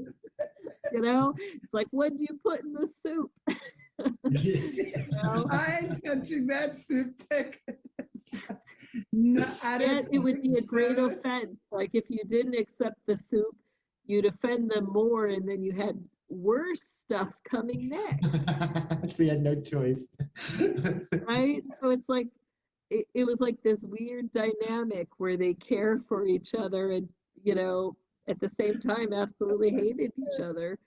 Speaker 2: you know, it's like, what do you put in the soup? You know?
Speaker 1: I ain't touching that soup. No, I
Speaker 2: Yet
Speaker 1: don't
Speaker 2: it would be a
Speaker 1: think
Speaker 2: great
Speaker 1: so.
Speaker 2: offense. Like if you didn't accept the soup, you'd offend them more, and then you had worse stuff coming next,
Speaker 3: So you had no choice.
Speaker 2: right? So it's like it was like this weird dynamic where they care for each other and, you know, at the same time absolutely hated each other.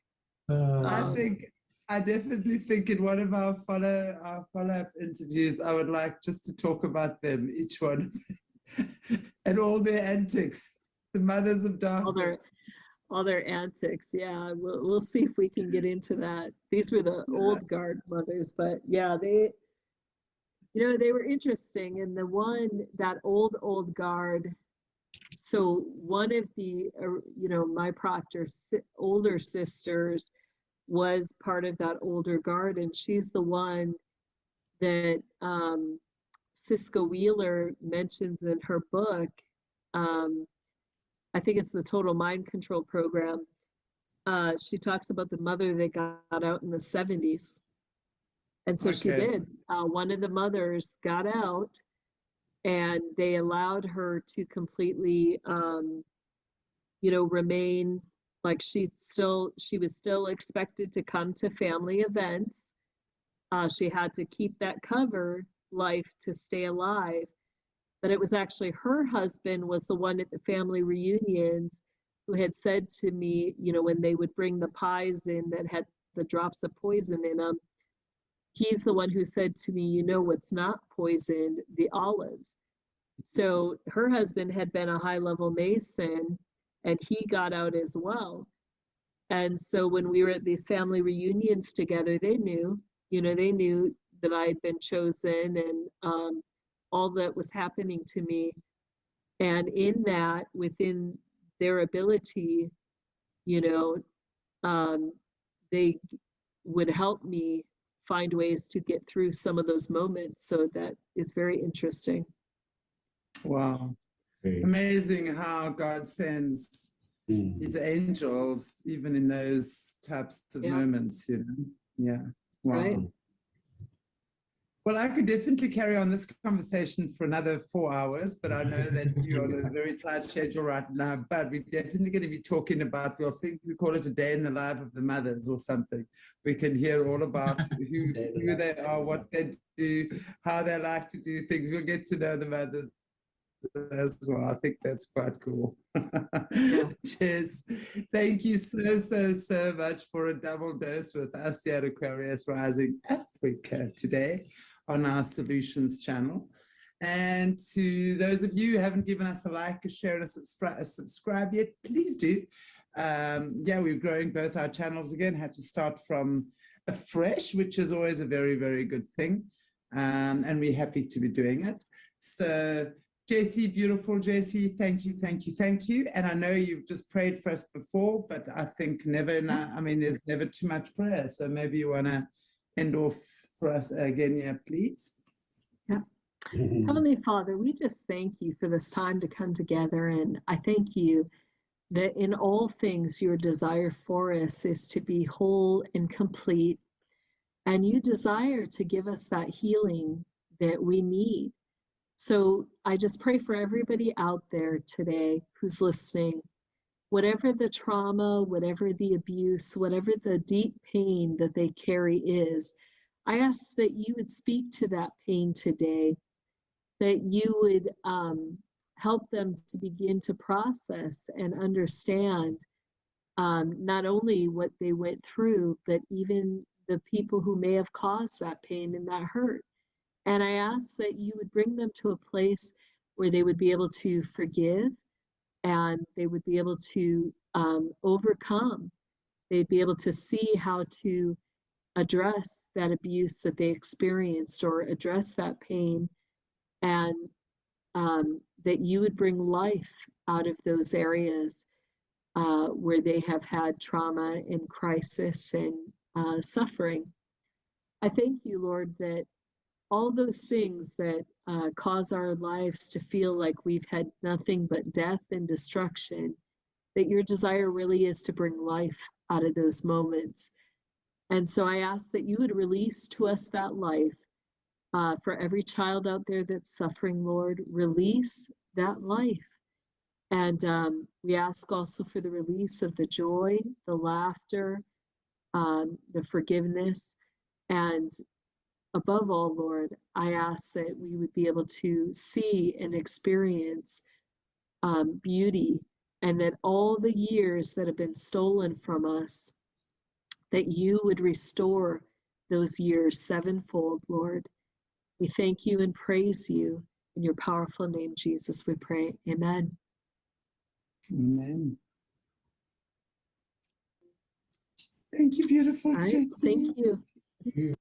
Speaker 3: Uh,
Speaker 1: I definitely think in one of our follow-up interviews, I would like just to talk about them, each one, and all their antics, the mothers of
Speaker 2: all their
Speaker 1: darkness.
Speaker 2: all their antics. Yeah, we'll see if we can get into that. These were the old guard mothers, but yeah, they, you know, they were interesting. And the one, that old guard, so one of the, you know, my proctor's older sisters was part of that older guard, and she's the one that Cisco Wheeler mentions in her book. Um, I think it's the Total Mind Control Program. She talks about the mother that got out in the 70s. And so she
Speaker 1: Okay.
Speaker 2: did. One of the mothers got out, and they allowed her to completely, you know, remain like she was still expected to come to family events. She had to keep that cover life to stay alive. But it was actually her husband was the one at the family reunions who had said to me, you know, when they would bring the pies in that had the drops of poison in them, he's the one who said to me, you know what's not poisoned? The olives. So her husband had been a high level Mason, and he got out as well. And so when we were at these family reunions together, they knew, you know, they knew that I had been chosen, and all that was happening to me. And in that, within their ability, you know, they would help me find ways to get through some of those moments. So that is very interesting.
Speaker 1: Wow. Amazing how God sends his angels even in those types of moments, you know. Yeah. Wow.
Speaker 2: Right.
Speaker 1: Well, I could definitely carry on this conversation for another 4 hours, but I know that you're on a very tight schedule right now. But we're definitely going to be talking about, we call it a day in the life of the mothers or something. We can hear all about who they are, what they do, how they like to do things. We'll get to know the mothers as well. I think that's quite cool.
Speaker 2: Yeah.
Speaker 1: Cheers. Thank you so much for a double dose with us here at Aquarius Rising Africa today on our Soulutions channel. And to those of you who haven't given us a like, a share, and a subscribe yet, please do. Yeah, we're growing both our channels again. Had to start from afresh, which is always a very, very good thing. And we're happy to be doing it. So Jessie, beautiful Jessie, thank you, thank you, thank you. And I know you've just prayed for us before, but I think never, I mean, there's never too much prayer. So maybe you want to end off for us again, yeah, please.
Speaker 2: Yeah. Heavenly Father, we just thank you for this time to come together. And I thank you that in all things, your desire for us is to be whole and complete. And you desire to give us that healing that we need. So I just pray for everybody out there today who's listening, whatever the trauma, whatever the abuse, whatever the deep pain that they carry is, I ask that you would speak to that pain today, that you would help them to begin to process and understand not only what they went through, but even the people who may have caused that pain and that hurt. And I ask that you would bring them to a place where they would be able to forgive and they would be able to overcome. They'd be able to see how to address that abuse that they experienced or address that pain, and that you would bring life out of those areas where they have had trauma and crisis and suffering. I thank you, Lord, that all those things that cause our lives to feel like we've had nothing but death and destruction, that your desire really is to bring life out of those moments. And so I ask that you would release to us that life. For every child out there that's suffering, Lord, release that life. And we ask also for the release of the joy, the laughter, the forgiveness, and above all, Lord, I ask that we would be able to see and experience beauty, and that all the years that have been stolen from us, that you would restore those years sevenfold, Lord. We thank you and praise you. In your powerful name, Jesus, we pray. Amen.
Speaker 1: Amen. Thank you, beautiful Jessie.
Speaker 2: Thank you.